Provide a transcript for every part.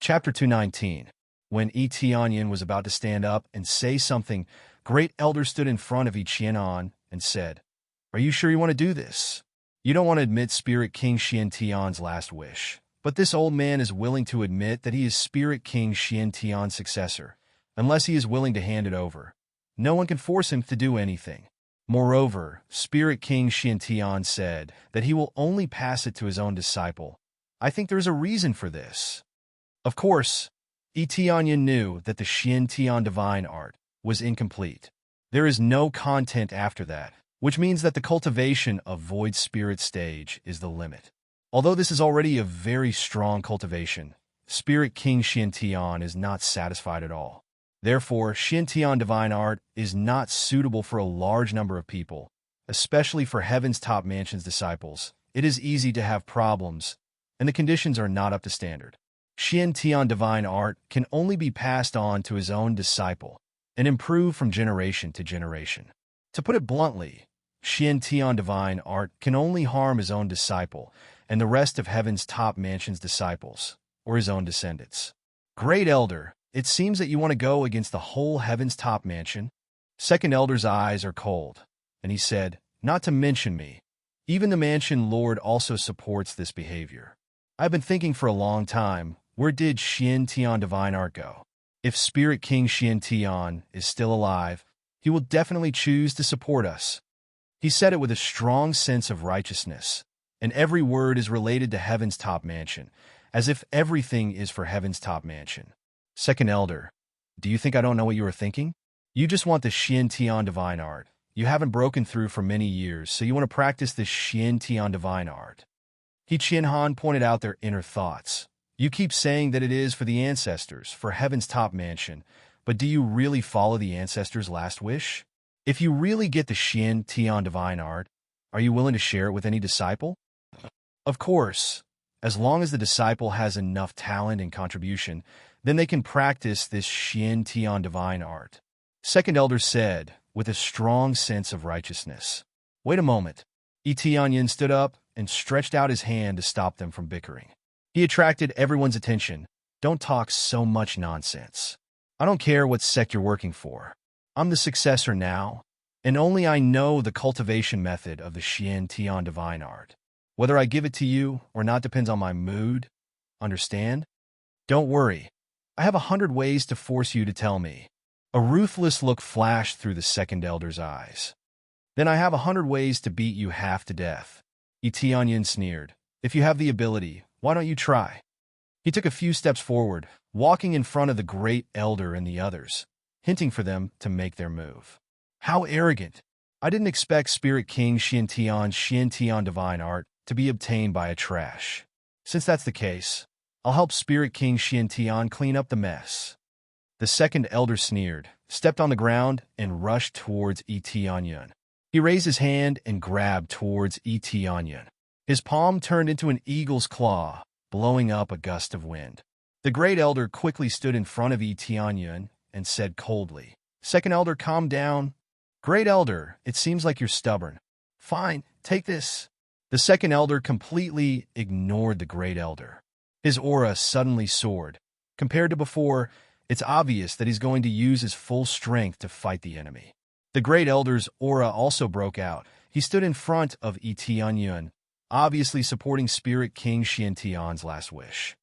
Chapter 219. When Etianyan was about to stand up and say something, Great Elder stood in front of Etianan and said, "Are you sure you want to do this? You don't want to admit Spirit King Xiantian's last wish. But this old man is willing to admit that he is Spirit King Xiantian's successor, unless he is willing to hand it over. No one can force him to do anything. Moreover, Spirit King Xiantian said that he will only pass it to his own disciple. I think there is a reason for this." Of course, Etianyan knew that the Xiantian divine art was incomplete. There is no content after that, which means that the cultivation of Void Spirit stage is the limit. Although this is already a very strong cultivation, Spirit King Xiantian is not satisfied at all. Therefore, Xiantian divine art is not suitable for a large number of people, especially for Heaven's Top Mansion's disciples. It is easy to have problems, and the conditions are not up to standard. Xiantian divine art can only be passed on to his own disciple and improve from generation to generation. To put it bluntly, Xiantian divine art can only harm his own disciple and the rest of Heaven's Top Mansion's disciples, or his own descendants. Great Elder, it seems that you want to go against the whole Heaven's Top Mansion? Second Elder's eyes are cold, and he said, "Not to mention me. Even the Mansion Lord also supports this behavior. I've been thinking for a long time, where did Xiantian divine art go? If Spirit King Xiantian is still alive, he will definitely choose to support us." He said it with a strong sense of righteousness, and every word is related to Heaven's Top Mansion, as if everything is for Heaven's Top Mansion. Second Elder, do you think I don't know what you are thinking? You just want the Xiantian divine art. You haven't broken through for many years, so you want to practice the Xiantian divine art. He Qianhan pointed out their inner thoughts. You keep saying that it is for the ancestors, for Heaven's Top Mansion, but do you really follow the ancestors' last wish? If you really get the Xiantian divine art, are you willing to share it with any disciple? Of course, as long as the disciple has enough talent and contribution, then they can practice this Xiantian divine art. Second Elder said, with a strong sense of righteousness. Wait a moment. Etianyan stood up and stretched out his hand to stop them from bickering. He attracted everyone's attention. Don't talk so much nonsense. I don't care what sect you're working for. I'm the successor now, and only I know the cultivation method of the Xiantian divine art. Whether I give it to you or not depends on my mood. Understand? Don't worry. I have 100 ways to force you to tell me. A ruthless look flashed through the Second Elder's eyes. Then I have 100 ways to beat you half to death. Etianyan sneered. If you have the ability, why don't you try? He took a few steps forward, walking in front of the Great Elder and the others, hinting for them to make their move. How arrogant! I didn't expect Spirit King Xiantian divine art to be obtained by a trash. Since that's the case, I'll help Spirit King Xiantian clean up the mess. The Second Elder sneered, stepped on the ground, and rushed towards Etianyan. He raised his hand and grabbed towards Etianyan. His palm turned into an eagle's claw, blowing up a gust of wind. The Great Elder quickly stood in front of Etianyan and said coldly, "Second Elder, calm down." "Great Elder, it seems like you're stubborn." "Fine, take this." The Second Elder completely ignored the Great Elder. His aura suddenly soared. Compared to before, it's obvious that he's going to use his full strength to fight the enemy. The Great Elder's aura also broke out. He stood in front of Etianyan, obviously supporting Spirit King Xiantian's last wish.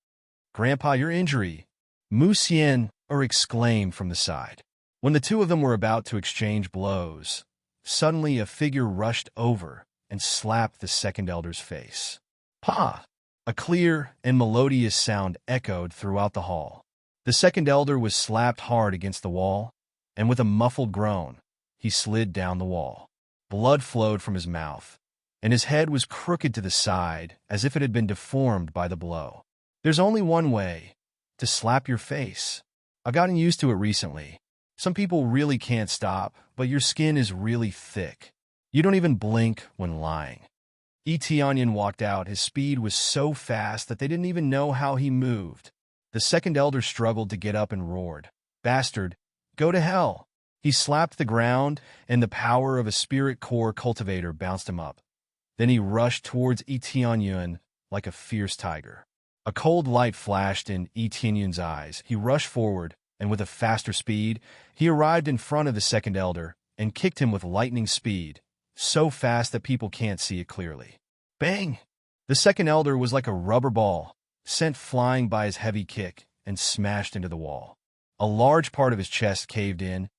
"Grandpa, your injury," Mu Xian exclaimed from the side. When the two of them were about to exchange blows, suddenly a figure rushed over and slapped the Second Elder's face. "Pa!" A clear and melodious sound echoed throughout the hall. The Second Elder was slapped hard against the wall, and with a muffled groan, he slid down the wall. Blood flowed from his mouth, and his head was crooked to the side as if it had been deformed by the blow. There's only one way, to slap your face. I've gotten used to it recently. Some people really can't stop, but your skin is really thick. You don't even blink when lying. Etianyan walked out. His speed was so fast that they didn't even know how he moved. The Second Elder struggled to get up and roared, "Bastard, go to hell!" He slapped the ground, and the power of a spirit core cultivator bounced him up. Then he rushed towards Etianyan like a fierce tiger. A cold light flashed in Etienne's eyes. He rushed forward, and with a faster speed, he arrived in front of the second elder and kicked him with lightning speed, so fast that people can't see it clearly. Bang! The second elder was like a rubber ball, sent flying by his heavy kick and smashed into the wall. A large part of his chest caved in,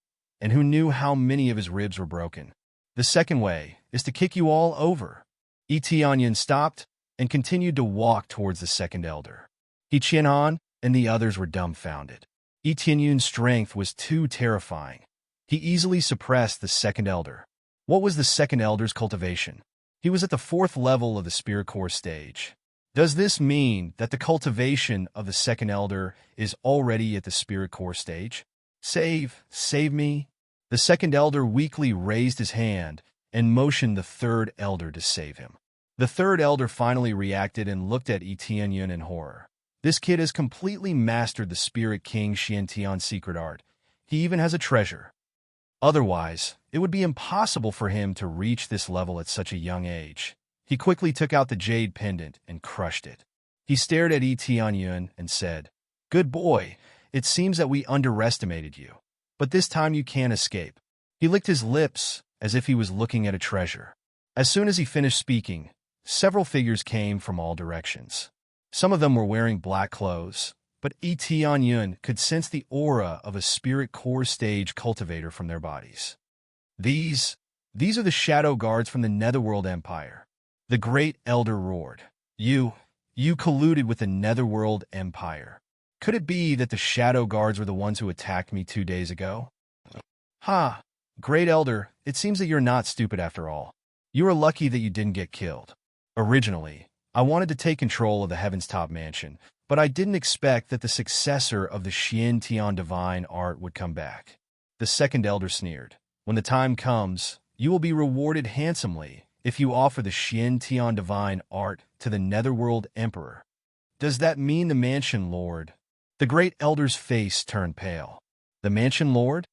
and who knew how many of his ribs were broken? The second way is to kick you all over. Etienne stopped and continued to walk towards the second elder. Etienne and the others were dumbfounded. Etienne's strength was too terrifying. He easily suppressed the second elder. What was the second elder's cultivation? He was at the 4th level of the Spirit Core stage. Does this mean that the cultivation of the second elder is already at the Spirit Core stage? Save me. The second elder weakly raised his hand and motioned the third elder to save him. The third elder finally reacted and looked at Etienne in horror. This kid has completely mastered the Spirit King Xiantian's secret art. He even has a treasure. Otherwise, it would be impossible for him to reach this level at such a young age. He quickly took out the jade pendant and crushed it. He stared at Etienne and said, "Good boy, it seems that we underestimated you. But this time you can't escape." He licked his lips as if he was looking at a treasure. As soon as he finished speaking, several figures came from all directions. Some of them were wearing black clothes, but Etienne could sense the aura of a Spirit Core stage cultivator from their bodies. These are the shadow guards from the Netherworld Empire. The great elder roared. You colluded with the Netherworld Empire. Could it be that the shadow guards were the ones who attacked me 2 days ago? Ha! Great elder, it seems that you're not stupid after all. You are lucky that you didn't get killed. Originally, I wanted to take control of the Heaven's Top Mansion, but I didn't expect that the successor of the Xiantian divine art would come back. The second elder sneered. When the time comes, you will be rewarded handsomely if you offer the Xiantian divine art to the Netherworld Emperor. Does that mean the Mansion Lord? The great elder's face turned pale. The Mansion Lord?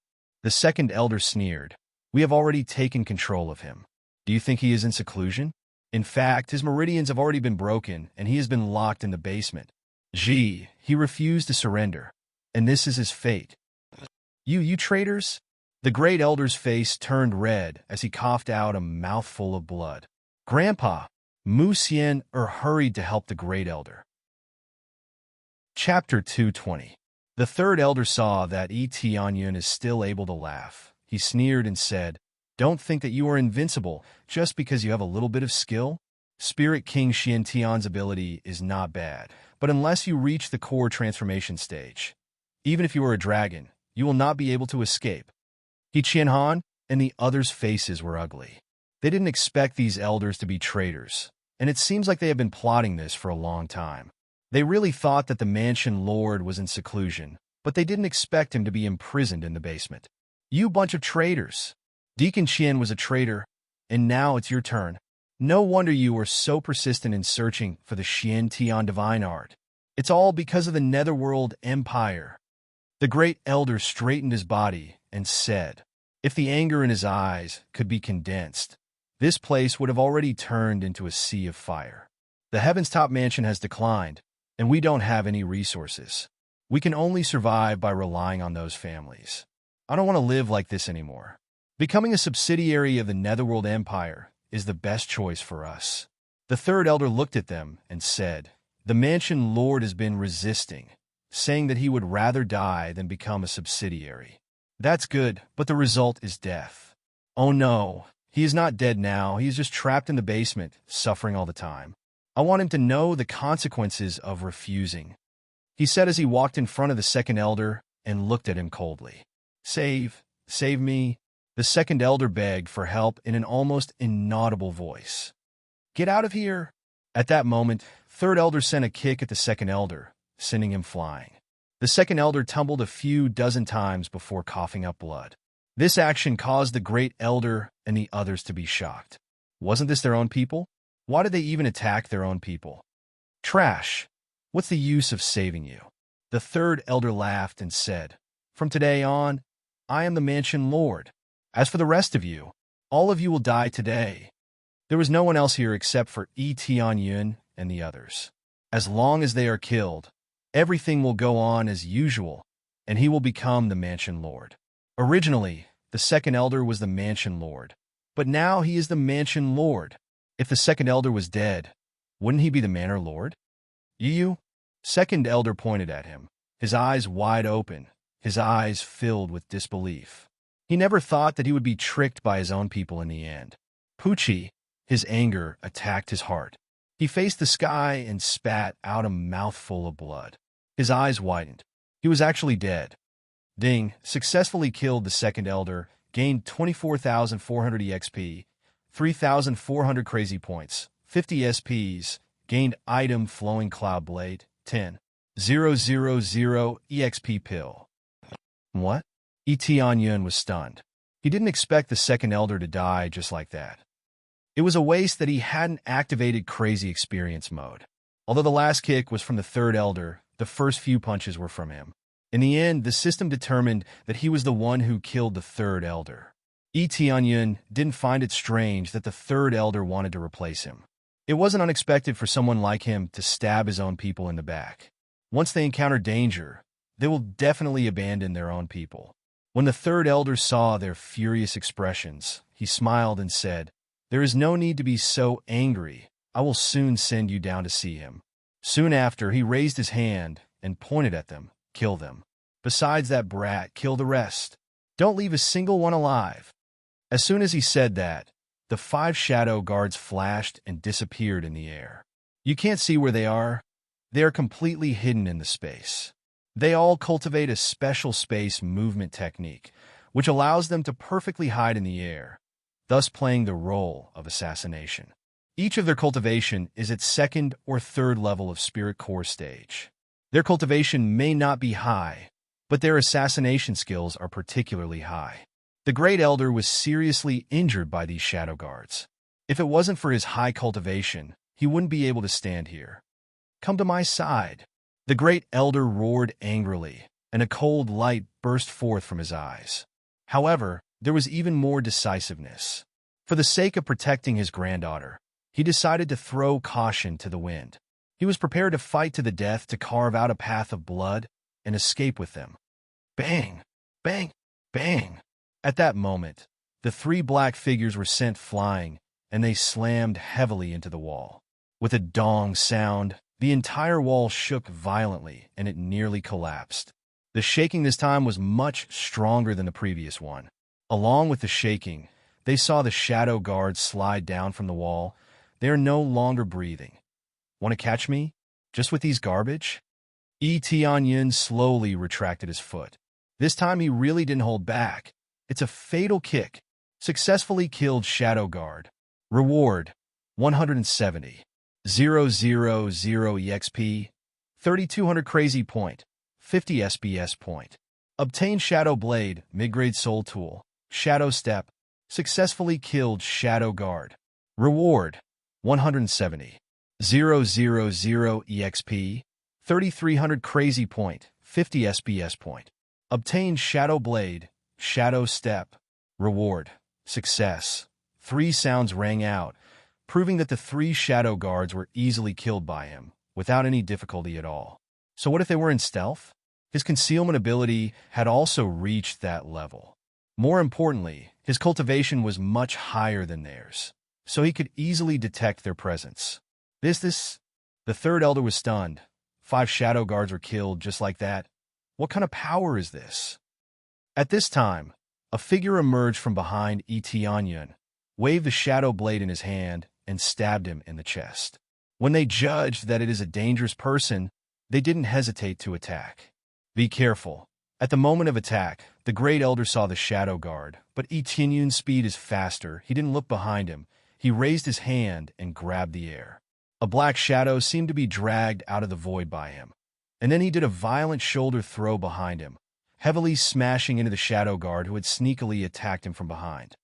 The second elder sneered. We have already taken control of him. Do you think he is in seclusion? In fact, his meridians have already been broken, and he has been locked in the basement. He refused to surrender, and this is his fate. You traitors? The great elder's face turned red as he coughed out a mouthful of blood. Grandpa, Musien hurried to help the great elder. Chapter 220. The third elder saw that Etienne is still able to laugh. He sneered and said, "Don't think that you are invincible just because you have a little bit of skill. Spirit King Xiantian's ability is not bad, but unless you reach the core transformation stage, even if you are a dragon, you will not be able to escape." Etienne and the others' faces were ugly. They didn't expect these elders to be traitors, and it seems like they have been plotting this for a long time. They really thought that the Mansion Lord was in seclusion, but they didn't expect him to be imprisoned in the basement. You bunch of traitors! Deacon Qian was a traitor, and now it's your turn. No wonder you were so persistent in searching for the Xiantian divine art. It's all because of the Netherworld Empire. The great elder straightened his body and said, if the anger in his eyes could be condensed, this place would have already turned into a sea of fire. The Heaven's Top Mansion has declined, and we don't have any resources. We can only survive by relying on those families. I don't want to live like this anymore. Becoming a subsidiary of the Netherworld Empire is the best choice for us. The third elder looked at them and said, the Mansion Lord has been resisting, saying that he would rather die than become a subsidiary. That's good, but the result is death. Oh no, he is not dead now. He is just trapped in the basement, suffering all the time. I want him to know the consequences of refusing, he said as he walked in front of the second elder and looked at him coldly. Save me. The second elder begged for help in an almost inaudible voice. Get out of here. At that moment, third elder sent a kick at the second elder, sending him flying. The second elder tumbled a few dozen times before coughing up blood. This action caused the great elder and the others to be shocked. Wasn't this their own people? Why did they even attack their own people? Trash. What's the use of saving you? The third elder laughed and said, from today on, I am the Mansion Lord. As for the rest of you, all of you will die today. There was no one else here except for Etienne and the others. As long as they are killed, everything will go on as usual, and he will become the mansion lord. Originally, the second elder was the mansion lord, but now he is the mansion lord. If the second elder was dead, wouldn't he be the manor lord? You? Second elder pointed at him, his eyes wide open, his eyes filled with disbelief. He never thought that he would be tricked by his own people in the end. Poochie, his anger attacked his heart. He faced the sky and spat out a mouthful of blood. His eyes widened. He was actually dead. Ding successfully killed the second elder, gained 24,400 EXP, 3,400 crazy points, 50 SPs, gained item flowing cloud blade, 10,000 EXP pill. What? Yun was stunned. He didn't expect the second elder to die just like that. It was a waste that he hadn't activated crazy experience mode. Although the last kick was from the third elder, the first few punches were from him. In the end, the system determined that he was the one who killed the third elder. Yun didn't find it strange that the third elder wanted to replace him. It wasn't unexpected for someone like him to stab his own people in the back. Once they encounter danger, they will definitely abandon their own people. When the third elder saw their furious expressions, he smiled and said, "There is no need to be so angry. I will soon send you down to see him." Soon after, he raised his hand and pointed at them. "Kill them. Besides that brat, kill the rest. Don't leave a single one alive." As soon as he said that, the 5 shadow guards flashed and disappeared in the air. You can't see where they are. They are completely hidden in the space. They all cultivate a special space movement technique, which allows them to perfectly hide in the air, thus playing the role of assassination. Each of their cultivation is at second or third level of Spirit Core stage. Their cultivation may not be high, but their assassination skills are particularly high. The Great Elder was seriously injured by these shadow guards. If it wasn't for his high cultivation, he wouldn't be able to stand here. "Come to my side." The Great Elder roared angrily, and a cold light burst forth from his eyes. However, there was even more decisiveness. For the sake of protecting his granddaughter, he decided to throw caution to the wind. He was prepared to fight to the death to carve out a path of blood and escape with them. Bang! Bang! Bang! At that moment, the 3 black figures were sent flying, and they slammed heavily into the wall. With a dong sound, the entire wall shook violently, and it nearly collapsed. The shaking this time was much stronger than the previous one. Along with the shaking, they saw the shadow guards slide down from the wall. They are no longer breathing. "Want to catch me? Just with these garbage?" Yun slowly retracted his foot. This time he really didn't hold back. It's a fatal kick. Successfully killed shadow guard. Reward: 170. 000 EXP, 3,200 crazy point, 50 SBS point. Obtain Shadow Blade, mid-grade soul tool, Shadow Step, successfully killed Shadow Guard. Reward: 170. 000 EXP, 3,300 crazy point, 50 SBS point. Obtain Shadow Blade, Shadow Step. Reward: success. 3 sounds rang out, proving that the 3 shadow guards were easily killed by him, without any difficulty at all. So what if they were in stealth? His concealment ability had also reached that level. More importantly, his cultivation was much higher than theirs, so he could easily detect their presence. The third elder was stunned. 5 shadow guards were killed just like that. What kind of power is this? At this time, a figure emerged from behind Yun, waved the shadow blade in his hand, and stabbed him in the chest. When they judged that it is a dangerous person, they didn't hesitate to attack. Be careful. At the moment of attack, the Great Elder saw the shadow guard, but Yun's speed is faster. He didn't look behind him. He raised his hand and grabbed the air. A black shadow seemed to be dragged out of the void by him, and then he did a violent shoulder throw behind him, heavily smashing into the shadow guard who had sneakily attacked him from behind.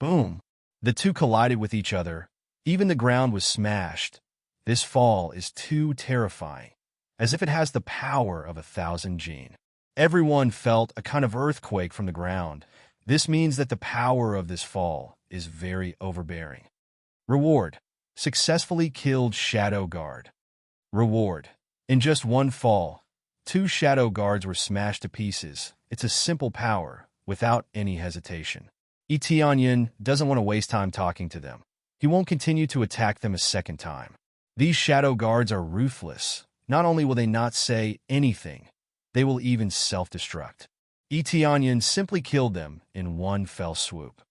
Boom! The two collided with each other. Even the ground was smashed. This fall is too terrifying, as if it has the power of 1,000 Jin. Everyone felt a kind of earthquake from the ground. This means that the power of this fall is very overbearing. Reward: successfully killed Shadow Guard. Reward. In just one fall, 2 shadow guards were smashed to pieces. It's a simple power, without any hesitation. Etianyan doesn't want to waste time talking to them. He won't continue to attack them a second time. These shadow guards are ruthless. Not only will they not say anything, they will even self-destruct. Etianyan simply killed them in one fell swoop.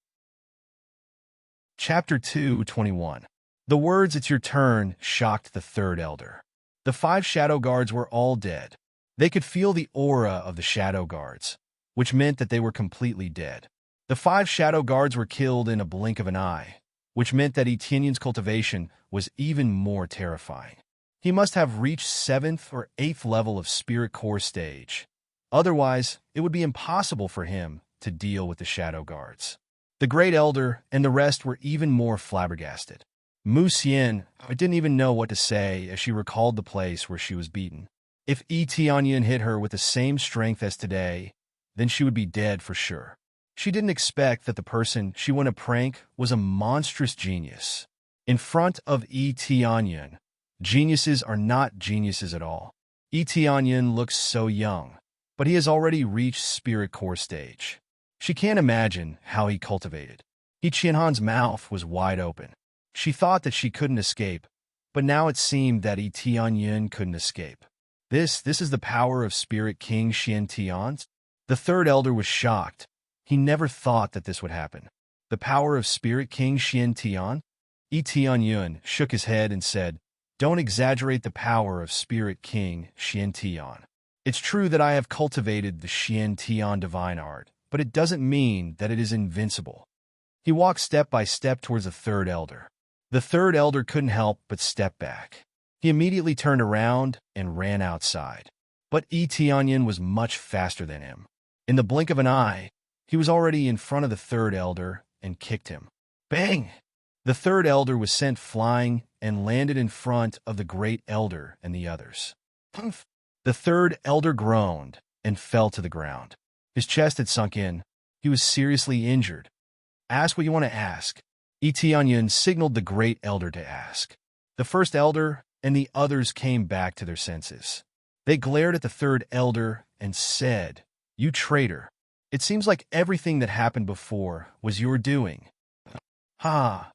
Chapter 2:21. The words "it's your turn" shocked the third elder. The 5 shadow guards were all dead. They could feel the aura of the shadow guards, which meant that they were completely dead. The 5 shadow guards were killed in a blink of an eye, which meant that Etienne's cultivation was even more terrifying. He must have reached 7th or 8th level of Spirit Core stage. Otherwise, it would be impossible for him to deal with the shadow guards. The Great Elder and the rest were even more flabbergasted. Mu Xian didn't even know what to say as she recalled the place where she was beaten. If Etianyan hit her with the same strength as today, then she would be dead for sure. She didn't expect that the person she went to prank was a monstrous genius. In front of Etianyan, geniuses are not geniuses at all. Etianyan looks so young, but he has already reached Spirit Core stage. She can't imagine how he cultivated. Qianhan's mouth was wide open. She thought that she couldn't escape, but now it seemed that Etianyan couldn't escape. This is the power of Spirit King Xian Tian's? The third elder was shocked. He never thought that this would happen. The power of Spirit King Xian Tian? Etianyan shook his head and said, "Don't exaggerate the power of Spirit King Xian Tian. It's true that I have cultivated the Xian Tian divine art, but it doesn't mean that it is invincible." He walked step by step towards the third elder. The third elder couldn't help but step back. He immediately turned around and ran outside. But Etianyan was much faster than him. In the blink of an eye, he was already in front of the third elder and kicked him. Bang! The third elder was sent flying and landed in front of the great elder and the others. Humph! The third elder groaned and fell to the ground. His chest had sunk in. He was seriously injured. Ask what you want to ask. Etianyan signaled the great elder to ask. The first elder and the others came back to their senses. They glared at the third elder and said, "You traitor! It seems like everything that happened before was your doing." "Ha!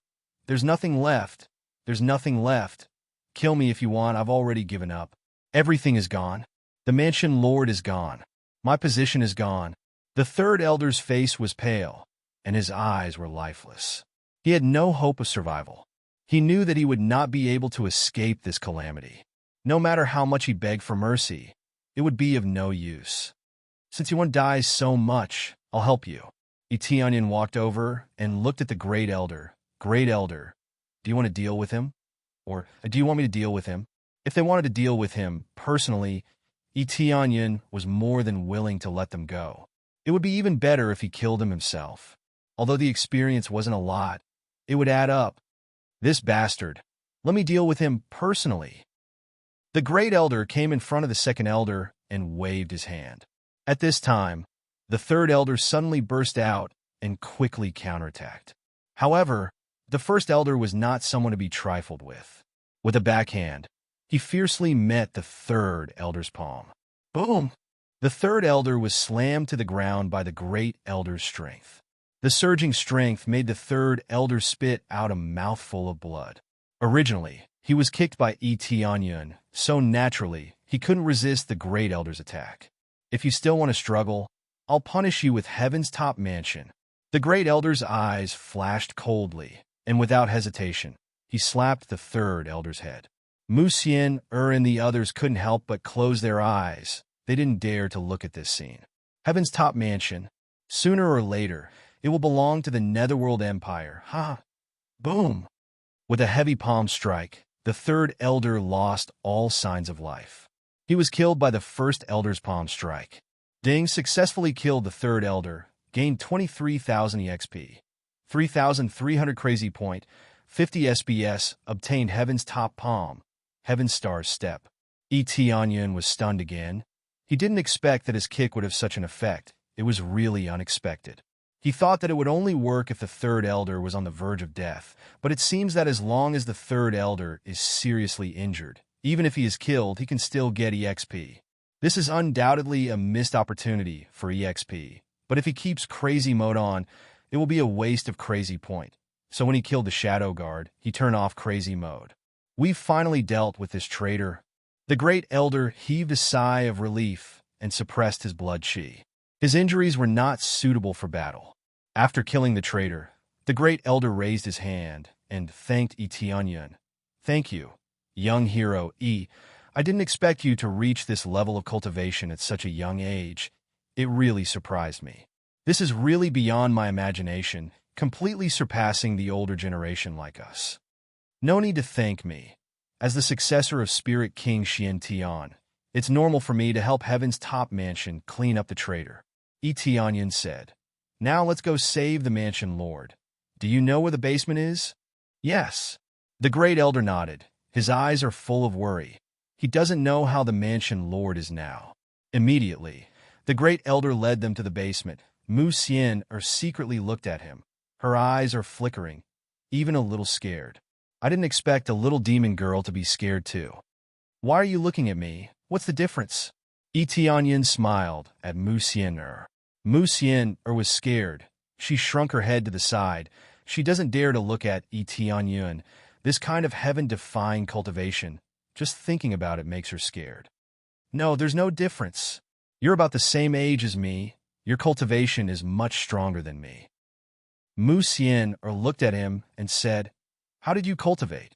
There's nothing left. There's nothing left. Kill me if you want, I've already given up. Everything is gone. The mansion lord is gone. My position is gone." The third elder's face was pale, and his eyes were lifeless. He had no hope of survival. He knew that he would not be able to escape this calamity. No matter how much he begged for mercy, it would be of no use. "Since you want to die so much, I'll help you." Etianyan walked over and looked at the great elder. "Great elder, do you want to deal with him? Or do you want me to deal with him?" If they wanted to deal with him personally, Etianyan was more than willing to let them go. It would be even better if he killed him himself. Although the experience wasn't a lot, it would add up. This bastard. Let me deal with him personally. The great elder came in front of the second elder and waved his hand. At this time, the third elder suddenly burst out and quickly counterattacked. However, the first elder was not someone to be trifled with. With a backhand, he fiercely met the third elder's palm. Boom! The third elder was slammed to the ground by the great elder's strength. The surging strength made the third elder spit out a mouthful of blood. Originally, he was kicked by Etianyan so naturally he couldn't resist the great elder's attack. "If you still want to struggle, I'll punish you with heaven's top mansion." The great elder's eyes flashed coldly, and without hesitation, he slapped the third elder's head. Mu Xian and the others couldn't help but close their eyes. They didn't dare to look at this scene. Heaven's top mansion. Sooner or later, it will belong to the Netherworld Empire. Ha! Boom! With a heavy palm strike, the third elder lost all signs of life. He was killed by the first elder's palm strike. Ding successfully killed the third elder, gained 23,000 EXP, 3,300 crazy point, 50 SBS, obtained Heaven's top palm, Heaven's star's step. Etianyan was stunned again. He didn't expect that his kick would have such an effect. It was really unexpected. He thought that it would only work if the third elder was on the verge of death, but it seems that as long as the third elder is seriously injured, Even if he is killed, he can still get EXP. This is undoubtedly a missed opportunity for EXP, but if he keeps crazy mode on, it will be a waste of crazy point. So when he killed the Shadow Guard, he turned off crazy mode. We've finally dealt with this traitor. The Great Elder heaved a sigh of relief and suppressed his blood chi. His injuries were not suitable for battle. After killing the traitor, the Great Elder raised his hand and thanked Tianyun. Thank you, young hero E. I didn't expect you to reach this level of cultivation at such a young age. It really surprised me. This is really beyond my imagination, completely surpassing the older generation like us. No need to thank me. As the successor of Spirit King Tian, it's normal for me to help Heaven's top mansion clean up the traitor. Tianyun said. Now let's go save the mansion lord. Do you know where the basement is? Yes. The Great Elder nodded. His eyes are full of worry. He doesn't know how the mansion lord is now. Immediately, the Great Elder led them to the basement. Mu Xian secretly looked at him. Her eyes are flickering, even a little scared. I didn't expect a little demon girl to be scared too. Why are you looking at me? What's the difference? Tianyun smiled at Mu Xian. Mu Xian was scared. She shrunk her head to the side. She doesn't dare to look at Tianyun. This kind of heaven-defying cultivation, just thinking about it makes her scared. No, there's no difference. You're about the same age as me. Your cultivation is much stronger than me. Mu Xian looked at him and said, How did you cultivate?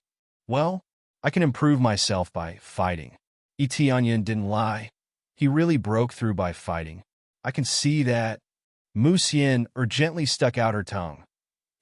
Well, I can improve myself by fighting. Tianyun didn't lie. He really broke through by fighting. I can see that. Mu Xian gently stuck out her tongue.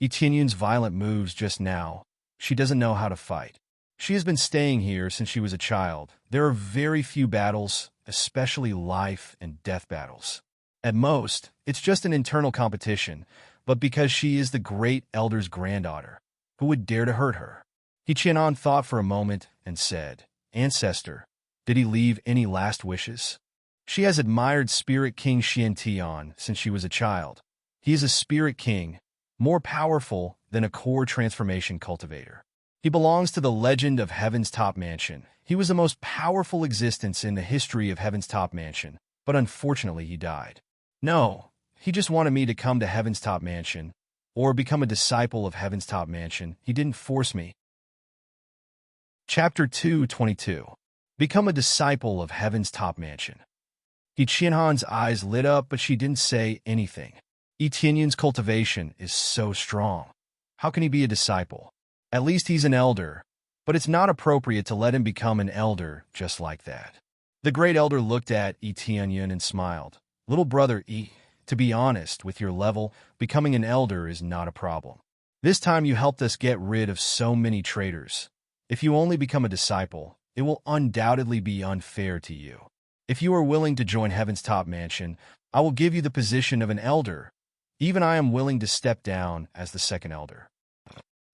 Tianyun's violent moves just now. She doesn't know how to fight. She has been staying here since she was a child. There are very few battles, especially life and death battles. At most, it's just an internal competition, but because she is the Great Elder's granddaughter, who would dare to hurt her? Tianyun thought for a moment and said, Ancestor, did he leave any last wishes? She has admired Spirit King Tian since she was a child. He is a Spirit King, more powerful than a core transformation cultivator. He belongs to the legend of Heaven's Top Mansion. He was the most powerful existence in the history of Heaven's Top Mansion, but unfortunately he died. No, he just wanted me to come to Heaven's Top Mansion, or become a disciple of Heaven's Top Mansion. He didn't force me. Chapter 222. Become a disciple of Heaven's Top Mansion. Tianyun's eyes lit up, but she didn't say anything. Tianyun's cultivation is so strong. How can he be a disciple? At least he's an elder, but it's not appropriate to let him become an elder just like that. The Great Elder looked at Tianyun and smiled. Little brother E, to be honest, with your level, becoming an elder is not a problem. This time you helped us get rid of so many traitors. If you only become a disciple, it will undoubtedly be unfair to you. If you are willing to join Heaven's Top Mansion, I will give you the position of an elder. Even I am willing to step down as the second elder.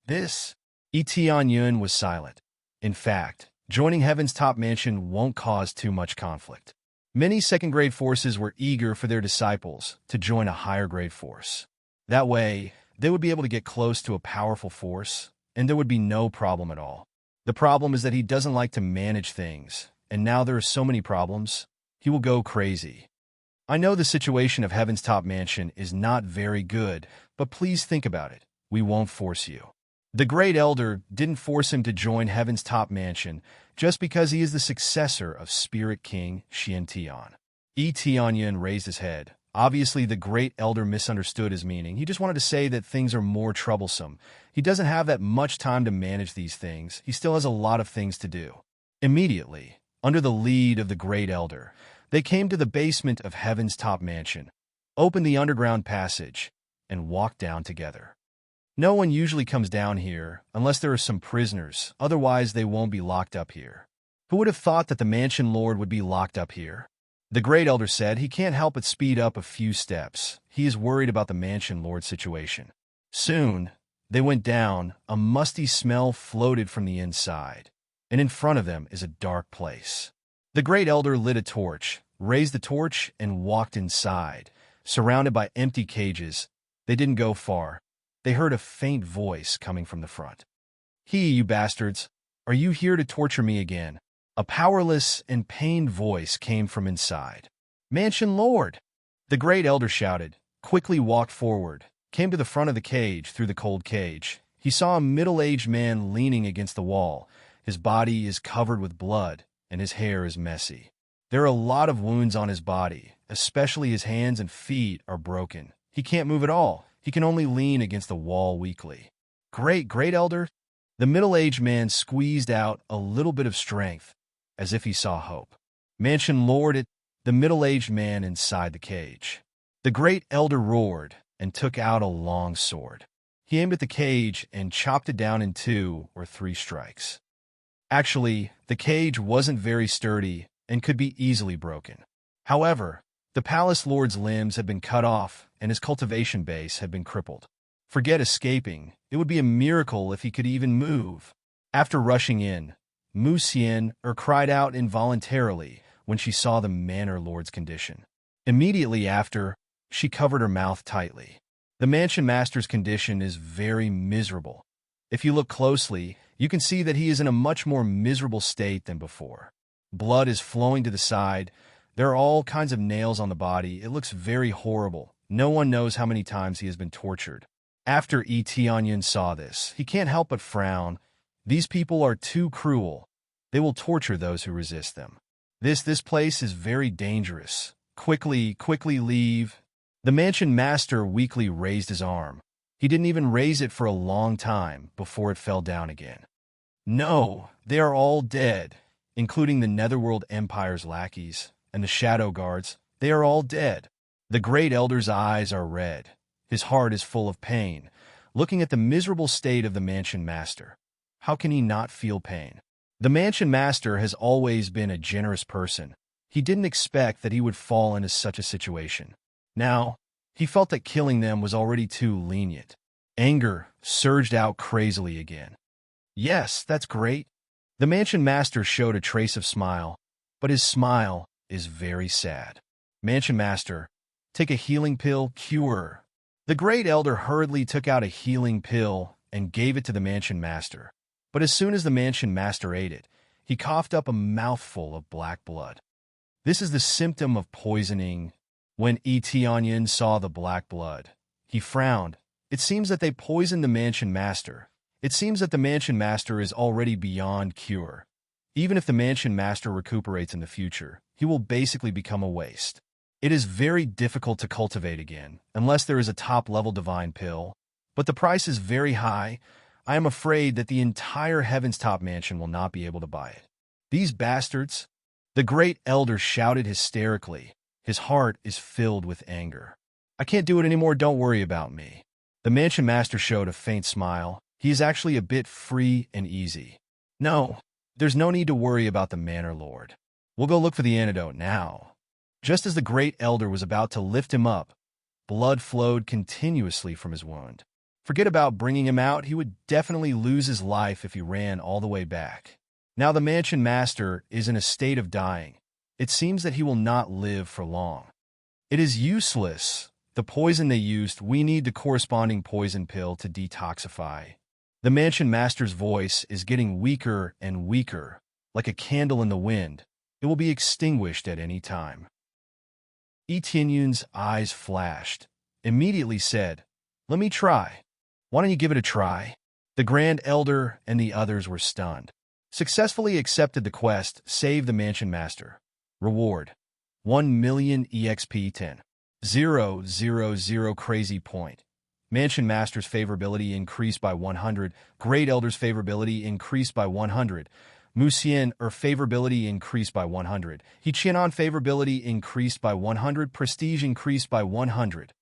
This? Tianyun was silent. In fact, joining Heaven's Top Mansion won't cause too much conflict. Many second-grade forces were eager for their disciples to join a higher-grade force. That way, they would be able to get close to a powerful force, and there would be no problem at all. The problem is that he doesn't like to manage things, and now there are so many problems, he will go crazy. I know the situation of Heaven's Top Mansion is not very good, but please think about it. We won't force you. The Great Elder didn't force him to join Heaven's Top Mansion just because he is the successor of Spirit King Tian. Tianyun raised his head. Obviously, the Great Elder misunderstood his meaning. He just wanted to say that things are more troublesome. He doesn't have that much time to manage these things. He still has a lot of things to do. Immediately, under the lead of the Great Elder, they came to the basement of Heaven's Top Mansion, opened the underground passage, and walked down together. No one usually comes down here unless there are some prisoners, otherwise they won't be locked up here. Who would have thought that the mansion lord would be locked up here? The Great Elder said he can't help but speed up a few steps. He is worried about the mansion lord situation. Soon, they went down. A musty smell floated from the inside, and in front of them is a dark place. The Great Elder lit a torch, raised the torch, and walked inside. Surrounded by empty cages, they didn't go far. They heard a faint voice coming from the front. You bastards, are you here to torture me again? A powerless and pained voice came from inside. "Mansion Lord!" The great elder shouted, quickly walked forward, came to the front of the cage through the cold cage. He saw a middle-aged man leaning against the wall. His body is covered with blood, and his hair is messy. There are a lot of wounds on his body, especially his hands and feet are broken. He can't move at all. He can only lean against the wall weakly. Great elder!" The middle-aged man squeezed out a little bit of strength, as if he saw hope. "Mansion Lord," the middle-aged man inside the cage. The great elder roared and took out a long sword. He aimed at the cage and chopped it down in 2 or 3 strikes. Actually, the cage wasn't very sturdy and could be easily broken. However, the palace lord's limbs had been cut off and his cultivation base had been crippled. Forget escaping, it would be a miracle if he could even move. After rushing in, Musien cried out involuntarily when she saw the manor lord's condition. Immediately after, she covered her mouth tightly. The mansion master's condition is very miserable. If you look closely, you can see that he is in a much more miserable state than before. Blood is flowing to the side. There are all kinds of nails on the body. It looks very horrible. No one knows how many times he has been tortured. After Etianyan saw this, he can't help but frown. These people are too cruel. They will torture those who resist them. This place is very dangerous. Quickly leave. The mansion master weakly raised his arm. He didn't even raise it for a long time before it fell down again. No, they are all dead, including the Netherworld Empire's lackeys and the Shadow Guards. They are all dead. The great elder's eyes are red. His heart is full of pain, looking at the miserable state of the mansion master. How can he not feel pain? The mansion master has always been a generous person. He didn't expect that he would fall into such a situation. Now, he felt that killing them was already too lenient. Anger surged out crazily again. "Yes, that's great." The mansion master showed a trace of smile, but his smile is very sad. "Mansion master, take a healing pill, cure." The great elder hurriedly took out a healing pill and gave it to the mansion master. But as soon as the mansion master ate it, he coughed up a mouthful of black blood. This is the symptom of poisoning. When Etianyan saw the black blood, he frowned. It seems that they poisoned the mansion master. It seems that the mansion master is already beyond cure. Even if the mansion master recuperates in the future, he will basically become a waste. It is very difficult to cultivate again, unless there is a top-level divine pill. But the price is very high. I am afraid that the entire Heaven's Top Mansion will not be able to buy it. These bastards! The great elder shouted hysterically. His heart is filled with anger. "I can't do it anymore, don't worry about me." The mansion master showed a faint smile. He is actually a bit free and easy. "No, there's no need to worry about the manor lord. We'll go look for the antidote now." Just as the great elder was about to lift him up, blood flowed continuously from his wound. Forget about bringing him out. He would definitely lose his life if he ran all the way back. Now the mansion master is in a state of dying. It seems that he will not live for long. It is useless. The poison they used, we need the corresponding poison pill to detoxify. The mansion master's voice is getting weaker and weaker, like a candle in the wind. It will be extinguished at any time. Etienne's eyes flashed. Immediately said, "Let me try. Why don't you give it a try?" The Grand Elder and the others were stunned. Successfully accepted the quest, save the mansion master. Reward: 1 million EXP 10,000 crazy point. Mansion master's favorability increased by 100. Great Elder's favorability increased by 100. Musien favorability increased by 100. Hichianon favorability increased by 100. Prestige increased by 100.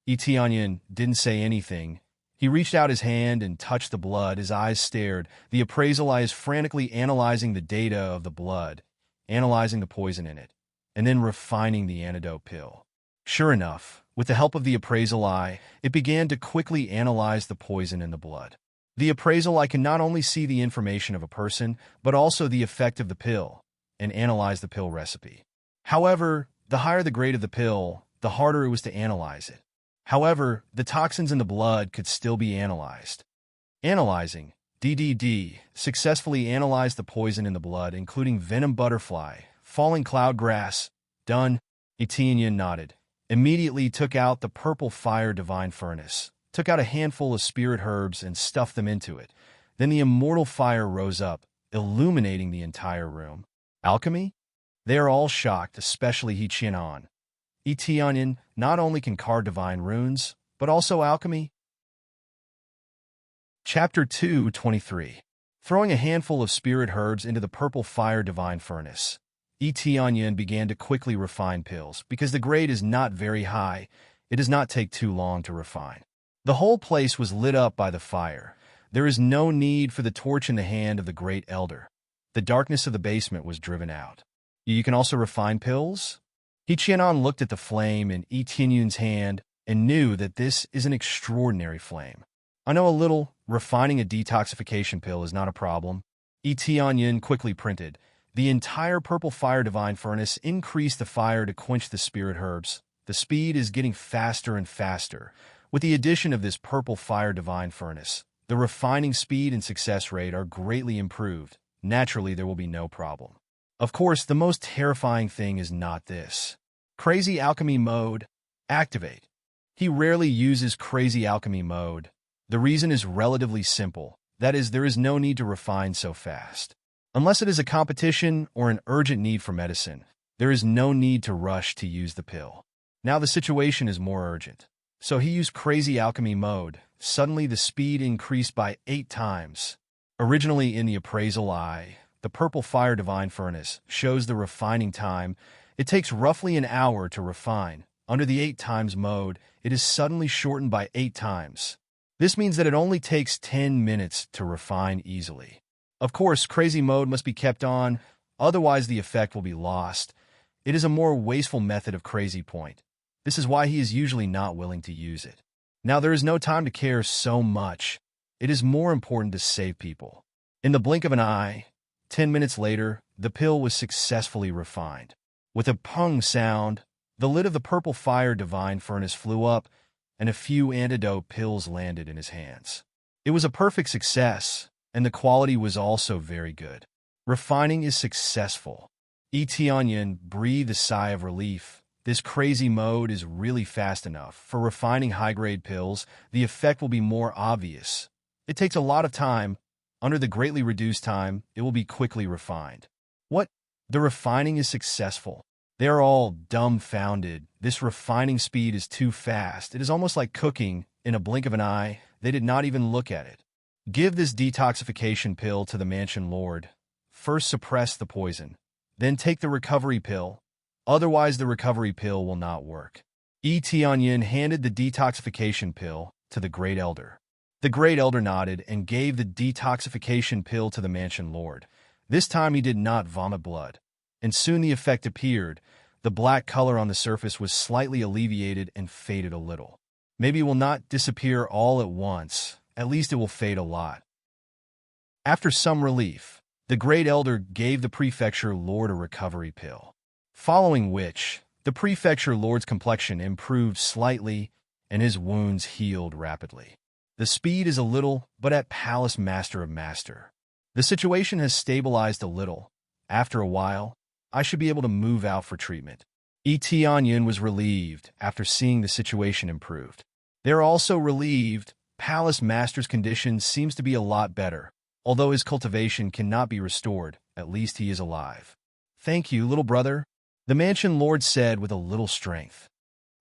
Etianyan didn't say anything. He reached out his hand and touched the blood. His eyes stared. The appraisal eye is frantically analyzing the data of the blood, analyzing the poison in it, and then refining the antidote pill. Sure enough, with the help of the appraisal eye, it began to quickly analyze the poison in the blood. The appraisal eye can not only see the information of a person, but also the effect of the pill, and analyze the pill recipe. However, the higher the grade of the pill, the harder it was to analyze it. However, the toxins in the blood could still be analyzed. Analyzing, DDD successfully analyzed the poison in the blood, including venom butterfly, falling cloud grass. Done. Etienne nodded. Immediately took out the purple fire divine furnace, took out a handful of spirit herbs and stuffed them into it. Then the immortal fire rose up, illuminating the entire room. Alchemy? They are all shocked, especially Etienne. Etienne not only can carve divine runes, but also alchemy. Chapter 2:23. Throwing a handful of spirit herbs into the purple fire divine furnace, Etienne began to quickly refine pills. Because the grade is not very high, it does not take too long to refine. The whole place was lit up by the fire. There is no need for the torch in the hand of the great elder. The darkness of the basement was driven out. You can also refine pills? Etienne looked at the flame in Etienne's hand and knew that this is an extraordinary flame. I know a little. Refining a detoxification pill is not a problem. Etienne quickly printed. The entire purple fire divine furnace increased the fire to quench the spirit herbs. The speed is getting faster and faster. With the addition of this purple fire divine furnace, the refining speed and success rate are greatly improved. Naturally, there will be no problem. Of course, the most terrifying thing is not this. Crazy alchemy mode. Activate. He rarely uses crazy alchemy mode. The reason is relatively simple. That is, there is no need to refine so fast. Unless it is a competition or an urgent need for medicine, there is no need to rush to use the pill. Now the situation is more urgent. So he used crazy alchemy mode. Suddenly the speed increased by 8 times. Originally in the appraisal eye, the purple fire divine furnace shows the refining time. It takes roughly an hour to refine. Under the 8 times mode, it is suddenly shortened by 8 times. This means that it only takes 10 minutes to refine easily. Of course, crazy mode must be kept on, otherwise the effect will be lost. It is a more wasteful method of crazy point. This is why he is usually not willing to use it. Now there is no time to care so much. It is more important to save people. In the blink of an eye, 10 minutes later, the pill was successfully refined. With a pung sound, the lid of the purple fire divine furnace flew up, and a few antidote pills landed in his hands. It was a perfect success, and the quality was also very good. Refining is successful. Etienne breathed a sigh of relief. This crazy mode is really fast enough. For refining high-grade pills, the effect will be more obvious. It takes a lot of time. Under the greatly reduced time, it will be quickly refined. What? The refining is successful. They are all dumbfounded. This refining speed is too fast. It is almost like cooking. In a blink of an eye, they did not even look at it. Give this detoxification pill to the mansion lord. First suppress the poison. Then take the recovery pill. Otherwise, the recovery pill will not work. Etienne handed the detoxification pill to the great elder. The great elder nodded and gave the detoxification pill to the mansion lord. This time he did not vomit blood. And soon the effect appeared. The black color on the surface was slightly alleviated and faded a little. Maybe it will not disappear all at once. At least it will fade a lot. After some relief, the great elder gave the prefecture lord a recovery pill. Following which, the prefecture lord's complexion improved slightly and his wounds healed rapidly. The speed is a little, but at Palace Master of Master. The situation has stabilized a little. After a while, I should be able to move out for treatment. Etienne was relieved after seeing the situation improved. They are also relieved. Palace Master's condition seems to be a lot better. Although his cultivation cannot be restored, at least he is alive. Thank you, little brother, the mansion lord said with a little strength.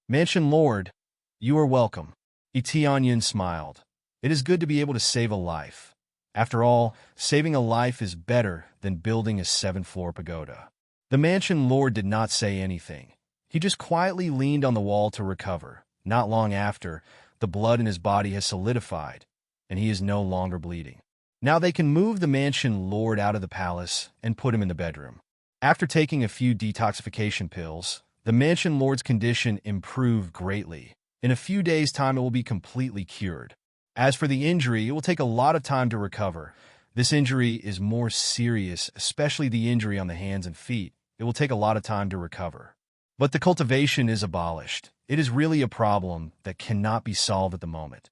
Mansion lord, you are welcome. Etienne smiled. It is good to be able to save a life. After all, saving a life is better than building a 7th-floor pagoda. The mansion lord did not say anything. He just quietly leaned on the wall to recover. Not long after, the blood in his body has solidified, and he is no longer bleeding. Now they can move the mansion lord out of the palace and put him in the bedroom. After taking a few detoxification pills, the mansion lord's condition improved greatly. In a few days' time, it will be completely cured. As for the injury, it will take a lot of time to recover. This injury is more serious, especially the injury on the hands and feet. It will take a lot of time to recover. But the cultivation is abolished. It is really a problem that cannot be solved at the moment.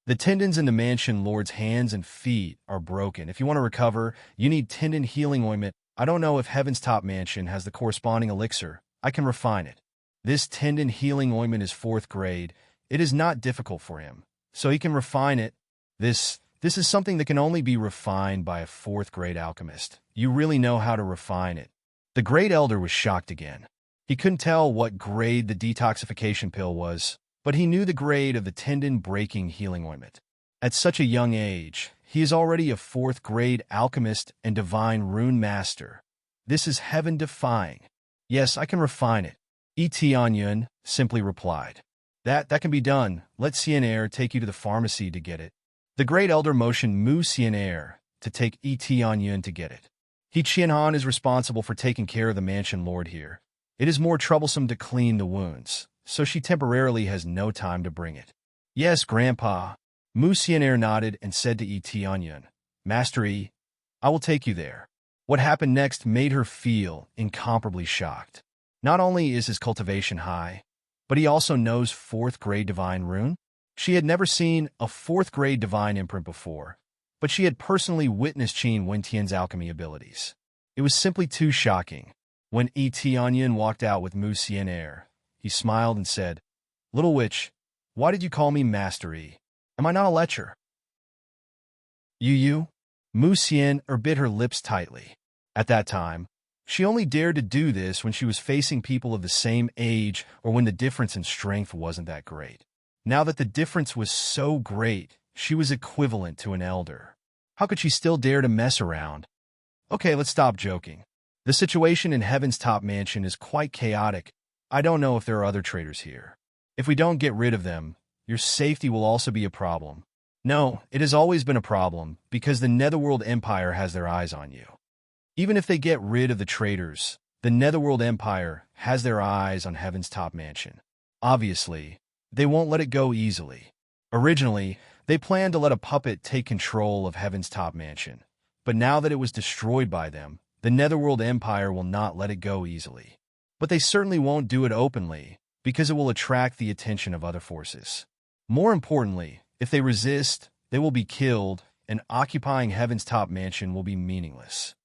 The tendons in the mansion lord's hands and feet are broken. If you want to recover, you need tendon healing ointment. I don't know if Heaven's Top Mansion has the corresponding elixir. I can refine it. This tendon healing ointment is 4th grade. It is not difficult for him, so he can refine it. This is something that can only be refined by a 4th grade alchemist. You really know how to refine it. The Great Elder was shocked again. He couldn't tell what grade the detoxification pill was, but he knew the grade of the tendon-breaking healing ointment. At such a young age, he is already a 4th grade alchemist and divine rune master. This is heaven-defying. Yes, I can refine it. Tianyun simply replied. That can be done. Let Xianair take you to the pharmacy to get it. The Great Elder motioned Mu Xianair to take Tianyun to get it. Qianhan is responsible for taking care of the mansion lord here. It is more troublesome to clean the wounds, so she temporarily has no time to bring it. Yes, Grandpa. Mu Xianair nodded and said to Tianyun, Master Yi, I will take you there. What happened next made her feel incomparably shocked. Not only is his cultivation high, but he also knows 4th grade divine rune. She had never seen a 4th grade divine imprint before, but she had personally witnessed Qin Wentian's alchemy abilities. It was simply too shocking. When Tianyun walked out with Mu Xianair, he smiled and said, Little witch, why did you call me Master Yi? Am I not a lecher? You? Mu Xianair bit her lips tightly. At that time, she only dared to do this when she was facing people of the same age or when the difference in strength wasn't that great. Now that the difference was so great, she was equivalent to an elder. How could she still dare to mess around? Okay, let's stop joking. The situation in Heaven's Top Mansion is quite chaotic. I don't know if there are other traitors here. If we don't get rid of them, your safety will also be a problem. No, it has always been a problem, because the Netherworld Empire has their eyes on you. Even if they get rid of the traitors, the Netherworld Empire has their eyes on Heaven's Top Mansion. Obviously, they won't let it go easily. Originally, they planned to let a puppet take control of Heaven's Top Mansion, but now that it was destroyed by them, the Netherworld Empire will not let it go easily. But they certainly won't do it openly, because it will attract the attention of other forces. More importantly, if they resist, they will be killed, and occupying Heaven's Top Mansion will be meaningless.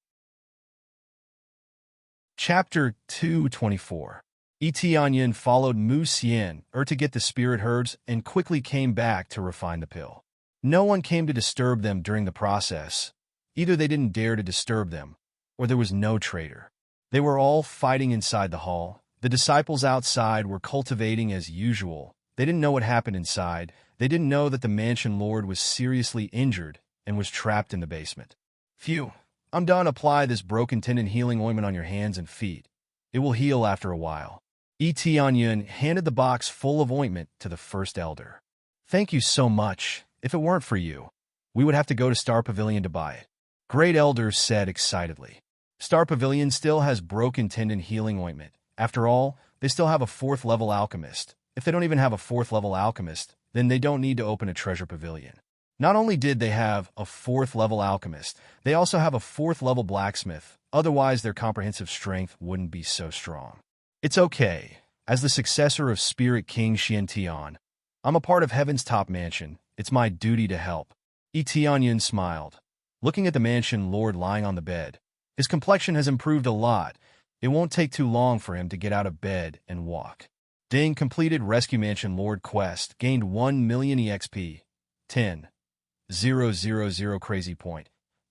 Chapter 224. Tianyun followed Mu Xianair to get the spirit herbs and quickly came back to refine the pill. No one came to disturb them during the process. Either they didn't dare to disturb them, or there was no traitor. They were all fighting inside the hall. The disciples outside were cultivating as usual. They didn't know what happened inside. They didn't know that the mansion lord was seriously injured and was trapped in the basement. Phew, I'm done. Apply this broken tendon healing ointment on your hands and feet. It will heal after a while. Tianyun handed the box full of ointment to the first elder. Thank you so much. If it weren't for you, we would have to go to Star Pavilion to buy it. Great Elder said excitedly. Star Pavilion still has broken tendon healing ointment. After all, they still have a 4th level alchemist. If they don't even have a 4th level alchemist, then they don't need to open a treasure pavilion. Not only did they have a 4th level alchemist, they also have a 4th level blacksmith. Otherwise, their comprehensive strength wouldn't be so strong. It's okay. As the successor of Spirit King Xiantian, I'm a part of Heaven's Top Mansion. It's my duty to help. Tianyun smiled. Looking at the mansion lord lying on the bed, his complexion has improved a lot. It won't take too long for him to get out of bed and walk. Ding, completed Rescue Mansion Lord quest, gained 1 million EXP. 10,000 crazy point.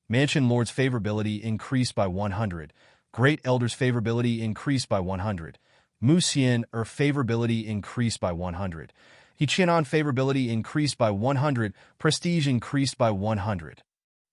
Mansion Lord's favorability increased by 100. Great Elder's favorability increased by 100. Mu Xianair favorability increased by 100. Qianhan favorability increased by 100. Prestige increased by 100.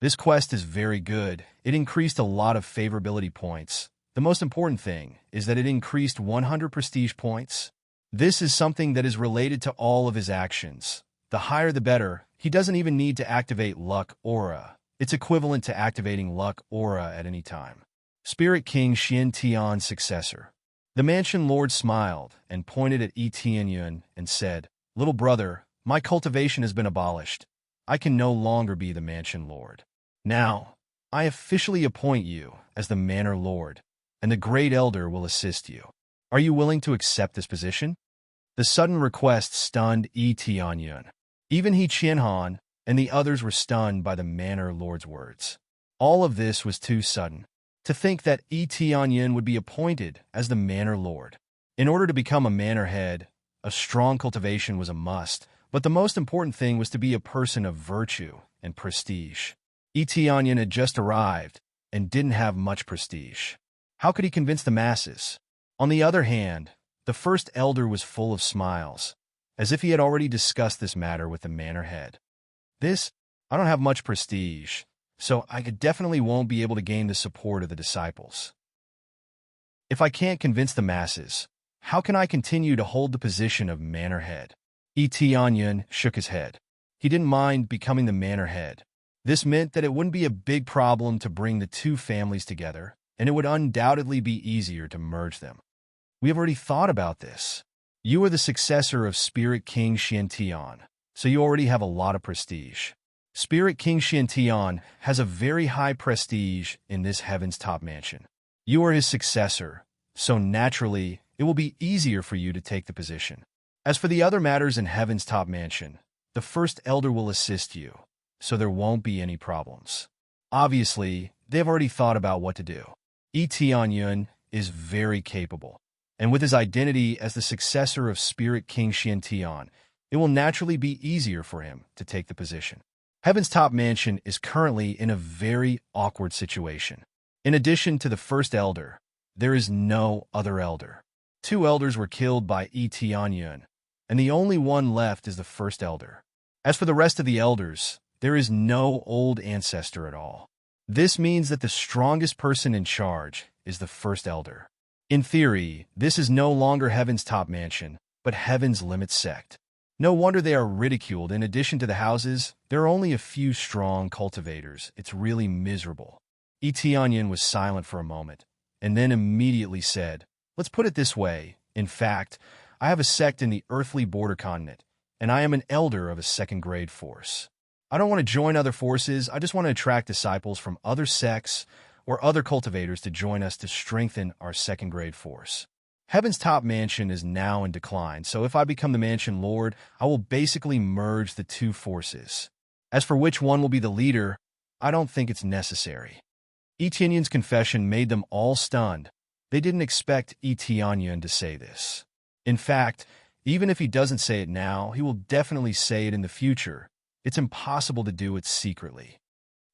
This quest is very good. It increased a lot of favorability points. The most important thing is that it increased 100 prestige points. This is something that is related to all of his actions. The higher the better. He doesn't even need to activate Luck Aura. It's equivalent to activating Luck Aura at any time. Spirit King Xiantian's successor. The mansion lord smiled and pointed at Tianyun and said, Little brother, my cultivation has been abolished. I can no longer be the mansion lord. Now, I officially appoint you as the manor lord, and the Great Elder will assist you. Are you willing to accept this position? The sudden request stunned Tianyun. Even He Qianhan and the others were stunned by the Manor Lord's words. All of this was too sudden. To think that Yi Tianyin would be appointed as the Manor Lord. In order to become a manor head, a strong cultivation was a must, but the most important thing was to be a person of virtue and prestige. Yi Tianyin had just arrived and didn't have much prestige. How could he convince the masses? On the other hand, the first elder was full of smiles, as if he had already discussed this matter with the manor head. I don't have much prestige, so I definitely won't be able to gain the support of the disciples. If I can't convince the masses, how can I continue to hold the position of manor head? Yi Tianyin shook his head. He didn't mind becoming the manor head. This meant that it wouldn't be a big problem to bring the two families together, and it would undoubtedly be easier to merge them. We have already thought about this. You are the successor of Spirit King Xiantian, so you already have a lot of prestige. Spirit King Xiantian has a very high prestige in this Heaven's Top Mansion. You are his successor, so naturally, it will be easier for you to take the position. As for the other matters in Heaven's Top Mansion, the first elder will assist you, so there won't be any problems. Obviously, they have already thought about what to do. Yi Tianyin is very capable, and with his identity as the successor of Spirit King Xiantian, it will naturally be easier for him to take the position. Heaven's Top Mansion is currently in a very awkward situation. In addition to the first elder, there is no other elder. 2 elders were killed by Yi Tianyin, and the only one left is the first elder. As for the rest of the elders, there is no old ancestor at all. This means that the strongest person in charge is the first elder. In theory, this is no longer Heaven's Top Mansion, but Heaven's Limit Sect. No wonder they are ridiculed. In addition to the houses, there are only a few strong cultivators. It's really miserable. Yi Tianyin was silent for a moment, and then immediately said, "Let's put it this way. In fact, I have a sect in the earthly border continent, and I am an elder of a second-grade force. I don't want to join other forces. I just want to attract disciples from other sects or other cultivators to join us to strengthen our second-grade force. Heaven's Top Mansion is now in decline, so if I become the Mansion Lord, I will basically merge the two forces. As for which one will be the leader, I don't think it's necessary." Yi Tianyin's confession made them all stunned. They didn't expect Yi Tianyin to say this. In fact, even if he doesn't say it now, he will definitely say it in the future. It's impossible to do it secretly.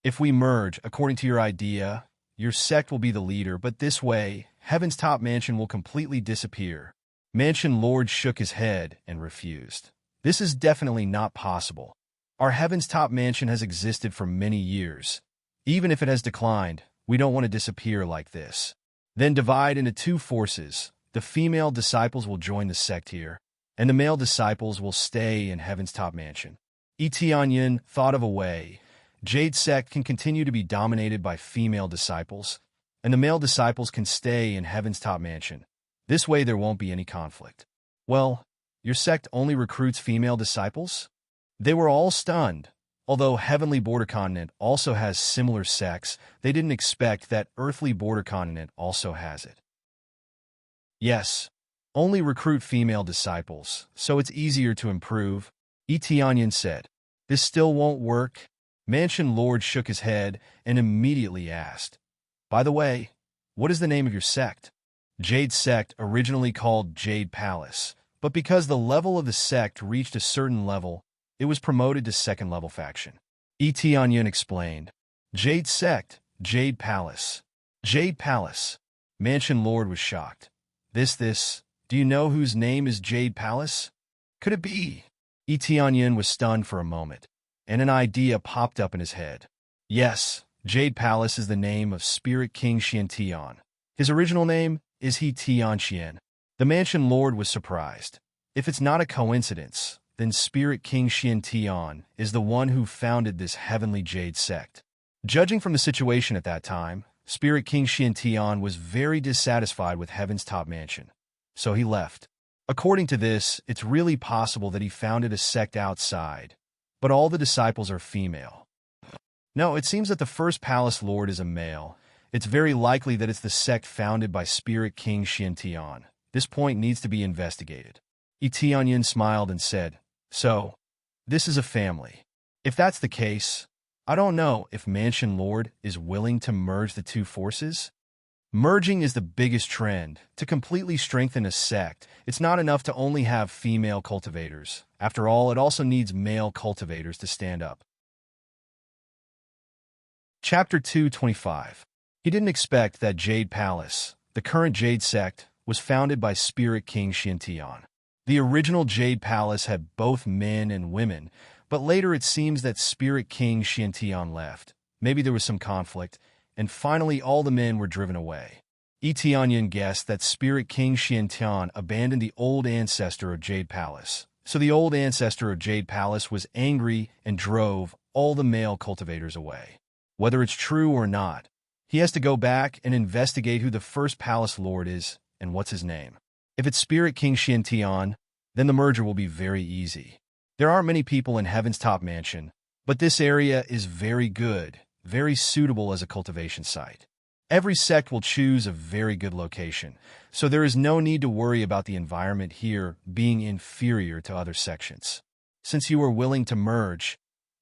If we merge, according to your idea, your sect will be the leader, but this way, Heaven's Top Mansion will completely disappear. Mansion Lord shook his head and refused. This is definitely not possible. Our Heaven's Top Mansion has existed for many years. Even if it has declined, we don't want to disappear like this. Then divide into 2 forces. The female disciples will join the sect here, and the male disciples will stay in Heaven's Top Mansion. Yi Tianyin thought of a way. Jade sect can continue to be dominated by female disciples, and the male disciples can stay in Heaven's Top Mansion. This way there won't be any conflict. Well, your sect only recruits female disciples? They were all stunned. Although Heavenly Border Continent also has similar sects, they didn't expect that Earthly Border Continent also has it. Yes, only recruit female disciples, so it's easier to improve, Yi Tianyin said. This still won't work? Mansion Lord shook his head and immediately asked, "By the way, what is the name of your sect?" Jade sect, originally called Jade Palace, but because the level of the sect reached a certain level, it was promoted to second-level faction. Yi Tianyin explained, "Jade sect, Jade Palace." Jade Palace. Mansion Lord was shocked. Do you know whose name is Jade Palace? Could it be? Yi Tianyin was stunned for a moment, and an idea popped up in his head. Yes, Jade Palace is the name of Spirit King Xiantian. His original name is He Tianxian. The Mansion Lord was surprised. If it's not a coincidence, then Spirit King Xiantian is the one who founded this heavenly Jade sect. Judging from the situation at that time, Spirit King Xiantian was very dissatisfied with Heaven's Top Mansion, so he left. According to this, it's really possible that he founded a sect outside, but all the disciples are female. No, it seems that the first Palace Lord is a male. It's very likely that it's the sect founded by Spirit King Xiantian. This point needs to be investigated. Yi Tianyin smiled and said, "So, This is a family. If that's the case, I don't know if Mansion Lord is willing to merge the two forces. Merging is the biggest trend. To completely strengthen a sect, it's not enough to only have female cultivators. After all, it also needs male cultivators to stand up. Chapter 225. He didn't expect that Jade Palace, the current Jade sect, was founded by Spirit King Xiantian. The original Jade Palace had both men and women, but later it seems that Spirit King Xiantian left. Maybe there was some conflict, and finally all the men were driven away. Tianyan guessed that Spirit King Xiantian abandoned the old ancestor of Jade Palace. So the old ancestor of Jade Palace was angry and drove all the male cultivators away. Whether it's true or not, he has to go back and investigate who the first palace lord is and what's his name. If it's Spirit King Xiantian, then the merger will be very easy. There aren't many people in Heaven's Top Mansion, but this area is very good, very suitable as a cultivation site. Every sect will choose a very good location, so there is no need to worry about the environment here being inferior to other sections. Since you are willing to merge,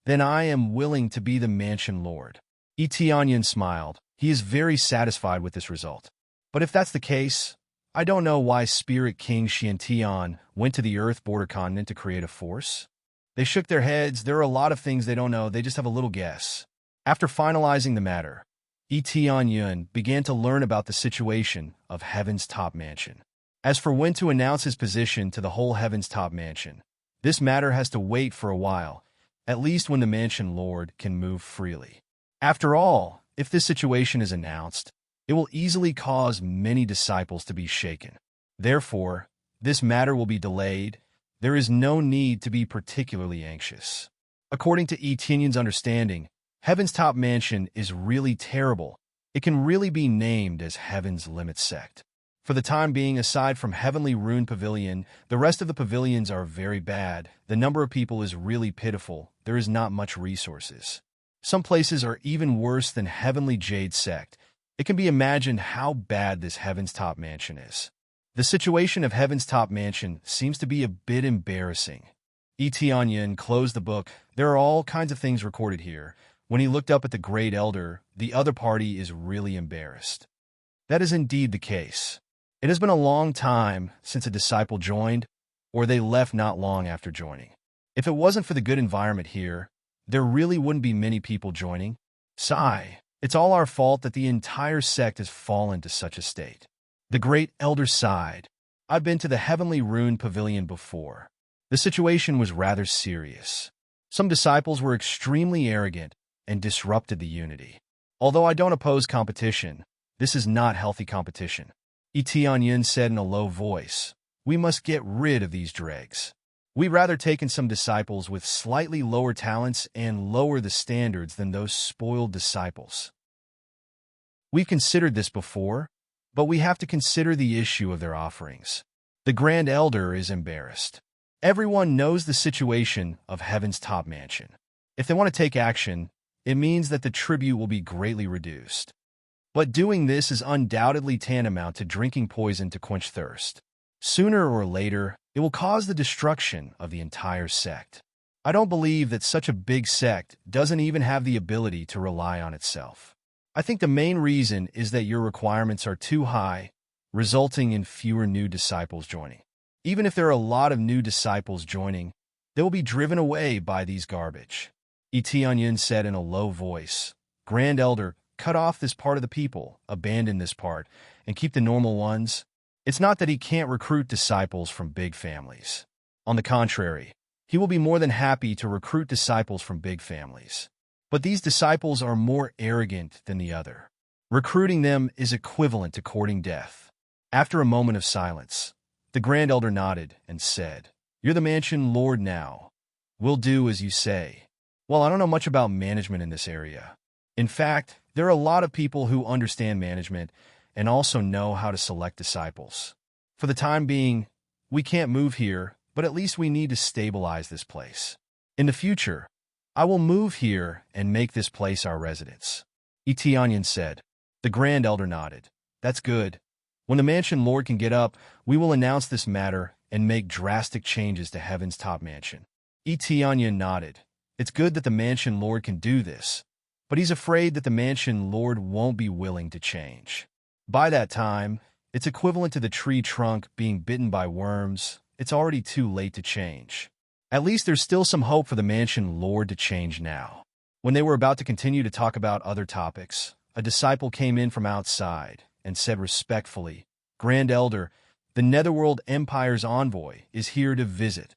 then I am willing to be the Mansion Lord. Tianyan smiled. He is very satisfied with this result. But if that's the case, I don't know why Spirit King Xiantian went to the Earth border continent to create a force. They shook their heads. There are a lot of things they don't know. They just have a little guess. After finalizing the matter, Tianyan began to learn about the situation of Heaven's Top Mansion. As for when to announce his position to the whole Heaven's Top Mansion, this matter has to wait for a while, at least when the Mansion Lord can move freely. After all, if this situation is announced, it will easily cause many disciples to be shaken. Therefore, this matter will be delayed. There is no need to be particularly anxious. According to Tianyan's understanding, Heaven's Top Mansion is really terrible. It can really be named as Heaven's Limit Sect. For the time being, aside from Heavenly Rune Pavilion, the rest of the pavilions are very bad. The number of people is really pitiful. There is not much resources. Some places are even worse than Heavenly Jade Sect. It can be imagined how bad this Heaven's Top Mansion is. The situation of Heaven's Top Mansion seems to be a bit embarrassing. Tianyan closed the book. There are all kinds of things recorded here. When he looked up at the Great Elder, the other party is really embarrassed. That is indeed the case. It has been a long time since a disciple joined, or they left not long after joining. If it wasn't for the good environment here, there really wouldn't be many people joining. Sigh. It's all our fault that the entire sect has fallen to such a state. The Great Elder sighed. I've been to the Heavenly Rune Pavilion before. The situation was rather serious. Some disciples were extremely arrogant and disrupted the unity. Although I don't oppose competition, this is not healthy competition. Tianyan said in a low voice, we must get rid of these dregs. We'd rather take in some disciples with slightly lower talents and lower the standards than those spoiled disciples. We've considered this before, but we have to consider the issue of their offerings. The Grand Elder is embarrassed. Everyone knows the situation of Heaven's Top Mansion. If they want to take action, it means that the tribute will be greatly reduced. But doing this is undoubtedly tantamount to drinking poison to quench thirst. Sooner or later, it will cause the destruction of the entire sect. I don't believe that such a big sect doesn't even have the ability to rely on itself. I think the main reason is that your requirements are too high, resulting in fewer new disciples joining. Even if there are a lot of new disciples joining, they will be driven away by these garbage. Tianyan said in a low voice, Grand Elder, cut off this part of the people, abandon this part, and keep the normal ones. It's not that he can't recruit disciples from big families. On the contrary, he will be more than happy to recruit disciples from big families. But these disciples are more arrogant than the other. Recruiting them is equivalent to courting death. After a moment of silence, the Grand Elder nodded and said, You're the Mansion Lord now. We'll do as you say. Well, I don't know much about management in this area. In fact, there are a lot of people who understand management and also know how to select disciples. For the time being, we can't move here, but at least we need to stabilize this place. In the future, I will move here and make this place our residence. Tianyan said. The Grand Elder nodded. That's good. When the Mansion Lord can get up, we will announce this matter and make drastic changes to Heaven's Top Mansion. Etionyan nodded. It's good that the Mansion Lord can do this, but he's afraid that the Mansion Lord won't be willing to change. By that time, it's equivalent to the tree trunk being bitten by worms. It's already too late to change. At least there's still some hope for the Mansion Lord to change now. When they were about to continue to talk about other topics, a disciple came in from outside and said respectfully, Grand Elder, the Netherworld Empire's envoy is here to visit.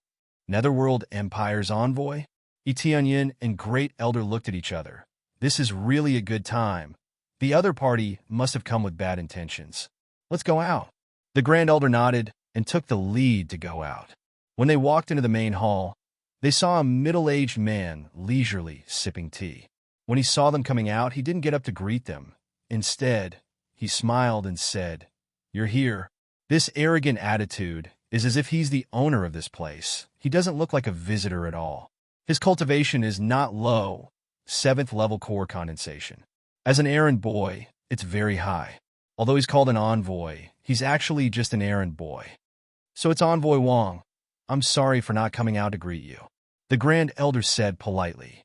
Netherworld Empire's envoy? Etionyan and Great Elder looked at each other. This is really a good time. The other party must have come with bad intentions. Let's go out. The Grand Elder nodded and took the lead to go out. When they walked into the main hall, they saw a middle-aged man leisurely sipping tea. When he saw them coming out, he didn't get up to greet them. Instead, he smiled and said, You're here. This arrogant attitude is as if he's the owner of this place. He doesn't look like a visitor at all. His cultivation is not low, 7th level core condensation. As an errand boy, it's very high. Although he's called an envoy, he's actually just an errand boy. So it's Envoy Wong. I'm sorry for not coming out to greet you, the Grand Elder said politely.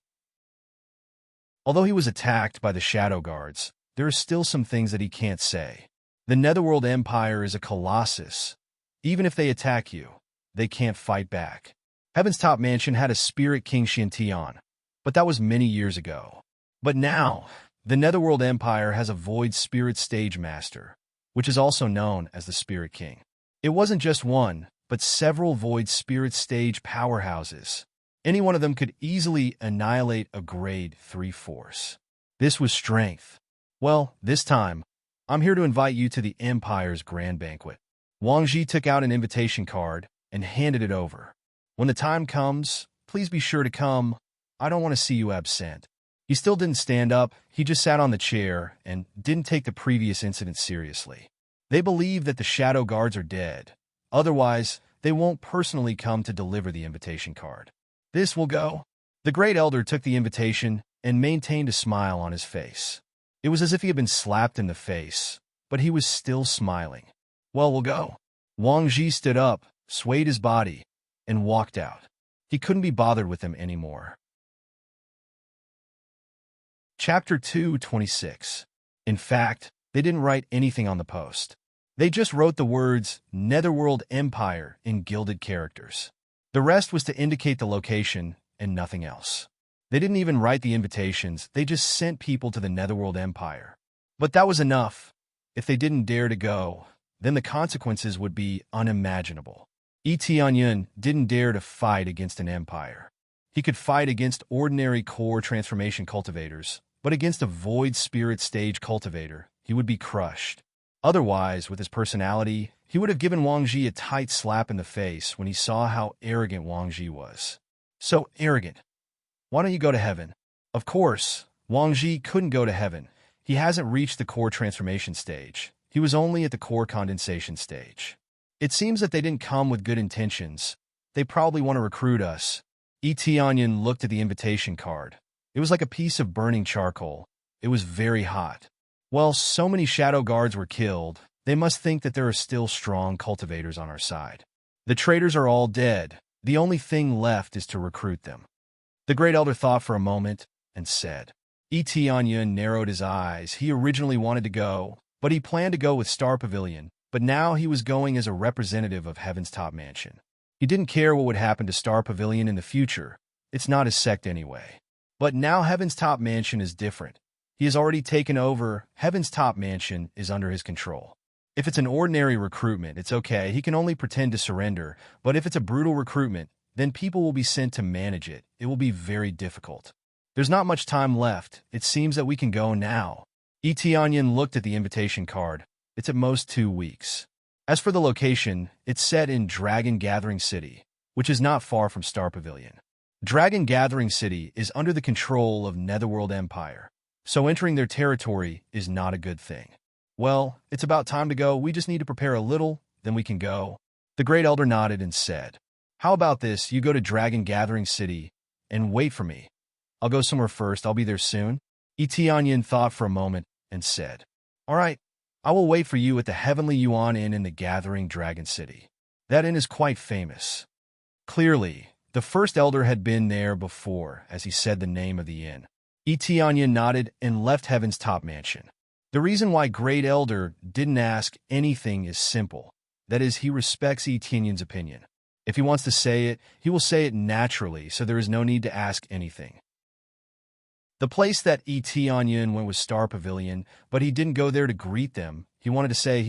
Although he was attacked by the Shadow Guards, there are still some things that he can't say. The Netherworld Empire is a colossus. Even if they attack you, they can't fight back. Heaven's Top Mansion had a Spirit King Xiantian, but that was many years ago. But now, the Netherworld Empire has a Void Spirit Stage Master, which is also known as the Spirit King. It wasn't just one, but several Void Spirit Stage powerhouses. Any one of them could easily annihilate a Grade 3 force. This was strength. Well, this time, I'm here to invite you to the Empire's Grand Banquet. Wang Ji took out an invitation card and handed it over. When the time comes, please be sure to come. I don't want to see you absent. He still didn't stand up. He just sat on the chair and didn't take the previous incident seriously. They believe that the Shadow Guards are dead. Otherwise, they won't personally come to deliver the invitation card. This will go. The Great Elder took the invitation and maintained a smile on his face. It was as if he had been slapped in the face, but he was still smiling. Well, we'll go. Wang Ji stood up, swayed his body, and walked out. He couldn't be bothered with them anymore. Chapter 226. In fact, they didn't write anything on the post. They just wrote the words Netherworld Empire in gilded characters. The rest was to indicate the location and nothing else. They didn't even write the invitations, they just sent people to the Netherworld Empire. But that was enough. If they didn't dare to go, then the consequences would be unimaginable. Etionyan didn't dare to fight against an empire. He could fight against ordinary core transformation cultivators, but against a Void Spirit Stage cultivator, he would be crushed. Otherwise, with his personality, he would have given Wang Ji a tight slap in the face when he saw how arrogant Wang Ji was. So arrogant. Why don't you go to heaven? Of course, Wang Ji couldn't go to heaven. He hasn't reached the core transformation stage. He was only at the core condensation stage. It seems that they didn't come with good intentions. They probably want to recruit us. Etionyan looked at the invitation card. It was like a piece of burning charcoal. It was very hot. Well, so many Shadow Guards were killed, they must think that there are still strong cultivators on our side. The traitors are all dead. The only thing left is to recruit them. The Great Elder thought for a moment and said. Etionyan narrowed his eyes. He originally wanted to go, but he planned to go with Star Pavilion, but now he was going as a representative of Heaven's Top Mansion. He didn't care what would happen to Star Pavilion in the future. It's not his sect anyway. But now Heaven's Top Mansion is different. He has already taken over. Heaven's Top Mansion is under his control. If it's an ordinary recruitment, it's okay. He can only pretend to surrender. But if it's a brutal recruitment, then people will be sent to manage it. It will be very difficult. There's not much time left. It seems that we can go now. Etionyan looked at the invitation card. It's at most 2 weeks. As for the location, it's set in Dragon Gathering City, which is not far from Star Pavilion. Dragon Gathering City is under the control of Netherworld Empire, so entering their territory is not a good thing. Well, it's about time to go. We just need to prepare a little, then we can go. The Great Elder nodded and said, How about this? You go to Dragon Gathering City and wait for me. I'll go somewhere first. I'll be there soon. Etionyan thought for a moment and said, All right, I will wait for you at the Heavenly Yuan Inn in the Gathering Dragon City. That inn is quite famous. Clearly, The first elder had been there before, as he said the name of the inn. Etienne nodded and left Heaven's top mansion. The reason why Great Elder didn't ask anything is simple. That is, he respects Etienne's opinion. If he wants to say it, he will say it naturally, so there is no need to ask anything. The place that Etienne went was Star Pavilion, but he didn't go there to greet them. He wanted to say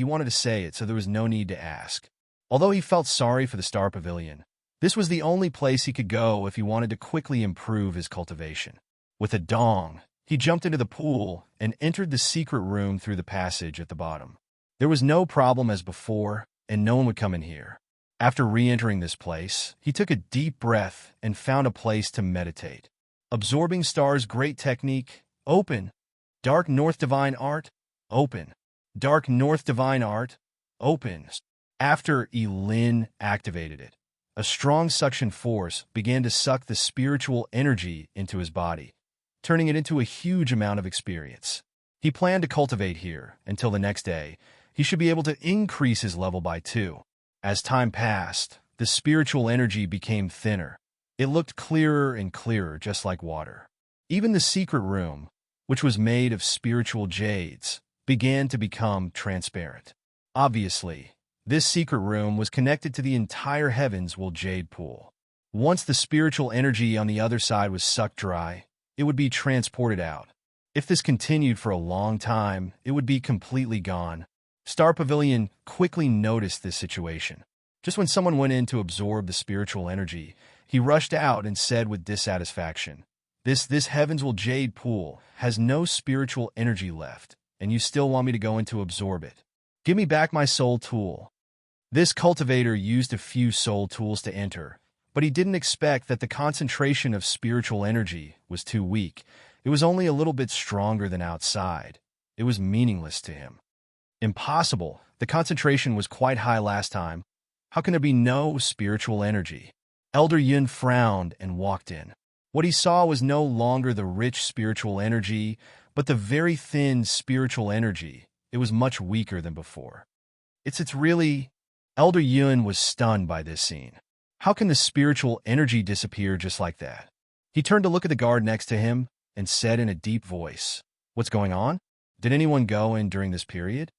it, so there was no need to ask. Although he felt sorry for the Star Pavilion, this was the only place he could go if he wanted to quickly improve his cultivation. With a dong, he jumped into the pool and entered the secret room through the passage at the bottom. There was no problem as before, and no one would come in here. After re-entering this place, he took a deep breath and found a place to meditate. Absorbing Star's great technique, open. Dark North Divine Art, open. Dark North Divine Art, opens. After Elin activated it, a strong suction force began to suck the spiritual energy into his body, turning it into a huge amount of experience. He planned to cultivate here until the next day. He should be able to increase his level by 2. As time passed, the spiritual energy became thinner. It looked clearer and clearer, just like water. Even the secret room, which was made of spiritual jades, began to become transparent. Obviously, this secret room was connected to the entire Heavens jade pool. Once the spiritual energy on the other side was sucked dry, it would be transported out. If this continued for a long time, it would be completely gone. Star Pavilion quickly noticed this situation. Just when someone went in to absorb the spiritual energy, he rushed out and said with dissatisfaction, This Heavens jade pool has no spiritual energy left, and you still want me to go in to absorb it. Give me back my soul tool. This cultivator used a few soul tools to enter, but he didn't expect that the concentration of spiritual energy was too weak. It was only a little bit stronger than outside. It was meaningless to him. Impossible. The concentration was quite high last time. How can there be no spiritual energy? Elder Yun frowned and walked in. What he saw was no longer the rich spiritual energy, but the very thin spiritual energy. It was much weaker than before. It's really... Elder Yun was stunned by this scene. How can the spiritual energy disappear just like that? He turned to look at the guard next to him and said in a deep voice, What's going on? Did anyone go in during this period?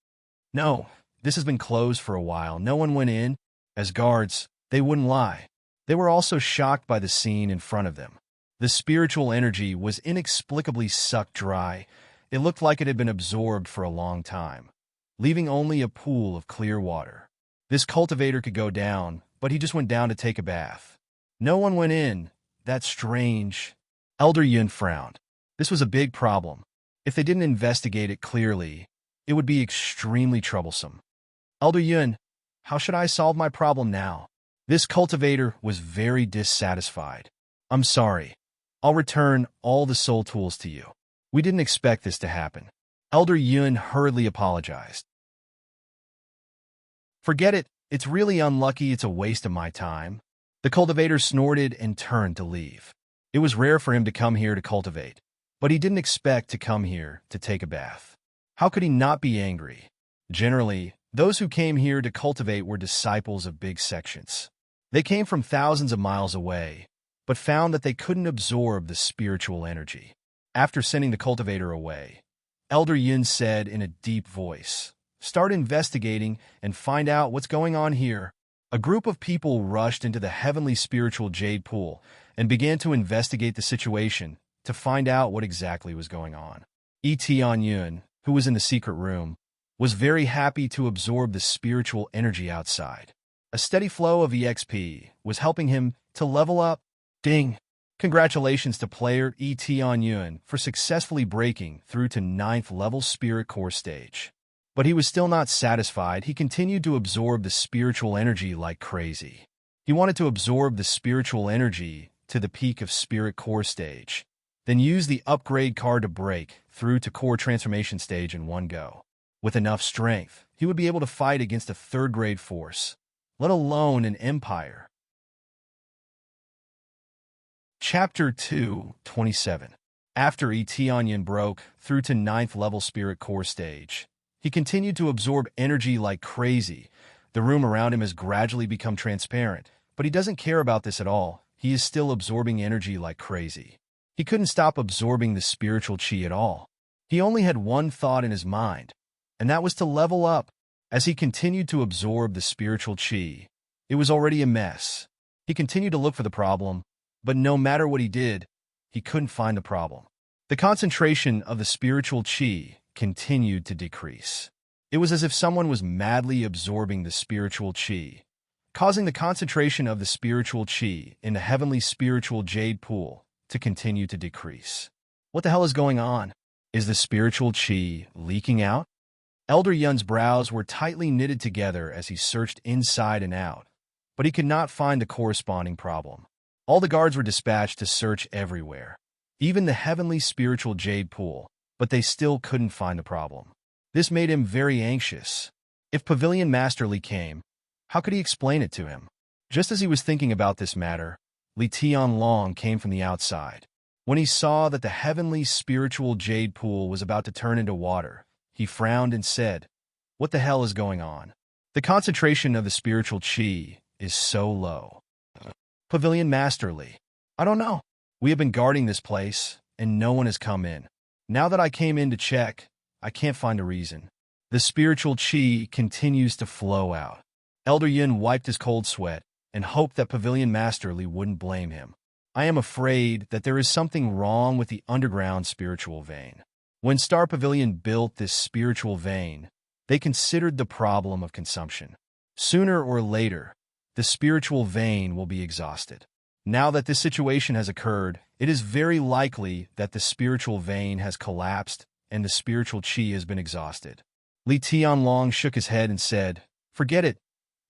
No, this has been closed for a while. No one went in. As guards, they wouldn't lie. They were also shocked by the scene in front of them. The spiritual energy was inexplicably sucked dry. It looked like it had been absorbed for a long time, leaving only a pool of clear water. This cultivator could go down, but he just went down to take a bath. No one went in. That's strange. Elder Yun frowned. This was a big problem. If they didn't investigate it clearly, it would be extremely troublesome. Elder Yun, how should I solve my problem now? This cultivator was very dissatisfied. I'm sorry. I'll return all the soul tools to you. We didn't expect this to happen. Elder Yun hurriedly apologized. Forget it. It's really unlucky. It's a waste of my time. The cultivator snorted and turned to leave. It was rare for him to come here to cultivate, but he didn't expect to come here to take a bath. How could he not be angry? Generally, those who came here to cultivate were disciples of big sections. They came from thousands of miles away, but found that they couldn't absorb the spiritual energy. After sending the cultivator away, Elder Yun said in a deep voice, Start investigating and find out what's going on here. A group of people rushed into the heavenly spiritual jade pool and began to investigate the situation to find out what exactly was going on. Etienne, who was in the secret room, was very happy to absorb the spiritual energy outside. A steady flow of EXP was helping him to level up. Ding! Congratulations to player Etienne for successfully breaking through to 9th level Spirit Core stage. But he was still not satisfied. He continued to absorb the spiritual energy like crazy. He wanted to absorb the spiritual energy to the peak of Spirit Core stage, then use the upgrade card to break through to Core Transformation stage in one go. With enough strength, he would be able to fight against a third-grade force, let alone an empire. Chapter 2:27. After Etienne broke through to 9th level Spirit Core stage, he continued to absorb energy like crazy. The room around him has gradually become transparent, but he doesn't care about this at all. he is still absorbing energy like crazy. He couldn't stop absorbing the spiritual chi at all. He only had one thought in his mind, and that was to level up. As he continued to absorb the spiritual chi, it was already a mess. He continued to look for the problem, but no matter what he did, he couldn't find the problem. The concentration of the spiritual chi continued to decrease. It was as if someone was madly absorbing the spiritual chi, causing the concentration of the spiritual chi in the heavenly spiritual jade pool to continue to decrease. What the hell is going on? Is the spiritual chi leaking out? Elder Yun's brows were tightly knitted together as he searched inside and out, but he could not find the corresponding problem. All the guards were dispatched to search everywhere, even the heavenly spiritual jade pool, but they still couldn't find the problem. This made him very anxious. If Pavilion Master Li came, how could he explain it to him? Just as he was thinking about this matter, Li Tianlong came from the outside. When he saw that the heavenly spiritual jade pool was about to turn into water, he frowned and said, "What the hell is going on? The concentration of the spiritual chi is so low." Pavilion Master Li, "I don't know. We have been guarding this place, and no one has come in. Now that I came in to check, I can't find a reason. The spiritual chi continues to flow out." Elder Yun wiped his cold sweat and hoped that Pavilion Master Li wouldn't blame him. "I am afraid that there is something wrong with the underground spiritual vein. When Star Pavilion built this spiritual vein, they considered the problem of consumption. Sooner or later, the spiritual vein will be exhausted. Now that this situation has occurred, it is very likely that the spiritual vein has collapsed and the spiritual chi has been exhausted." Li Tianlong shook his head and said, "Forget it.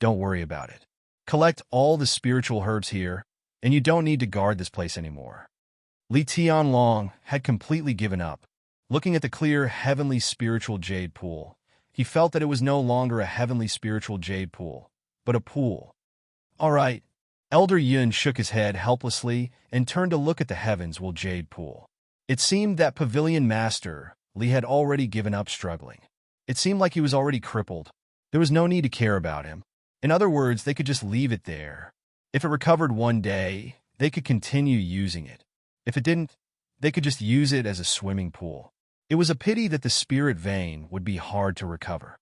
Don't worry about it. Collect all the spiritual herbs here, and you don't need to guard this place anymore." Li Tianlong had completely given up. Looking at the clear, heavenly spiritual jade pool, he felt that it was no longer a heavenly spiritual jade pool, but a pool. "All right." Elder Yun shook his head helplessly and turned to look at the heavens will jade pool. It seemed that Pavilion Master Li had already given up struggling. It seemed like he was already crippled. There was no need to care about him. In other words, they could just leave it there. If it recovered one day, they could continue using it. If it didn't, they could just use it as a swimming pool. It was a pity that the spirit vein would be hard to recover.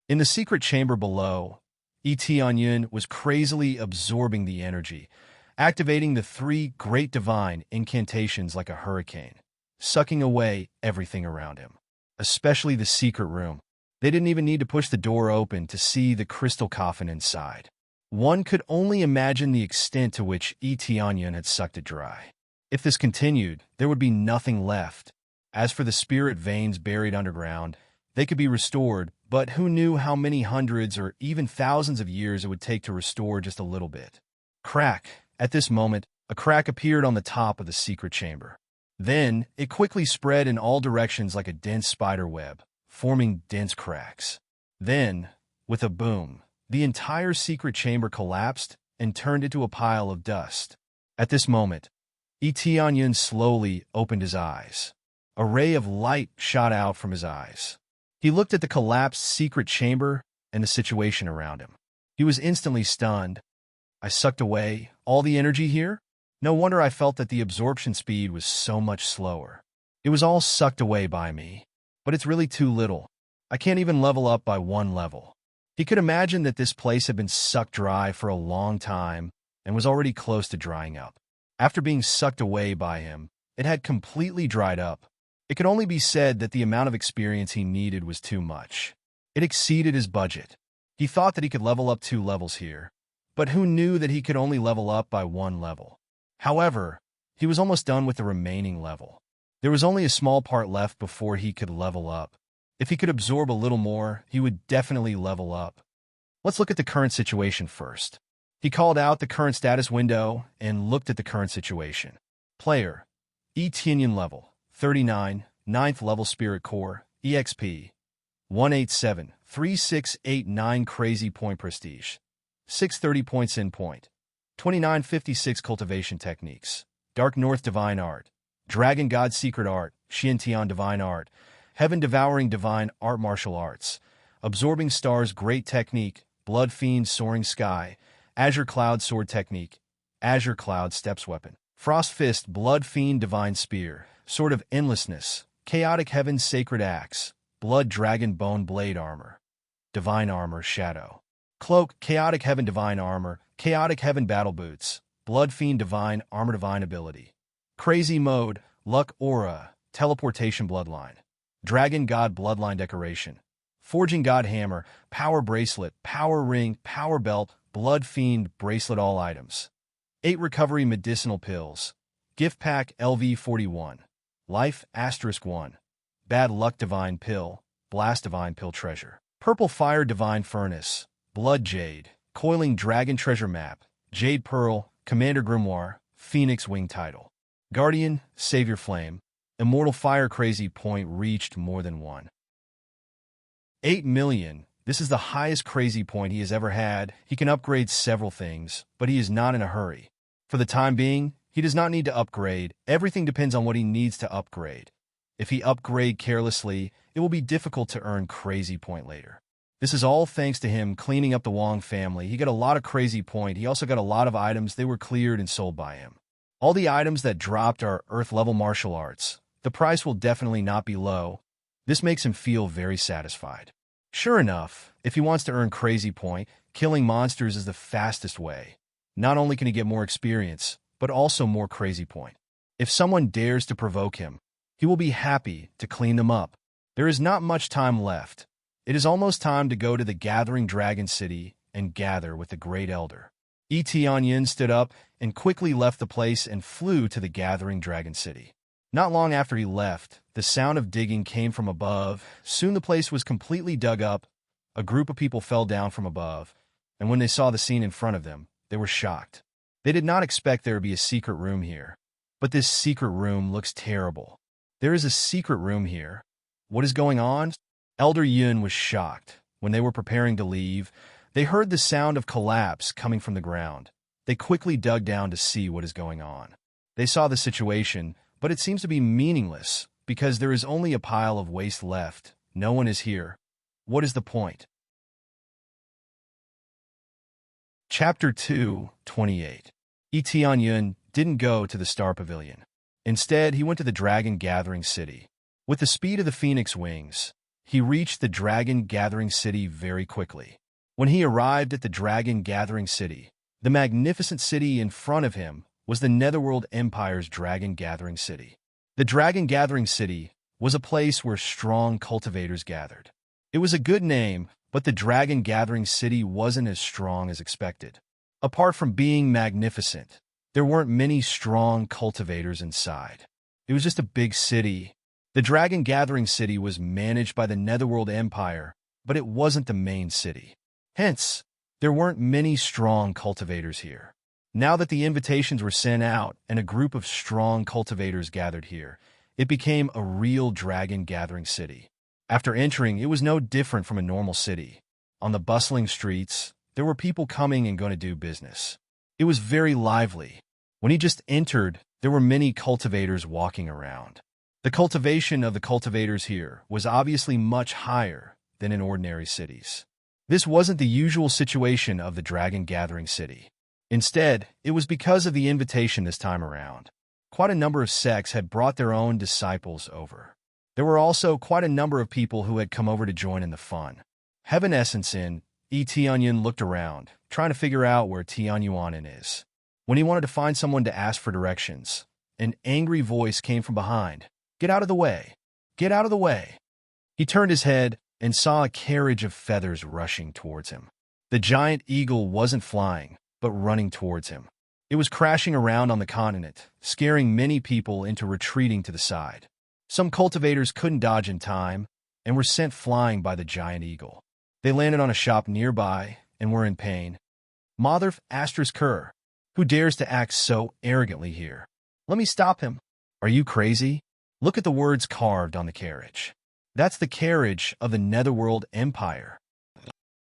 In the secret chamber below, Tianyun was crazily absorbing the energy, activating the 3 great divine incantations like a hurricane, sucking away everything around him, especially the secret room. They didn't even need to push the door open to see the crystal coffin inside. One could only imagine the extent to which Tianyun had sucked it dry. If this continued, there would be nothing left. As for the spirit veins buried underground, they could be restored, but who knew how many hundreds or even thousands of years it would take to restore just a little bit. Crack! At this moment, a crack appeared on the top of the secret chamber. Then, it quickly spread in all directions like a dense spider web, forming dense cracks. Then, with a boom, the entire secret chamber collapsed and turned into a pile of dust. At this moment, Tianyun slowly opened his eyes. A ray of light shot out from his eyes. He looked at the collapsed secret chamber and the situation around him. He was instantly stunned. "I sucked away all the energy here? No wonder I felt that the absorption speed was so much slower. It was all sucked away by me. But it's really too little. I can't even level up by 1 level." He could imagine that this place had been sucked dry for a long time and was already close to drying up. After being sucked away by him, it had completely dried up. It could only be said that the amount of experience he needed was too much. It exceeded his budget. He thought that he could level up 2 levels here, but who knew that he could only level up by 1 level? However, he was almost done with the remaining level. There was only a small part left before he could level up. If he could absorb a little more, he would definitely level up. Let's look at the current situation first. He called out the current status window and looked at the current situation. Player, Tianyun level, 39, 9th level Spirit Core, EXP, 1873689 Crazy Point Prestige, 630 points in point, 2956 Cultivation Techniques, Dark North Divine Art, Dragon God Secret Art, Xiantian Divine Art, Heaven Devouring Divine Art Martial Arts, Absorbing Stars Great Technique, Blood Fiend Soaring Sky, Azure Cloud Sword Technique, azure cloud steps weapon. Frost fist, blood fiend, divine spear, sword of endlessness, chaotic heaven, sacred axe, blood dragon, bone blade armor, divine armor, shadow. Cloak, chaotic heaven, divine armor, chaotic heaven, battle boots, blood fiend, divine armor, divine ability. Crazy mode, luck aura, teleportation, bloodline. Dragon god, bloodline decoration. Forging god hammer, power bracelet, power ring, power belt, blood fiend, bracelet, all items. 8 recovery medicinal pills. Gift pack LV41. Life *1. Bad luck divine pill, blast divine pill treasure. Purple fire divine furnace, blood jade, coiling dragon treasure map, jade pearl, commander grimoire, phoenix wing title. Guardian, savior flame, immortal fire, crazy point reached more than 1.8 million. This is the highest crazy point he has ever had. He can upgrade several things, but he is not in a hurry. For the time being, he does not need to upgrade. Everything depends on what he needs to upgrade. If he upgrade carelessly, it will be difficult to earn crazy point later. This is all thanks to him cleaning up the Wong family. He got a lot of crazy point. He also got a lot of items. They were cleared and sold by him. All the items that dropped are Earth-level martial arts. The price will definitely not be low. This makes him feel very satisfied. Sure enough, if he wants to earn crazy point, killing monsters is the fastest way. Not only can he get more experience, but also more crazy point. If someone dares to provoke him, he will be happy to clean them up. There is not much time left. It is almost time to go to the Gathering Dragon City and gather with the Great Elder. Tianyin stood up and quickly left the place and flew to the Gathering Dragon City. Not long after he left, the sound of digging came from above. Soon the place was completely dug up. A group of people fell down from above, and when they saw the scene in front of them, they were shocked. They did not expect there to be a secret room here. But this secret room looks terrible. There is a secret room here. What is going on? Elder Yun was shocked. When they were preparing to leave, they heard the sound of collapse coming from the ground. They quickly dug down to see what is going on. They saw the situation, but it seems to be meaningless because there is only a pile of waste left. No one is here. What is the point? Chapter 2:28. Tianyin didn't go to the Star Pavilion. Instead, he went to the Dragon Gathering City. With the speed of the Phoenix wings, he reached the Dragon Gathering City very quickly. When he arrived at the Dragon Gathering City, the magnificent city in front of him was the Netherworld Empire's Dragon Gathering City. The Dragon Gathering City was a place where strong cultivators gathered. It was a good name, but the Dragon Gathering City wasn't as strong as expected. Apart from being magnificent, there weren't many strong cultivators inside. It was just a big city. The Dragon Gathering City was managed by the Netherworld Empire, but it wasn't the main city. Hence, there weren't many strong cultivators here. Now that the invitations were sent out and a group of strong cultivators gathered here, it became a real Dragon Gathering City. After entering, it was no different from a normal city. On the bustling streets, there were people coming and going to do business. It was very lively. When he just entered, there were many cultivators walking around. The cultivation of the cultivators here was obviously much higher than in ordinary cities. This wasn't the usual situation of the Dragon Gathering City. Instead, it was because of the invitation this time around. Quite a number of sects had brought their own disciples over. There were also quite a number of people who had come over to join in the fun. Heaven Essence in Tianyin looked around, trying to figure out where Tianyuanin is. When he wanted to find someone to ask for directions, an angry voice came from behind. "Get out of the way! Get out of the way!" He turned his head and saw a carriage of feathers rushing towards him. The giant eagle wasn't flying, but running towards him. It was crashing around on the continent, scaring many people into retreating to the side. Some cultivators couldn't dodge in time and were sent flying by the giant eagle. They landed on a shop nearby and were in pain. Mother Kerr, who dares to act so arrogantly here? Let me stop him. Are you crazy? Look at the words carved on the carriage. That's the carriage of the Netherworld Empire.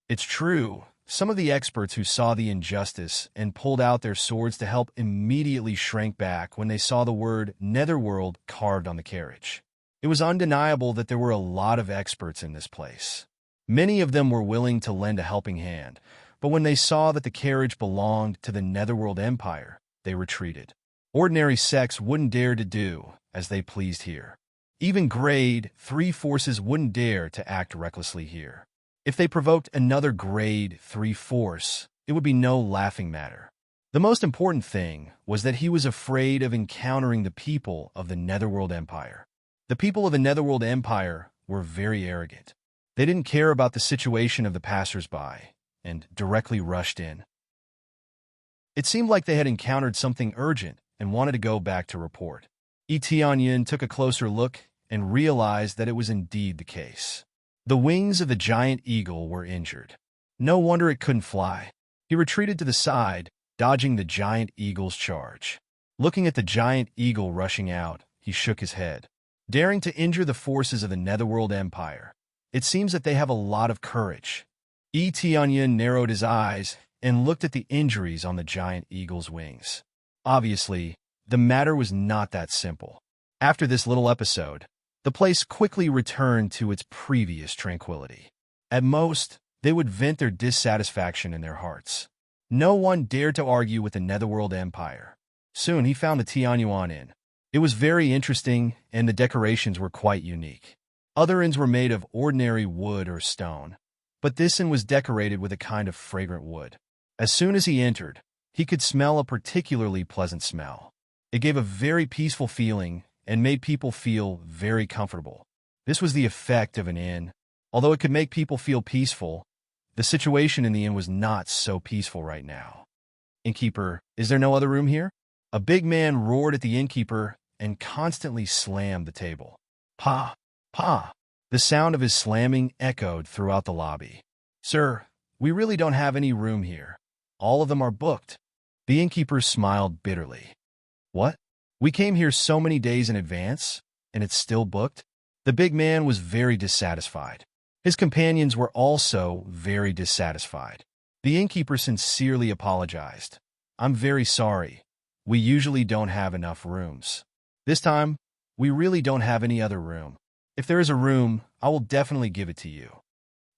It's true. Some of the experts who saw the injustice and pulled out their swords to help immediately shrank back when they saw the word Netherworld carved on the carriage. It was undeniable that there were a lot of experts in this place. Many of them were willing to lend a helping hand, but when they saw that the carriage belonged to the Netherworld Empire, they retreated. Ordinary sects wouldn't dare to do as they pleased here. Even grade 3 forces wouldn't dare to act recklessly here. If they provoked another grade 3 force, it would be no laughing matter. The most important thing was that he was afraid of encountering the people of the Netherworld Empire. The people of the Netherworld Empire were very arrogant. They didn't care about the situation of the passers-by and directly rushed in. It seemed like they had encountered something urgent and wanted to go back to report. Tianyin took a closer look and realized that it was indeed the case. The wings of the giant eagle were injured. No wonder it couldn't fly. He retreated to the side, dodging the giant eagle's charge. Looking at the giant eagle rushing out, he shook his head. Daring to injure the forces of the Netherworld Empire. It seems that they have a lot of courage. Tianyin narrowed his eyes and looked at the injuries on the giant eagle's wings. Obviously, the matter was not that simple. After this little episode, the place quickly returned to its previous tranquility. At most, they would vent their dissatisfaction in their hearts. No one dared to argue with the Netherworld Empire. Soon he found the Tianyuan Inn. It was very interesting, and the decorations were quite unique. Other inns were made of ordinary wood or stone, but this inn was decorated with a kind of fragrant wood. As soon as he entered, he could smell a particularly pleasant smell. It gave a very peaceful feeling and made people feel very comfortable. This was the effect of an inn. Although it could make people feel peaceful, the situation in the inn was not so peaceful right now. "Innkeeper, is there no other room here?" A big man roared at the innkeeper and constantly slammed the table. "Pa! Pa!" The sound of his slamming echoed throughout the lobby. "Sir, we really don't have any room here. All of them are booked." The innkeeper smiled bitterly. "What? We came here so many days in advance, and it's still booked?" The big man was very dissatisfied. His companions were also very dissatisfied. The innkeeper sincerely apologized. "I'm very sorry. We usually don't have enough rooms. This time, we really don't have any other room. If there is a room, I will definitely give it to you."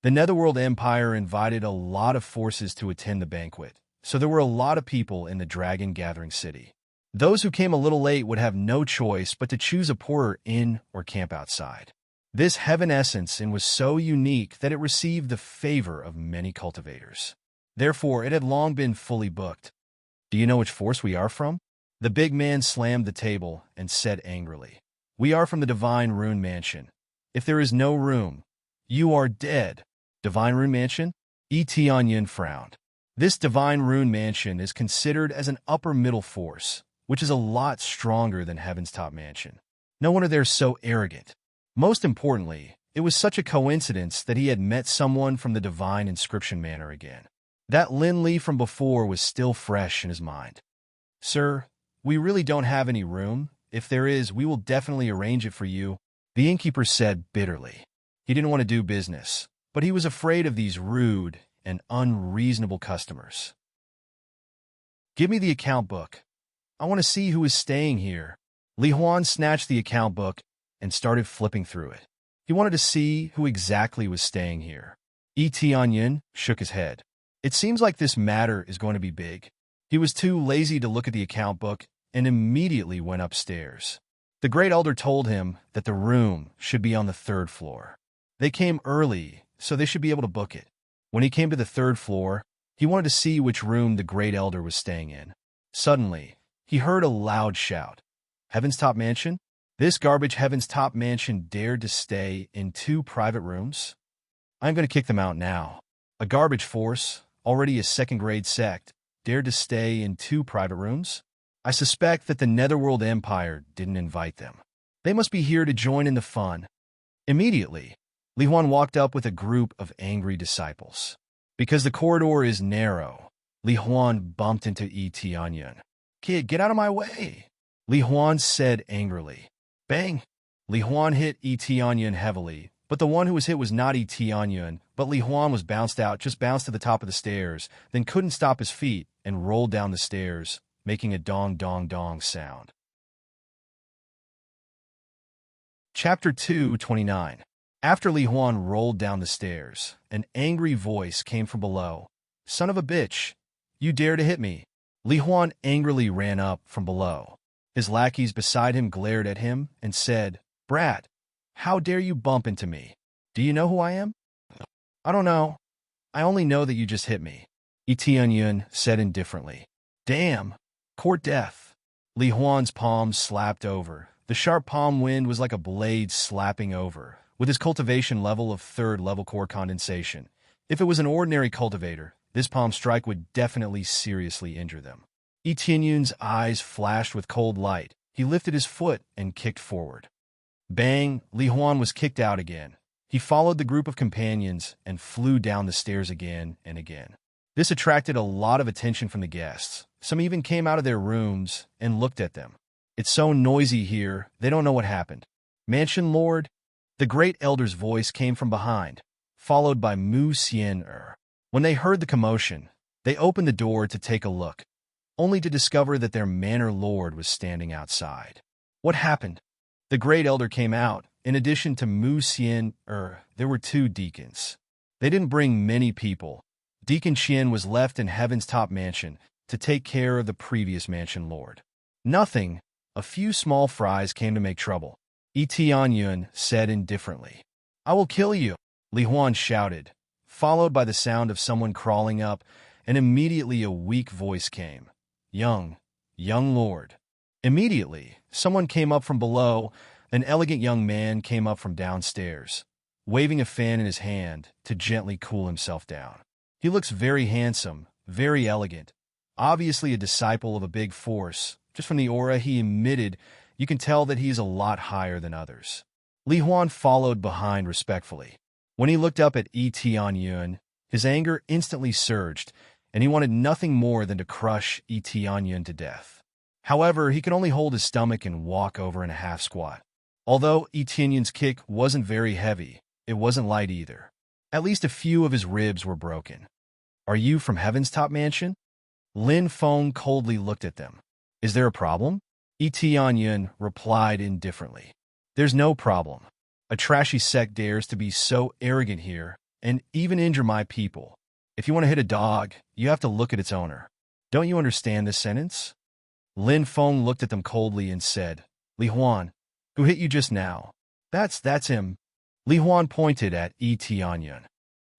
The Netherworld Empire invited a lot of forces to attend the banquet, so there were a lot of people in the Dragon Gathering City. Those who came a little late would have no choice but to choose a poorer inn or camp outside. This Heaven Essence Inn was so unique that it received the favor of many cultivators. Therefore, it had long been fully booked. "Do you know which force we are from?" The big man slammed the table and said angrily. "We are from the Divine Rune Mansion. If there is no room, you are dead." Divine Rune Mansion? Tianyin frowned. This Divine Rune Mansion is considered as an upper middle force, which is a lot stronger than Heaven's Top Mansion. No wonder they're so arrogant. Most importantly, it was such a coincidence that he had met someone from the Divine Inscription Manor again. That Lin Li from before was still fresh in his mind. "Sir, we really don't have any room. If there is, we will definitely arrange it for you," the innkeeper said bitterly. He didn't want to do business, but he was afraid of these rude and unreasonable customers. "Give me the account book. I want to see who is staying here." Li Huan snatched the account book and started flipping through it. He wanted to see who exactly was staying here. Tianyin shook his head. It seems like this matter is going to be big. He was too lazy to look at the account book and immediately went upstairs. The Great Elder told him that the room should be on the 3rd floor. They came early, so they should be able to book it. When he came to the 3rd floor, he wanted to see which room the Great Elder was staying in. Suddenly, he heard a loud shout. "Heaven's Top Mansion? This garbage Heaven's Top Mansion dared to stay in 2 private rooms? I'm going to kick them out now." A garbage force, already a 2nd-grade sect, dared to stay in 2 private rooms? I suspect that the Netherworld Empire didn't invite them. They must be here to join in the fun. Immediately, Li Huan walked up with a group of angry disciples. Because the corridor is narrow, Li Huan bumped into Tianyin. "Kid, get out of my way!" Li Huan said angrily. Bang! Li Huan hit Tianyin heavily, but the one who was hit was not Tianyin, but Li Huan was bounced to the top of the stairs, then couldn't stop his feet and rolled down the stairs, making a dong-dong-dong sound. Chapter 229. After Li Huan rolled down the stairs, an angry voice came from below. "Son of a bitch! You dare to hit me!" Li Huan angrily ran up from below. His lackeys beside him glared at him and said, "Brat, how dare you bump into me? Do you know who I am?" "I don't know. I only know that you just hit me," Tianyun said indifferently. "Damn, court death." Li Huan's palms slapped over. The sharp palm wind was like a blade slapping over, with his cultivation level of third-level core condensation. If it was an ordinary cultivator, this palm strike would definitely seriously injure them. Tianyun's eyes flashed with cold light. He lifted his foot and kicked forward. Bang! Li Huan was kicked out again. He followed the group of companions and flew down the stairs again and again. This attracted a lot of attention from the guests. Some even came out of their rooms and looked at them. "It's so noisy here, they don't know what happened." "Mansion Lord?" The great elder's voice came from behind, followed by Mu Xian. When they heard the commotion, they opened the door to take a look, only to discover that their manor lord was standing outside. "What happened?" The great elder came out. In addition to Mu Xian, there were 2 deacons. They didn't bring many people. Deacon Qian was left in Heaven's top mansion to take care of the previous mansion lord. "Nothing. A few small fries came to make trouble," Tianyun said indifferently. "I will kill you," Li Huan shouted, followed by the sound of someone crawling up, and immediately a weak voice came. Young lord." Immediately, someone came up from below. An elegant young man came up from downstairs, waving a fan in his hand to gently cool himself down. He looks very handsome, very elegant, obviously a disciple of a big force. Just from the aura he emitted, you can tell that he's a lot higher than others. Li Huan followed behind respectfully. When he looked up at Tianyun, his anger instantly surged, and he wanted nothing more than to crush Tianyun to death. However, he could only hold his stomach and walk over in a half squat. Although Tianyun's kick wasn't very heavy, it wasn't light either. At least a few of his ribs were broken. "Are you from Heaven's top mansion?" Lin Feng coldly looked at them. "Is there a problem?" Tianyun replied indifferently. "There's no problem. A trashy sect dares to be so arrogant here and even injure my people. If you want to hit a dog, you have to look at its owner. Don't you understand this sentence?" Lin Feng looked at them coldly and said, "Li Huan, who hit you just now?" That's him." Li Huan pointed at Tianyun.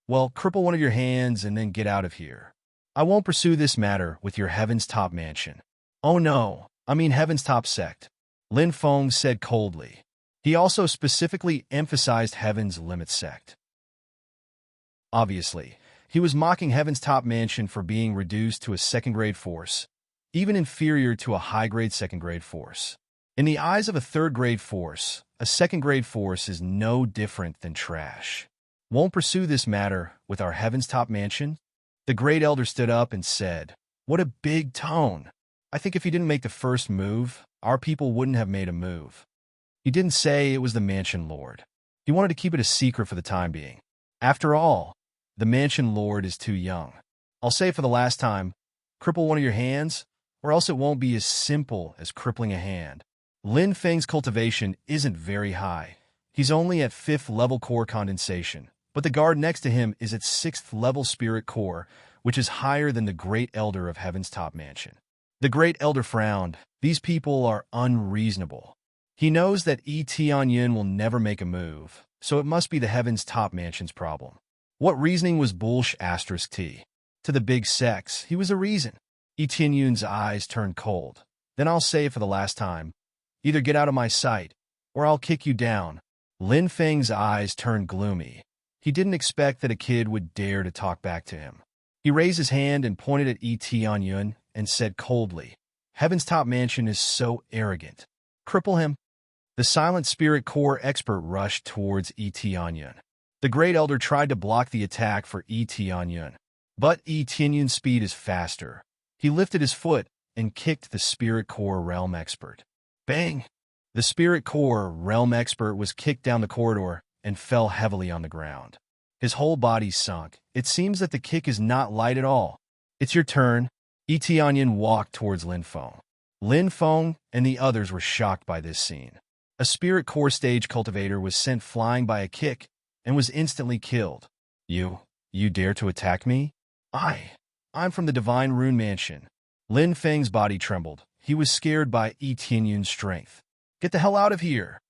"Well, cripple one of your hands and then get out of here. I won't pursue this matter with your Heaven's top mansion." "Oh no, I mean Heaven's top sect," Lin Feng said coldly. He also specifically emphasized Heaven's limit sect. Obviously, he was mocking Heaven's top mansion for being reduced to a second-grade force, even inferior to a high-grade second-grade force. In the eyes of a third-grade force, a second-grade force is no different than trash. "Won't pursue this matter with our Heaven's top mansion?" The great elder stood up and said, "What a big tone. I think if he didn't make the first move, our people wouldn't have made a move." He didn't say it was the mansion lord. He wanted to keep it a secret for the time being. After all, the mansion lord is too young. "I'll say for the last time, cripple one of your hands, or else it won't be as simple as crippling a hand." Lin Feng's cultivation isn't very high. He's only at 5th level core condensation, but the guard next to him is at 6th level spirit core, which is higher than the great elder of Heaven's top mansion. The great elder frowned. These people are unreasonable. He knows that Tianyun will never make a move, so it must be the Heaven's top mansion's problem. What reasoning was T? To the big sex, he was a reason. Tianyun's eyes turned cold. "Then I'll say it for the last time. Either get out of my sight, or I'll kick you down." Lin Feng's eyes turned gloomy. He didn't expect that a kid would dare to talk back to him. He raised his hand and pointed at Tianyun and said coldly, "Heaven's top mansion is so arrogant. Cripple him." The silent spirit core expert rushed towards Tianyun. The great elder tried to block the attack for Tianyun, but Tianyun's speed is faster. He lifted his foot and kicked the spirit core realm expert. Bang! The spirit core realm expert was kicked down the corridor and fell heavily on the ground. His whole body sunk. It seems that the kick is not light at all. "It's your turn." Tianyun walked towards Lin Feng. Lin Feng and the others were shocked by this scene. A spirit core stage cultivator was sent flying by a kick and was instantly killed. You dare to attack me? I'm from the Divine Rune Mansion. Lin Feng's body trembled. He was scared by Yi Tianyun's strength. Get the hell out of here!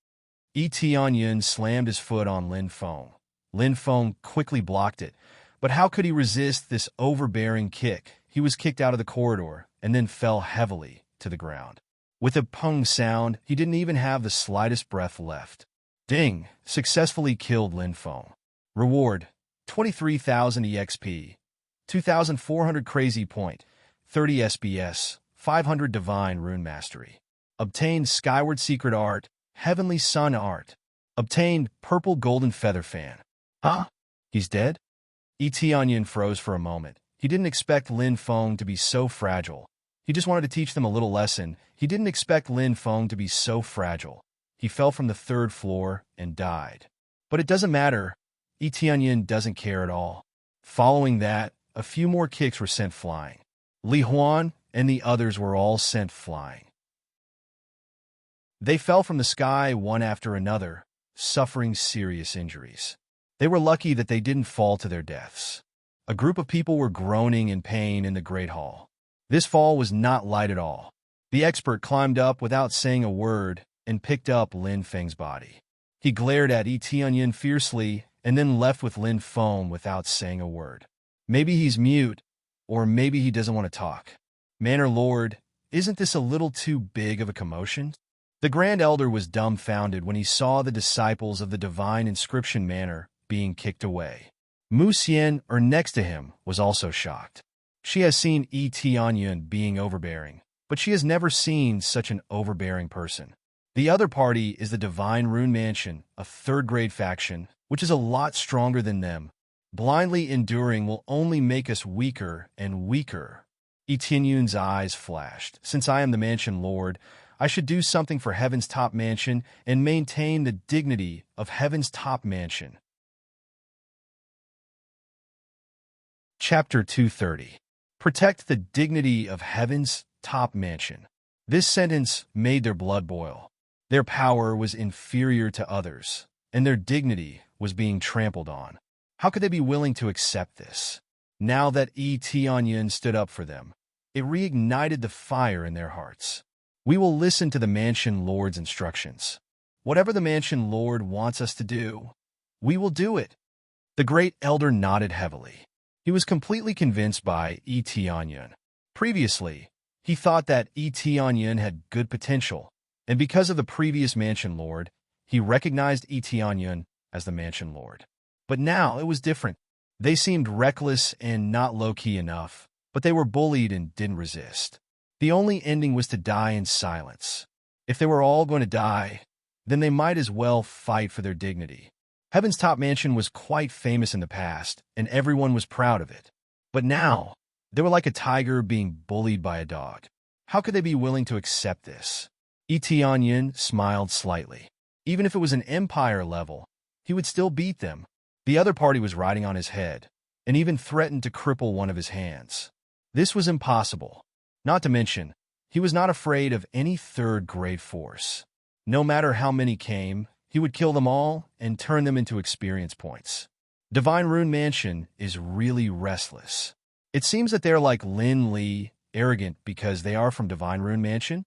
Yi Tianyun slammed his foot on Lin Feng. Lin Feng quickly blocked it. But how could he resist this overbearing kick? He was kicked out of the corridor and then fell heavily to the ground. With a pung sound, he didn't even have the slightest breath left. Ding! Successfully killed Lin Feng. Reward: 23,000 EXP, 2,400 Crazy Point, 30 SBS, 500 Divine Rune Mastery. Obtained Skyward Secret Art, Heavenly Sun Art. Obtained Purple Golden Feather Fan. Huh? He's dead? Yi Tianyun froze for a moment. He didn't expect Lin Feng to be so fragile. He just wanted to teach them a little lesson. He didn't expect Lin Feng to be so fragile. He fell from the 3rd floor and died. But it doesn't matter. Yi Tianyun doesn't care at all. Following that, a few more kicks were sent flying. Li Huan and the others were all sent flying. They fell from the sky one after another, suffering serious injuries. They were lucky that they didn't fall to their deaths. A group of people were groaning in pain in the Great Hall. This fall was not light at all. The expert climbed up without saying a word and picked up Lin Feng's body. He glared at Yi Tianyun fiercely and then left with Lin Feng without saying a word. Maybe he's mute, or maybe he doesn't want to talk. Manor Lord, isn't this a little too big of a commotion? The Grand Elder was dumbfounded when he saw the disciples of the Divine Inscription Manor being kicked away. Mu Xian, or next to him, was also shocked. She has seen Yi Tianyun being overbearing, but she has never seen such an overbearing person. The other party is the Divine Rune Mansion, a 3rd-grade faction, which is a lot stronger than them. Blindly enduring will only make us weaker and weaker. Yi Tianyun's eyes flashed. Since I am the Mansion Lord, I should do something for Heaven's top mansion and maintain the dignity of Heaven's top mansion. Chapter 230. Protect the dignity of Heaven's top mansion. This sentence made their blood boil. Their power was inferior to others, and their dignity was being trampled on. How could they be willing to accept this? Now that Yi Tianyun stood up for them, it reignited the fire in their hearts. We will listen to the Mansion Lord's instructions. Whatever the Mansion Lord wants us to do, we will do it. The Great Elder nodded heavily. He was completely convinced by Yi Tianyun. Previously, he thought that Yi Tianyun had good potential, and because of the previous Mansion Lord, he recognized Yi Tianyun as the Mansion Lord. But now it was different. They seemed reckless and not low-key enough, but they were bullied and didn't resist. The only ending was to die in silence. If they were all going to die, then they might as well fight for their dignity. Heaven's top mansion was quite famous in the past, and everyone was proud of it. But now, they were like a tiger being bullied by a dog. How could they be willing to accept this? Yi Tianyun smiled slightly. Even if it was an empire level, he would still beat them. The other party was riding on his head, and even threatened to cripple one of his hands. This was impossible. Not to mention, he was not afraid of any 3rd-grade force. No matter how many came, he would kill them all and turn them into experience points. Divine Rune Mansion is really restless. It seems that they're like Lin Li, arrogant because they are from Divine Rune Mansion.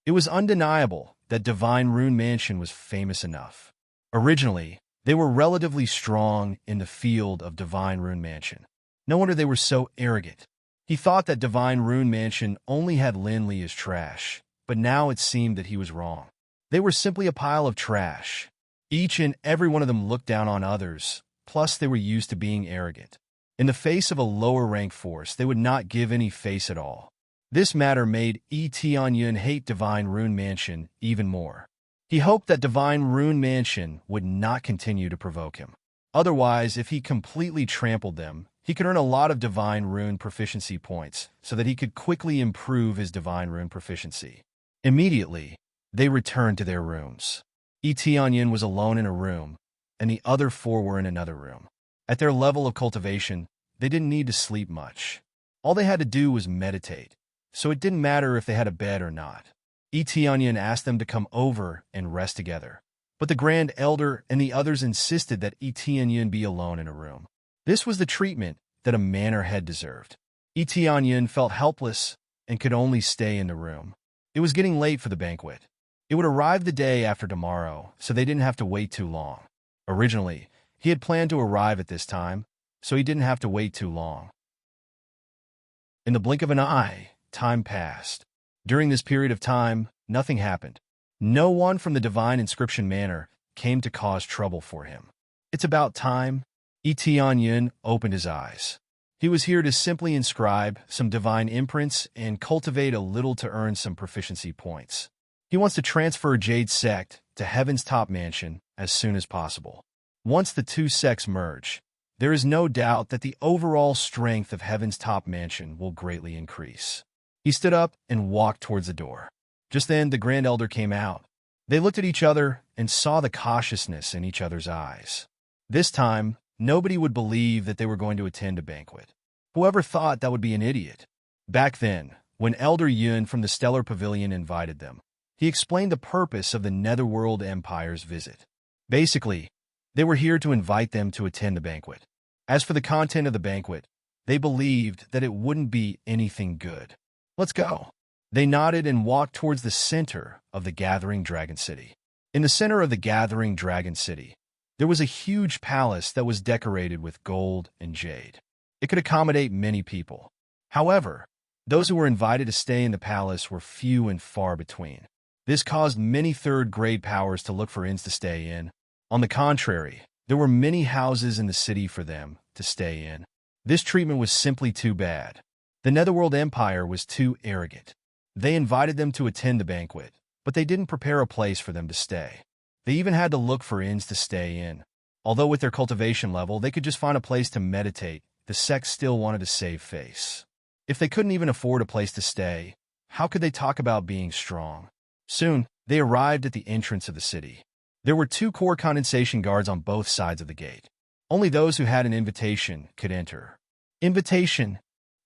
It was undeniable that Divine Rune Mansion was famous enough. Originally, they were relatively strong in the field of Divine Rune Mansion. No wonder they were so arrogant. He thought that Divine Rune Mansion only had Lin Li as trash, but now it seemed that he was wrong. They were simply a pile of trash. Each and every one of them looked down on others, plus they were used to being arrogant. In the face of a lower-rank force, they would not give any face at all. This matter made Yi Tianyun hate Divine Rune Mansion even more. He hoped that Divine Rune Mansion would not continue to provoke him. Otherwise, if he completely trampled them, he could earn a lot of Divine Rune proficiency points so that he could quickly improve his Divine Rune proficiency. Immediately, they returned to their rooms. Yi Tianyun was alone in a room, and the other 4 were in another room. At their level of cultivation, they didn't need to sleep much. All they had to do was meditate, so it didn't matter if they had a bed or not. Yi Tianyun asked them to come over and rest together, but the Grand Elder and the others insisted that Yi Tianyun be alone in a room. This was the treatment that a manor head deserved. Yi Tianyun felt helpless and could only stay in the room. It was getting late for the banquet. It would arrive the day after tomorrow, so they didn't have to wait too long. Originally, he had planned to arrive at this time, so he didn't have to wait too long. In the blink of an eye, time passed. During this period of time, nothing happened. No one from the divine inscription manor came to cause trouble for him. It's about time. Tianyin opened his eyes. He was here to simply inscribe some divine imprints and cultivate a little to earn some proficiency points. He wants to transfer Jade's sect to Heaven's top mansion as soon as possible. Once the two sects merge, there is no doubt that the overall strength of Heaven's top mansion will greatly increase. He stood up and walked towards the door. Just then, the Grand Elder came out. They looked at each other and saw the cautiousness in each other's eyes. This time, nobody would believe that they were going to attend a banquet. Whoever thought that would be an idiot? Back then, when Elder Yun from the Stellar Pavilion invited them, he explained the purpose of the Netherworld Empire's visit. Basically, they were here to invite them to attend the banquet. As for the content of the banquet, they believed that it wouldn't be anything good. Let's go. They nodded and walked towards the center of the Gathering Dragon City. In the center of the Gathering Dragon City, there was a huge palace that was decorated with gold and jade. It could accommodate many people. However, those who were invited to stay in the palace were few and far between. This caused many third-grade powers to look for inns to stay in. On the contrary, there were many houses in the city for them to stay in. This treatment was simply too bad. The Netherworld Empire was too arrogant. They invited them to attend the banquet, but they didn't prepare a place for them to stay. They even had to look for inns to stay in. Although with their cultivation level, they could just find a place to meditate, the sect still wanted to save face. If they couldn't even afford a place to stay, how could they talk about being strong? Soon, they arrived at the entrance of the city. There were 2 core condensation guards on both sides of the gate. Only those who had an invitation could enter. Invitation.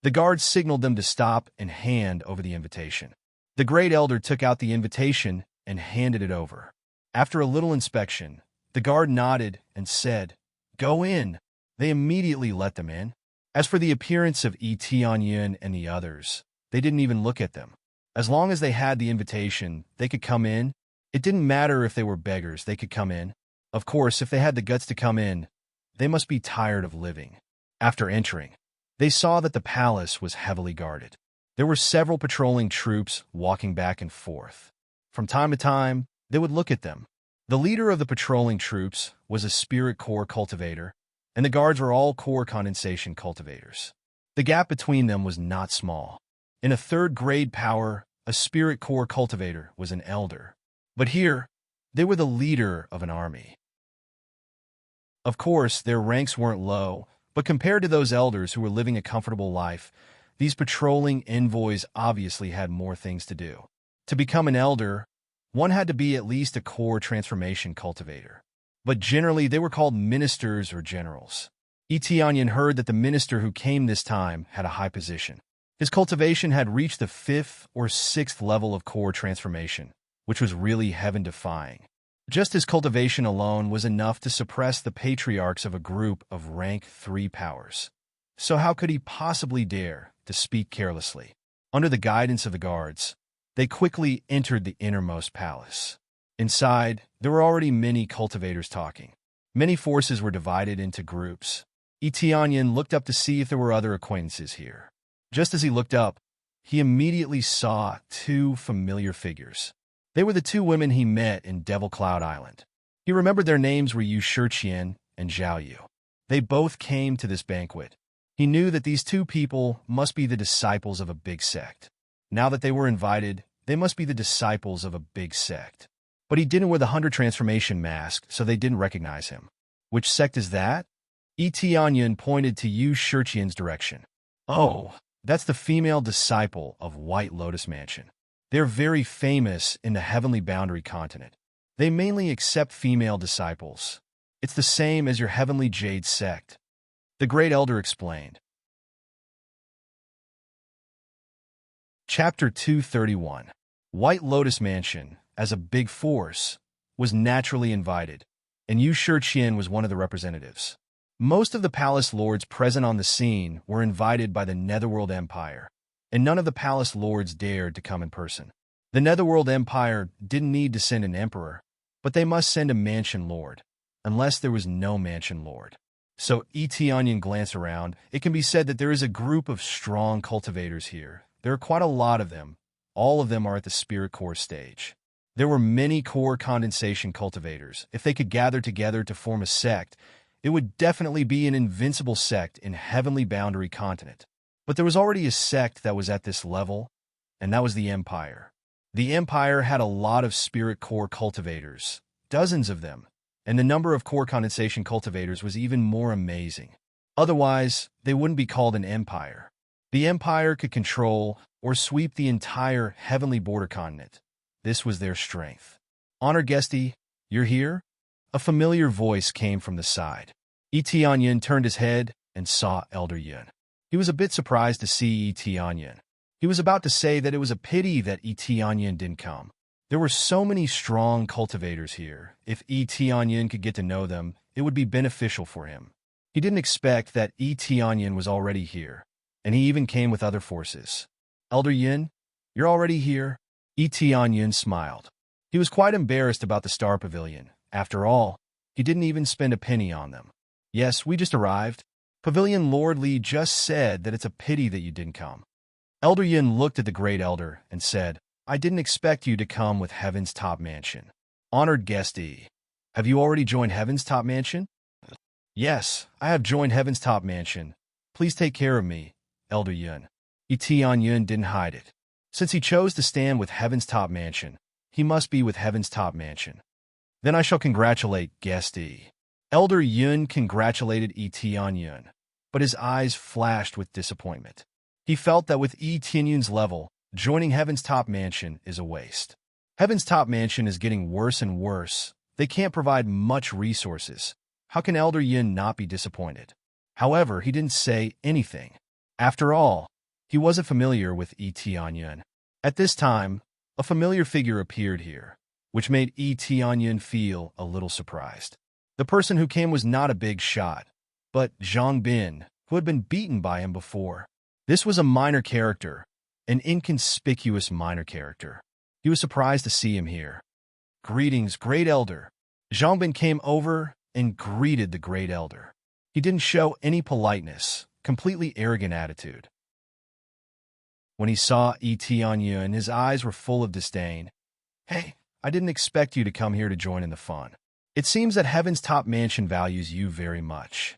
The guards signaled them to stop and hand over the invitation. The Great Elder took out the invitation and handed it over. After a little inspection, the guard nodded and said, "Go in." They immediately let them in. As for the appearance of Tianyin and the others, they didn't even look at them. As long as they had the invitation, they could come in. It didn't matter if they were beggars, they could come in. Of course, if they had the guts to come in, they must be tired of living. After entering, they saw that the palace was heavily guarded. There were several patrolling troops walking back and forth. From time to time, they would look at them. The leader of the patrolling troops was a spirit core cultivator, and the guards were all core condensation cultivators. The gap between them was not small. In a third-grade power, a spirit core cultivator was an elder. But here, they were the leader of an army. Of course, their ranks weren't low, but compared to those elders who were living a comfortable life, these patrolling envoys obviously had more things to do. To become an elder, one had to be at least a core transformation cultivator. But generally, they were called ministers or generals. Tianyin heard that the minister who came this time had a high position. His cultivation had reached the 5th or 6th level of core transformation, which was really heaven-defying. Just his cultivation alone was enough to suppress the patriarchs of a group of rank 3 powers. So how could he possibly dare to speak carelessly? Under the guidance of the guards, they quickly entered the innermost palace. Inside, there were already many cultivators talking. Many forces were divided into groups. Tianyin looked up to see if there were other acquaintances here. Just as he looked up, he immediately saw 2 familiar figures. They were the 2 women he met in Devil Cloud Island. He remembered their names were Yu Shiqian and Zhao Yu. They both came to this banquet. He knew that these 2 people must be the disciples of a big sect. Now that they were invited, they must be the disciples of a big sect. But he didn't wear the 100 transformation mask, so they didn't recognize him. Which sect is that? Tianyin pointed to Yu Shiqian's direction. Oh, that's the female disciple of White Lotus Mansion. They're very famous in the Heavenly Boundary continent. They mainly accept female disciples. It's the same as your Heavenly Jade sect. The Great Elder explained. Chapter 231. White Lotus Mansion, as a big force, was naturally invited, and Yu Shiqian was one of the representatives. Most of the palace lords present on the scene were invited by the Netherworld Empire. and none of the palace lords dared to come in person. The Netherworld Empire didn't need to send an emperor, but they must send a mansion lord, unless there was no mansion lord. So Eteonian glanced around. It can be said that there is a group of strong cultivators here. There are quite a lot of them. All of them are at the spirit core stage. There were many core condensation cultivators. If they could gather together to form a sect, it would definitely be an invincible sect in Heavenly Boundary Continent. But there was already a sect that was at this level, and that was the Empire. The Empire had a lot of spirit core cultivators, dozens of them, and the number of core condensation cultivators was even more amazing. Otherwise, they wouldn't be called an empire. The Empire could control or sweep the entire Heavenly Border Continent. This was their strength. Honored guestie, you're here? A familiar voice came from the side. Eteonian turned his head and saw Elder Yun. He was a bit surprised to see Eteonian. He was about to say that it was a pity that Eteonian didn't come. There were so many strong cultivators here. If Eteonian could get to know them, it would be beneficial for him. He didn't expect that Eteonian was already here, and he even came with other forces. Elder Yin, you're already here? Eteonian smiled. He was quite embarrassed about the Star Pavilion. After all, he didn't even spend a penny on them. Yes, we just arrived. Pavilion Lord Li just said that it's a pity that you didn't come. Elder Yin looked at the Great Elder and said, I didn't expect you to come with Heaven's Top Mansion. Honored guestie, have you already joined Heaven's Top Mansion? Yes, I have joined Heaven's Top Mansion. Please take care of me, Elder Yun. Eteonian didn't hide it. Since he chose to stand with Heaven's Top Mansion, he must be with Heaven's Top Mansion. Then I shall congratulate guestie. Elder Yun congratulated Eteonian, but his eyes flashed with disappointment. He felt that with Eteonian's level, joining Heaven's Top Mansion is a waste. Heaven's Top Mansion is getting worse and worse. They can't provide much resources. How can Elder Yin not be disappointed? However, he didn't say anything. After all, he wasn't familiar with Eteonian. At this time, a familiar figure appeared here, which made Eteonian feel a little surprised. The person who came was not a big shot, but Zhang Bin, who had been beaten by him before. This was a minor character, an inconspicuous minor character. He was surprised to see him here. Greetings, Great Elder. Zhang Bin came over and greeted the Great Elder. He didn't show any politeness, completely arrogant attitude. When he saw Eteonian, his eyes were full of disdain. Hey, I didn't expect you to come here to join in the fun. It seems that Heaven's Top Mansion values you very much.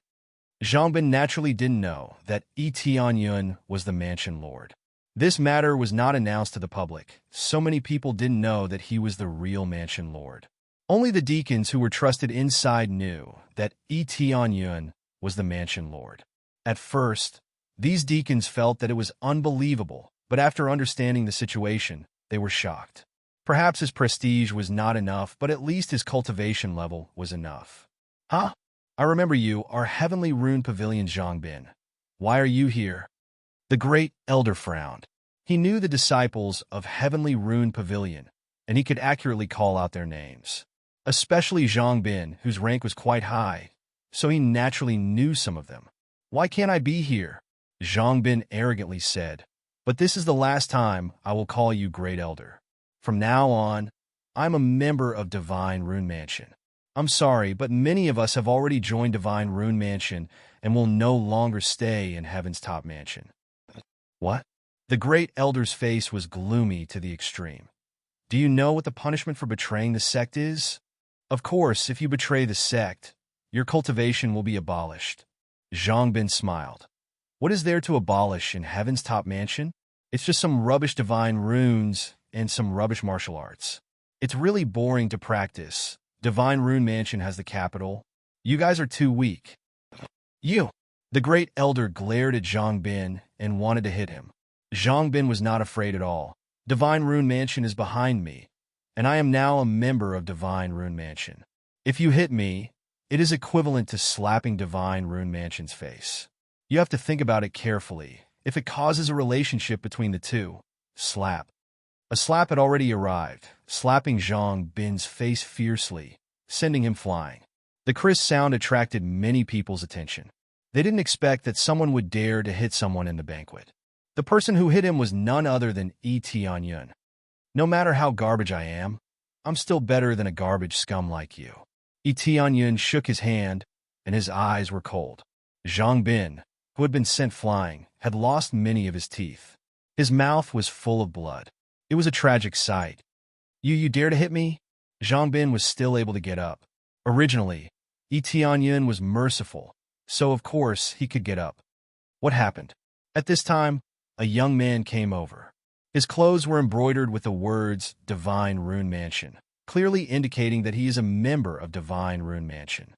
Zhang Bin naturally didn't know that Eteonian was the mansion lord. This matter was not announced to the public. So many people didn't know that he was the real mansion lord. Only the deacons who were trusted inside knew that Eteonian was the mansion lord. At first, these deacons felt that it was unbelievable, but after understanding the situation, they were shocked. Perhaps his prestige was not enough, but at least his cultivation level was enough. Huh? I remember you, our Heavenly Rune Pavilion Zhang Bin. Why are you here? The Great Elder frowned. He knew the disciples of Heavenly Rune Pavilion, and he could accurately call out their names. Especially Zhang Bin, whose rank was quite high, so he naturally knew some of them. Why can't I be here? Zhang Bin arrogantly said. But this is the last time I will call you Great Elder. From now on, I'm a member of Divine Rune Mansion. I'm sorry, but many of us have already joined Divine Rune Mansion and will no longer stay in Heaven's Top Mansion. What? The Great Elder's face was gloomy to the extreme. Do you know what the punishment for betraying the sect is? Of course, if you betray the sect, your cultivation will be abolished. Zhang Bin smiled. What is there to abolish in Heaven's Top Mansion? It's just some rubbish divine runes and some rubbish martial arts. It's really boring to practice. Divine Rune Mansion has the capital. You guys are too weak. You! The Great Elder glared at Zhang Bin and wanted to hit him. Zhang Bin was not afraid at all. Divine Rune Mansion is behind me, and I am now a member of Divine Rune Mansion. If you hit me, it is equivalent to slapping Divine Rune Mansion's face. You have to think about it carefully. If it causes a relationship between the two, slap. A slap had already arrived, slapping Zhang Bin's face fiercely, sending him flying. The crisp sound attracted many people's attention. They didn't expect that someone would dare to hit someone in the banquet. The person who hit him was none other than Tianyun. No matter how garbage I am, I'm still better than a garbage scum like you. Tianyun shook his hand, and his eyes were cold. Zhang Bin, who had been sent flying, had lost many of his teeth. His mouth was full of blood. It was a tragic sight. You dare to hit me? Zhang Bin was still able to get up. Originally, Tianyun was merciful, so of course he could get up. What happened? At this time, a young man came over. His clothes were embroidered with the words Divine Rune Mansion, clearly indicating that he is a member of Divine Rune Mansion.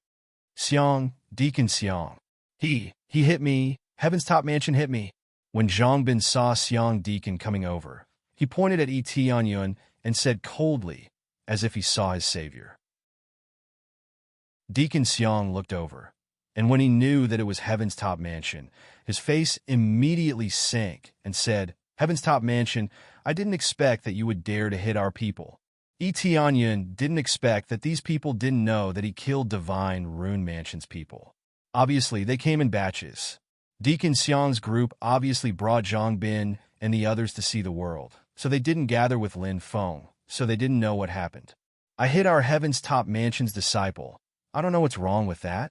Xiang, Deacon Xiang. He hit me. Heaven's Top Mansion hit me. When Zhang Bin saw Xiang Deacon coming over, he pointed at Tianyun and said coldly, as if he saw his savior. Deacon Xiang looked over, and when he knew that it was Heaven's Top Mansion, his face immediately sank and said, Heaven's Top Mansion, I didn't expect that you would dare to hit our people. Tianyun didn't expect that these people didn't know that he killed Divine Rune Mansion's people. Obviously, they came in batches. Deacon Xiang's group obviously brought Zhang Bin and the others to see the world, so they didn't gather with Lin Feng, so they didn't know what happened. I hit our Heaven's Top Mansion's disciple. I don't know what's wrong with that.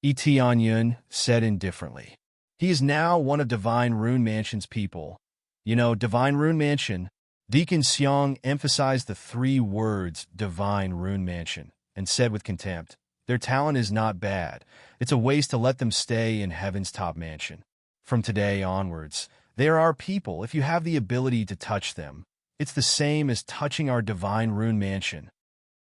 Tianyun said indifferently. He is now one of Divine Rune Mansion's people. You know, Divine Rune Mansion. Deacon Xiang emphasized the 3 words Divine Rune Mansion and said with contempt, their talent is not bad. It's a waste to let them stay in Heaven's Top Mansion. From today onwards, they are our people if you have the ability to touch them. It's the same as touching our Divine Rune Mansion.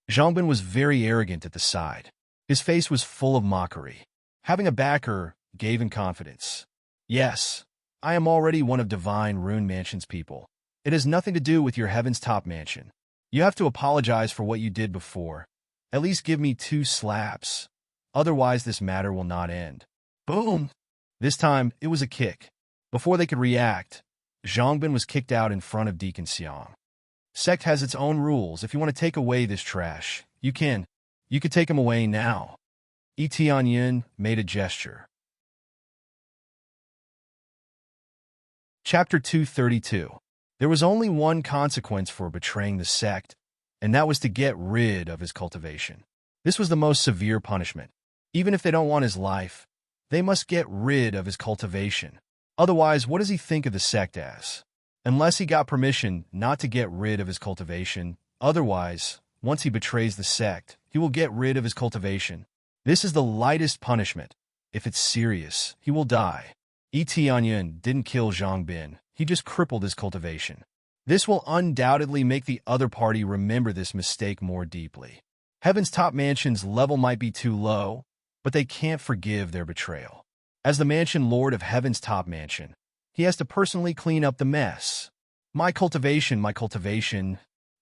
Zhang Bin was very arrogant at the side. His face was full of mockery. Having a backer gave him confidence. Yes, I am already one of Divine Rune Mansion's people. It has nothing to do with your Heaven's Top Mansion. You have to apologize for what you did before. At least give me 2 slaps. Otherwise, this matter will not end. Boom! This time, it was a kick. Before they could react, Zhang Bin was kicked out in front of Deacon Xiang. Sect has its own rules. If you want to take away this trash, you can. You could take him away now. Tianyun made a gesture. Chapter 232. There was only one consequence for betraying the sect, and that was to get rid of his cultivation. This was the most severe punishment. Even if they don't want his life, they must get rid of his cultivation. Otherwise, what does he think of the sect as? Unless he got permission not to get rid of his cultivation, otherwise, once he betrays the sect, he will get rid of his cultivation. This is the lightest punishment. If it's serious, he will die. Tianyun didn't kill Zhang Bin. He just crippled his cultivation. This will undoubtedly make the other party remember this mistake more deeply. Heaven's Top Mansion's level might be too low, but they can't forgive their betrayal. As the Mansion Lord of Heaven's Top Mansion, he has to personally clean up the mess. My cultivation,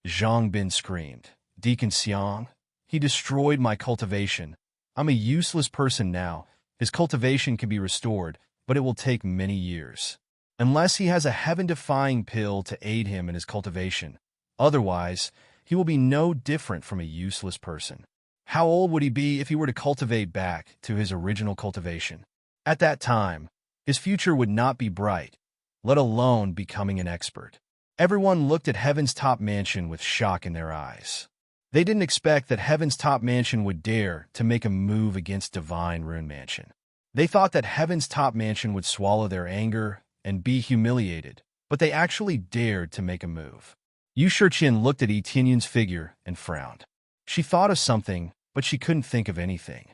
Zhang Bin screamed. Deacon Xiang, he destroyed my cultivation. I'm a useless person now. His cultivation can be restored, but it will take many years. Unless he has a heaven-defying pill to aid him in his cultivation. Otherwise, he will be no different from a useless person. How old would he be if he were to cultivate back to his original cultivation? At that time, his future would not be bright, let alone becoming an expert. Everyone looked at Heaven's Top Mansion with shock in their eyes. They didn't expect that Heaven's Top Mansion would dare to make a move against Divine Rune Mansion. They thought that Heaven's Top Mansion would swallow their anger and be humiliated, but they actually dared to make a move. Yu Shiqin looked at Tianyun's figure and frowned. She thought of something, but she couldn't think of anything.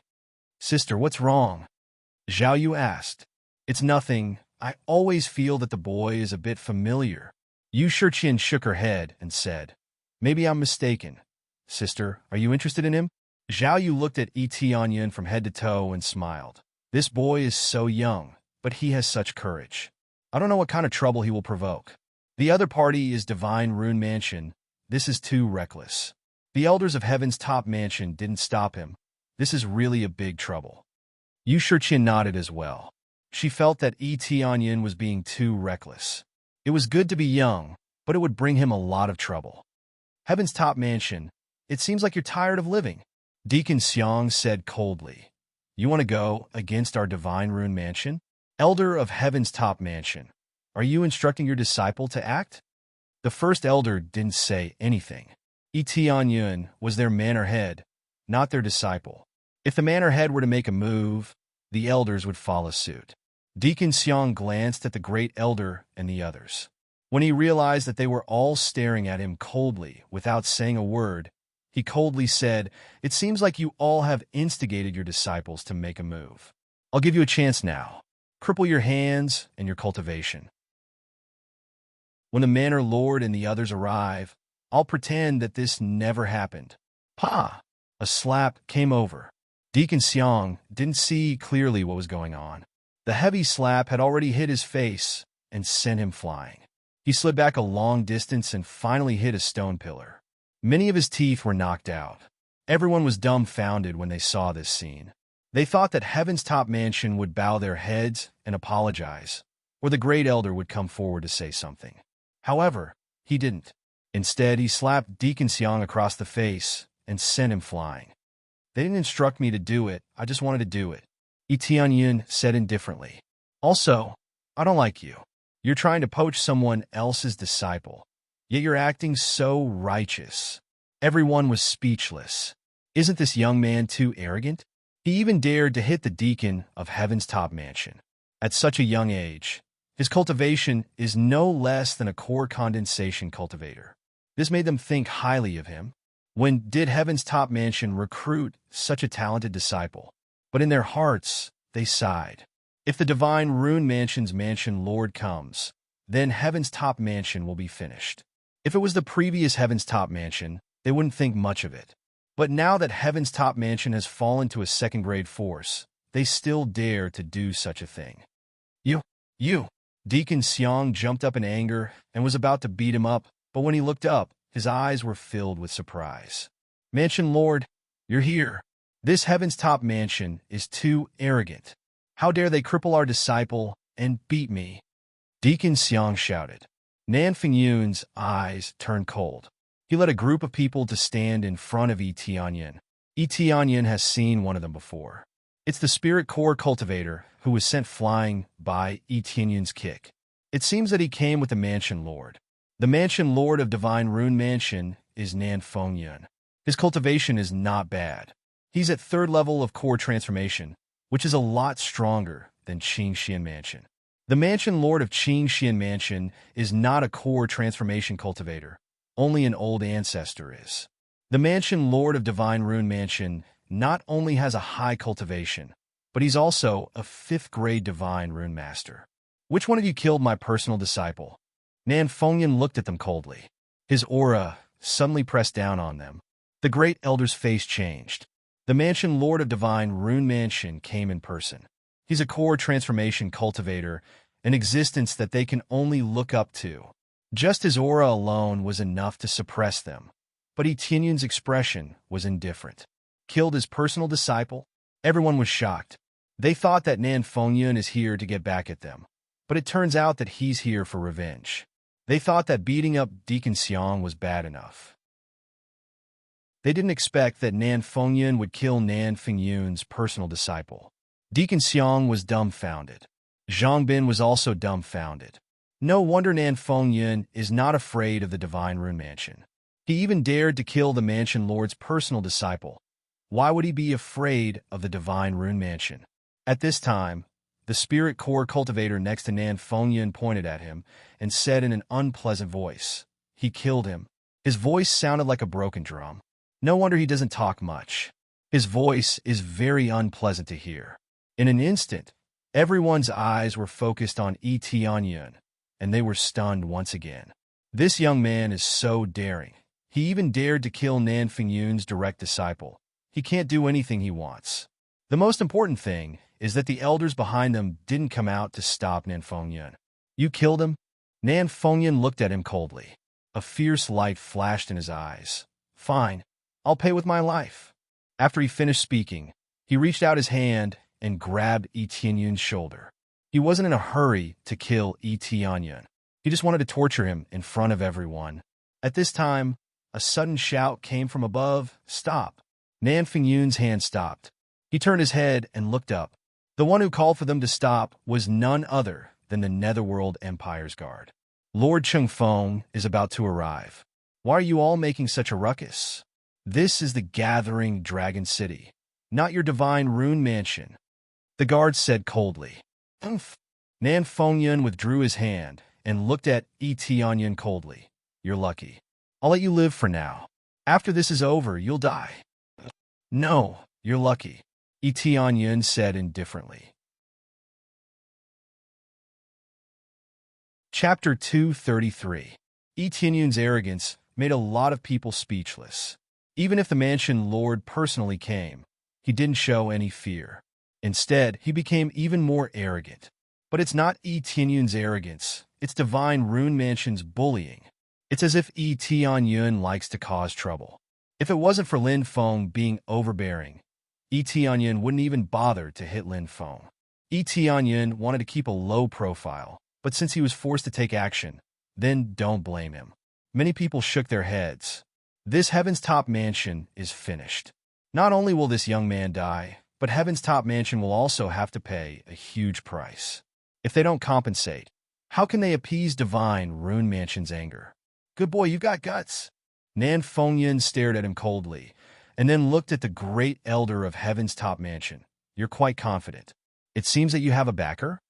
Sister, what's wrong? Zhao Yu asked. It's nothing. I always feel that the boy is a bit familiar. Yu Shiqin shook her head and said, Maybe I'm mistaken. Sister, are you interested in him? Zhao Yu looked at Tianyun from head to toe and smiled. This boy is so young, but he has such courage. I don't know what kind of trouble he will provoke. The other party is Divine Rune Mansion. This is too reckless. The elders of Heaven's Top Mansion didn't stop him. This is really a big trouble. Yu Shiqin nodded as well. She felt that Tianyun was being too reckless. It was good to be young, but it would bring him a lot of trouble. Heaven's Top Mansion, it seems like you're tired of living. Deacon Xiang said coldly. You want to go against our Divine Rune Mansion? Elder of Heaven's Top Mansion. Are you instructing your disciple to act? The first elder didn't say anything. Tianyun was their manor head, not their disciple. If the manor head were to make a move, the elders would follow suit. Deacon Xiang glanced at the great elder and the others. When he realized that they were all staring at him coldly without saying a word, he coldly said, "It seems like you all have instigated your disciples to make a move. I'll give you a chance now. Cripple your hands and your cultivation. When the manor lord and the others arrive, I'll pretend that this never happened." Pa! A slap came over. Deacon Xiang didn't see clearly what was going on. The heavy slap had already hit his face and sent him flying. He slid back a long distance and finally hit a stone pillar. Many of his teeth were knocked out. Everyone was dumbfounded when they saw this scene. They thought that Heaven's top mansion would bow their heads and apologize, or the great elder would come forward to say something. However, he didn't. Instead, he slapped Deacon Xiang across the face and sent him flying. "They didn't instruct me to do it, I just wanted to do it," Tianyun said indifferently. "Also, I don't like you. You're trying to poach someone else's disciple, yet you're acting so righteous." Everyone was speechless. Isn't this young man too arrogant? He even dared to hit the deacon of Heaven's top mansion. At such a young age, his cultivation is no less than a core condensation cultivator. This made them think highly of him. When did Heaven's top mansion recruit such a talented disciple? But in their hearts, they sighed. If the divine rune mansion's mansion lord comes, then Heaven's top mansion will be finished. If it was the previous Heaven's top mansion, they wouldn't think much of it. But now that Heaven's top mansion has fallen to a second-grade force, they still dare to do such a thing. You! Deacon Xiang jumped up in anger and was about to beat him up, but when he looked up, his eyes were filled with surprise. "Mansion Lord, you're here. This Heaven's top mansion is too arrogant. How dare they cripple our disciple and beat me?" Deacon Xiang shouted. Nan Fingyun's eyes turned cold. He led a group of people to stand in front of Tianyun. Tianyun has seen one of them before. It's the spirit core cultivator who was sent flying by Tianyun's kick. It seems that he came with the mansion lord. The mansion lord of Divine Rune Mansion is Nan Fengyun. His cultivation is not bad. He's at 3rd level of core transformation, which is a lot stronger than Qing Xian Mansion. The mansion lord of Qing Xian Mansion is not a core transformation cultivator. Only an old ancestor is. The mansion lord of Divine Rune Mansion not only has a high cultivation, but he's also a 5th-grade Divine Rune Master. "Which one of you killed my personal disciple?" Nan Fengyun looked at them coldly. His aura suddenly pressed down on them. The great elder's face changed. The mansion lord of Divine Rune Mansion came in person. He's a core transformation cultivator, an existence that they can only look up to. Just his aura alone was enough to suppress them, but Tianyun's expression was indifferent. Killed his personal disciple? Everyone was shocked. They thought that Nan Fengyun is here to get back at them, but it turns out that he's here for revenge. They thought that beating up Deacon Xiang was bad enough. They didn't expect that Nan Fengyun would kill Nan Fengyun's personal disciple. Deacon Xiang was dumbfounded. Zhang Bin was also dumbfounded. No wonder Nan Fengyun is not afraid of the Divine Rune Mansion. He even dared to kill the mansion lord's personal disciple. Why would he be afraid of the Divine Rune Mansion? At this time, the spirit core cultivator next to Nan Fengyun pointed at him and said in an unpleasant voice, "He killed him." His voice sounded like a broken drum. No wonder he doesn't talk much. His voice is very unpleasant to hear. In an instant, everyone's eyes were focused on Tianyun, and they were stunned once again. This young man is so daring. He even dared to kill Nan Fengyun's direct disciple. He can't do anything he wants. The most important thing is that the elders behind them didn't come out to stop Nan Fengyun. "You killed him?" Nan Fengyun looked at him coldly. A fierce light flashed in his eyes. "Fine, I'll pay with my life." After he finished speaking, he reached out his hand and grabbed Tianyun's shoulder. He wasn't in a hurry to kill Tianyun. He just wanted to torture him in front of everyone. At this time, a sudden shout came from above, "Stop!" Nan Fengyun's hand stopped. He turned his head and looked up. The one who called for them to stop was none other than than the Netherworld Empire's guard. Lord Chungfeng is about to arrive. Why are you all making such a ruckus? This is the Gathering Dragon City, not your divine rune mansion, the guard said coldly. Umph. Nan Fengyun withdrew his hand and looked at Yi Tianyun coldly. You're lucky. I'll let you live for now. After this is over, you'll die. No, you're lucky, Yi Tianyun said indifferently. Chapter 233. Yi Tianyun's arrogance made a lot of people speechless. Even if the mansion lord personally came, he didn't show any fear. Instead, he became even more arrogant. But it's not Yi Tianyun's arrogance, it's Divine Rune Mansion's bullying. It's as if Yi Tianyun likes to cause trouble. If it wasn't for Lin Feng being overbearing, Yi Tianyun wouldn't even bother to hit Lin Feng. Yi Tianyun wanted to keep a low profile, but since he was forced to take action, then don't blame him. Many people shook their heads. This Heaven's Top Mansion is finished. Not only will this young man die, but Heaven's Top Mansion will also have to pay a huge price. If they don't compensate, how can they appease Divine Rune Mansion's anger? Good boy, you've got guts. Nan Fengyun stared at him coldly, and then looked at the great elder of Heaven's Top Mansion. You're quite confident. It seems that you have a backer?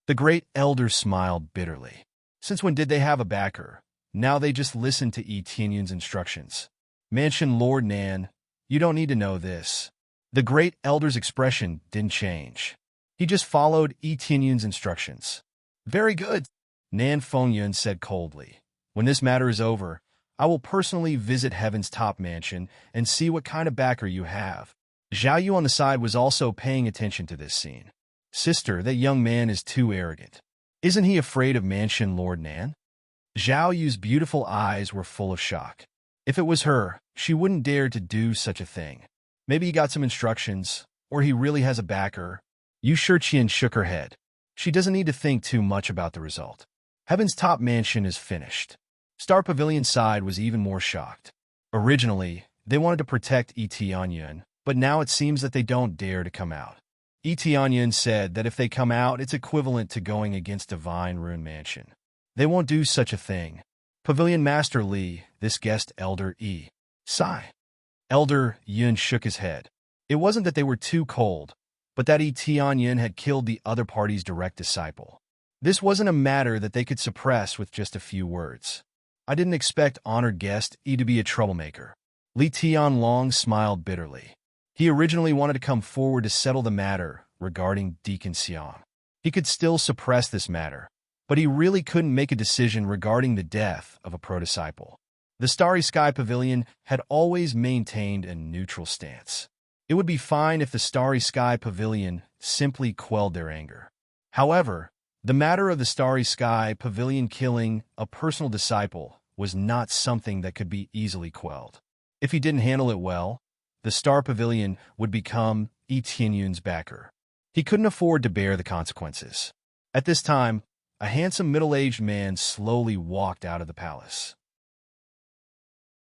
The great elder smiled bitterly. Since when did they have a backer? Now they just listen to Yi Tianyun's instructions. Mansion Lord Nan, you don't need to know this. The great elder's expression didn't change. He just followed Yi Tianyun's instructions. Very good, Nan Fengyun said coldly. When this matter is over, I will personally visit Heaven's Top Mansion and see what kind of backer you have. Zhao Yu on the side was also paying attention to this scene. Sister, that young man is too arrogant. Isn't he afraid of Mansion Lord Nan? Zhao Yu's beautiful eyes were full of shock. If it was her, she wouldn't dare to do such a thing. Maybe he got some instructions, or he really has a backer. Yu Shiqian shook her head. She doesn't need to think too much about the result. Heaven's Top Mansion is finished. Star Pavilion's side was even more shocked. Originally, they wanted to protect Yi Tianyun, but now it seems that they don't dare to come out. Yi Tianyun said that if they come out, it's equivalent to going against Divine Rune Mansion. They won't do such a thing. Pavilion Master Li, this guest elder Yi. Sigh. Elder Yun shook his head. It wasn't that they were too cold, but that Yi Tianyun had killed the other party's direct disciple. This wasn't a matter that they could suppress with just a few words. I didn't expect honored guest Yi to be a troublemaker. Li Tianlong smiled bitterly. He originally wanted to come forward to settle the matter regarding Deacon Xiang. He could still suppress this matter, but he really couldn't make a decision regarding the death of a pro-disciple. The Starry Sky Pavilion had always maintained a neutral stance. It would be fine if the Starry Sky Pavilion simply quelled their anger. However, the matter of the Starry Sky Pavilion killing a personal disciple was not something that could be easily quelled. If he didn't handle it well, the Star Pavilion would become Yi Tianyun's backer. He couldn't afford to bear the consequences. At this time, a handsome middle-aged man slowly walked out of the palace.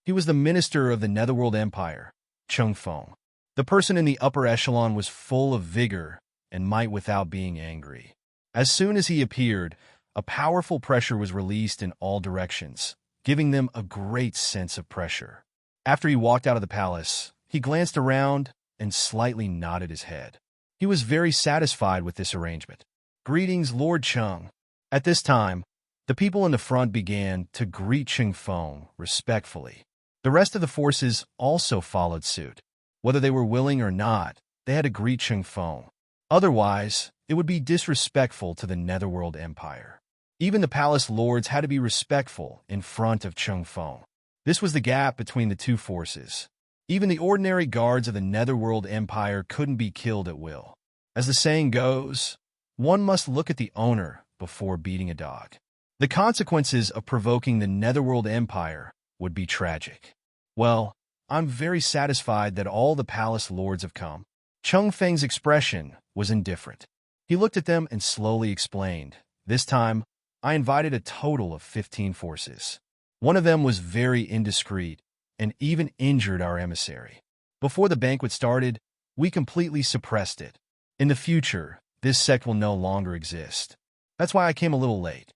He was the minister of the Netherworld Empire, Chungfeng. The person in the upper echelon was full of vigor and might without being angry. As soon as he appeared, a powerful pressure was released in all directions, giving them a great sense of pressure. After he walked out of the palace, he glanced around and slightly nodded his head. He was very satisfied with this arrangement. Greetings, Lord Chung. At this time, the people in the front began to greet Chungfeng respectfully. The rest of the forces also followed suit. Whether they were willing or not, they had to greet Chungfeng. Otherwise, it would be disrespectful to the Netherworld Empire. Even the palace lords had to be respectful in front of Chungfeng. This was the gap between the two forces. Even the ordinary guards of the Netherworld Empire couldn't be killed at will. As the saying goes, one must look at the owner before beating a dog. The consequences of provoking the Netherworld Empire would be tragic. Well, I'm very satisfied that all the palace lords have come. Chungfeng's expression was indifferent. He looked at them and slowly explained, this time, I invited a total of 15 forces. One of them was very indiscreet and even injured our emissary. Before the banquet started, we completely suppressed it. In the future, this sect will no longer exist. That's why I came a little late.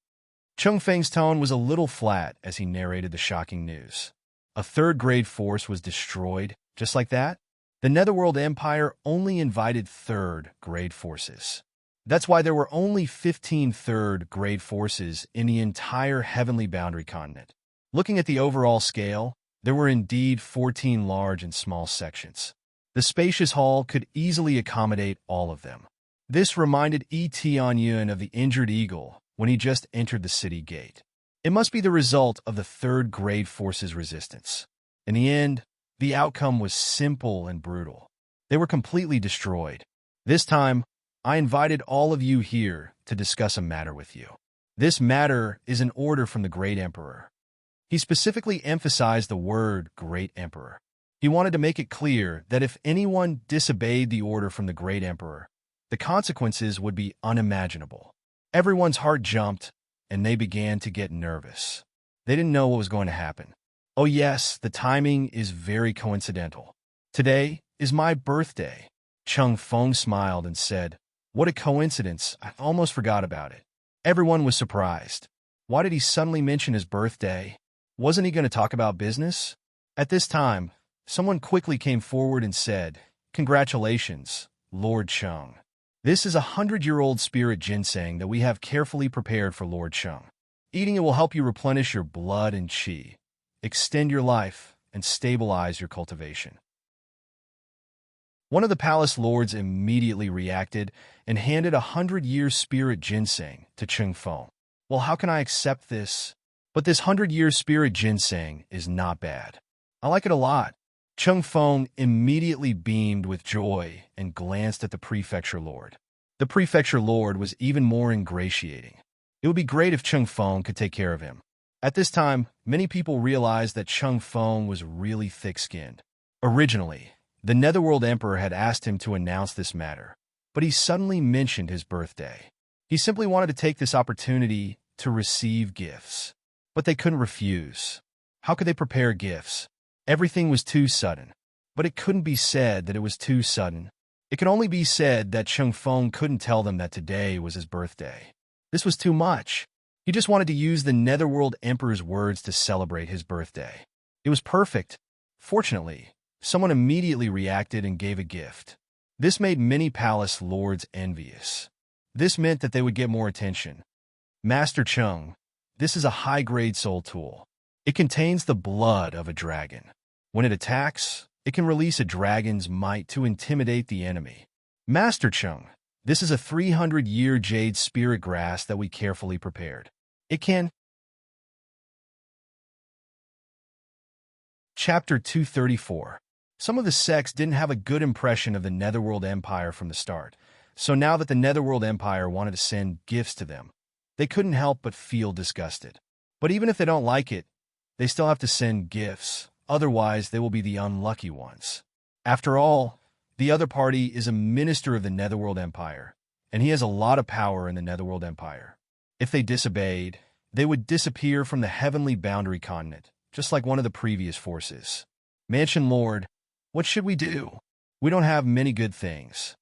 Chung Feng's tone was a little flat as he narrated the shocking news. A third-grade force was destroyed, just like that? The Netherworld Empire only invited third-grade forces. That's why there were only 15 third-grade forces in the entire Heavenly Boundary continent. Looking at the overall scale, there were indeed 14 large and small sections. The spacious hall could easily accommodate all of them. This reminded Tianyun of the injured eagle when he just entered the city gate. It must be the result of the third-grade force's resistance. In the end, the outcome was simple and brutal. They were completely destroyed. This time, I invited all of you here to discuss a matter with you. This matter is an order from the Great Emperor. He specifically emphasized the word Great Emperor. He wanted to make it clear that if anyone disobeyed the order from the Great Emperor, the consequences would be unimaginable. Everyone's heart jumped, and they began to get nervous. They didn't know what was going to happen. Oh yes, the timing is very coincidental. Today is my birthday. Chung Feng smiled and said, "What a coincidence, I almost forgot about it." Everyone was surprised. Why did he suddenly mention his birthday? Wasn't he going to talk about business? At this time, someone quickly came forward and said, "Congratulations, Lord Chung. This is 100-year-old spirit ginseng that we have carefully prepared for Lord Chung. Eating it will help you replenish your blood and qi, extend your life, and stabilize your cultivation." One of the palace lords immediately reacted and handed 100-year spirit ginseng to Chung Feng. "Well, how can I accept this? But this 100-year spirit ginseng is not bad. I like it a lot." Chung Feng immediately beamed with joy and glanced at the prefecture lord. The prefecture lord was even more ingratiating. It would be great if Chung Feng could take care of him. At this time, many people realized that Chung Feng was really thick-skinned. Originally, the Netherworld Emperor had asked him to announce this matter, but he suddenly mentioned his birthday. He simply wanted to take this opportunity to receive gifts. But they couldn't refuse. How could they prepare gifts? Everything was too sudden. But it couldn't be said that it was too sudden. It could only be said that Chung Feng couldn't tell them that today was his birthday. This was too much. He just wanted to use the Netherworld Emperor's words to celebrate his birthday. It was perfect. Fortunately, someone immediately reacted and gave a gift. This made many palace lords envious. This meant that they would get more attention. "Master Chung, this is a high-grade soul tool. It contains the blood of a dragon. When it attacks, it can release a dragon's might to intimidate the enemy. Master Chung, this is a 300-year jade spirit grass that we carefully prepared. It can..." Chapter 234. Some of the sects didn't have a good impression of the Netherworld Empire from the start, so now that the Netherworld Empire wanted to send gifts to them, they couldn't help but feel disgusted. But even if they don't like it, they still have to send gifts, otherwise they will be the unlucky ones. After all, the other party is a minister of the Netherworld Empire, and he has a lot of power in the Netherworld Empire. If they disobeyed, they would disappear from the Heavenly Boundary continent, just like one of the previous forces. "Mansion Lord, what should we do? We don't have many good things."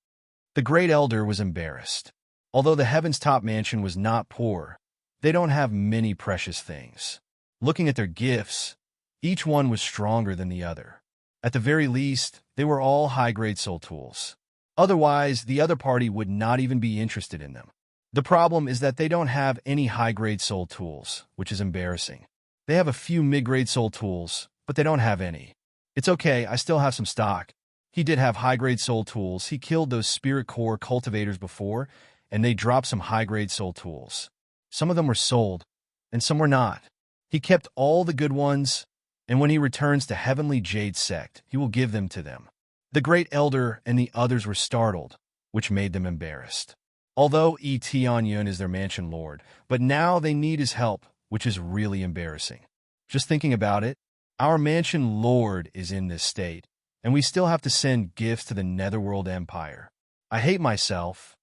The Great Elder was embarrassed. Although the Heaven's top mansion was not poor, they don't have many precious things. Looking at their gifts, each one was stronger than the other. At the very least, they were all high-grade soul tools. Otherwise, the other party would not even be interested in them. The problem is that they don't have any high-grade soul tools, which is embarrassing. They have a few mid-grade soul tools, but they don't have any. "It's okay, I still have some stock." He did have high-grade soul tools. He killed those spirit core cultivators before, and they dropped some high-grade soul tools. Some of them were sold, and some were not. He kept all the good ones, and when he returns to Heavenly Jade Sect, he will give them to them. The Great Elder and the others were startled, which made them embarrassed. Although Tianyun is their mansion lord, but now they need his help, which is really embarrassing. Just thinking about it, our mansion lord is in this state, and we still have to send gifts to the Netherworld Empire. I hate myself.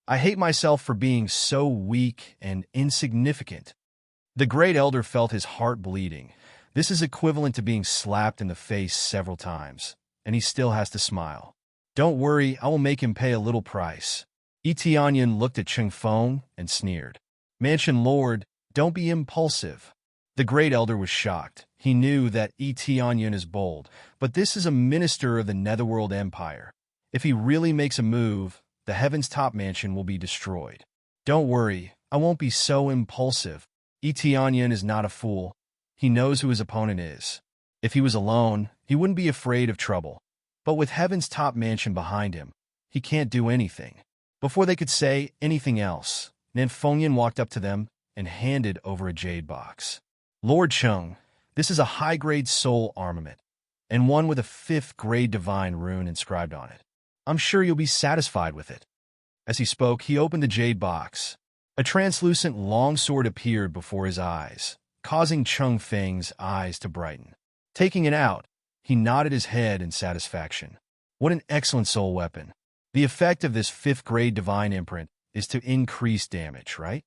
I hate myself for being so weak and insignificant. The Great Elder felt his heart bleeding. This is equivalent to being slapped in the face several times, and he still has to smile. "Don't worry, I will make him pay a little price." Tianyun looked at Chung Feng and sneered. Mansion Lord, don't be impulsive. The great elder was shocked. He knew that Etionyun is bold, but this is a minister of the Netherworld Empire. If he really makes a move, the Heaven's Top Mansion will be destroyed. Don't worry, I won't be so impulsive. Etionyun is not a fool. He knows who his opponent is. If he was alone, he wouldn't be afraid of trouble. But with Heaven's Top Mansion behind him, he can't do anything. Before they could say anything else, Nanfengyan walked up to them and handed over a jade box. Lord Chung, this is a high-grade soul armament, and one with a 5th-grade divine rune inscribed on it. I'm sure you'll be satisfied with it. As he spoke, he opened the jade box. A translucent long sword appeared before his eyes, causing Chung Feng's eyes to brighten. Taking it out, he nodded his head in satisfaction. What an excellent soul weapon. The effect of this 5th-grade divine imprint is to increase damage, right?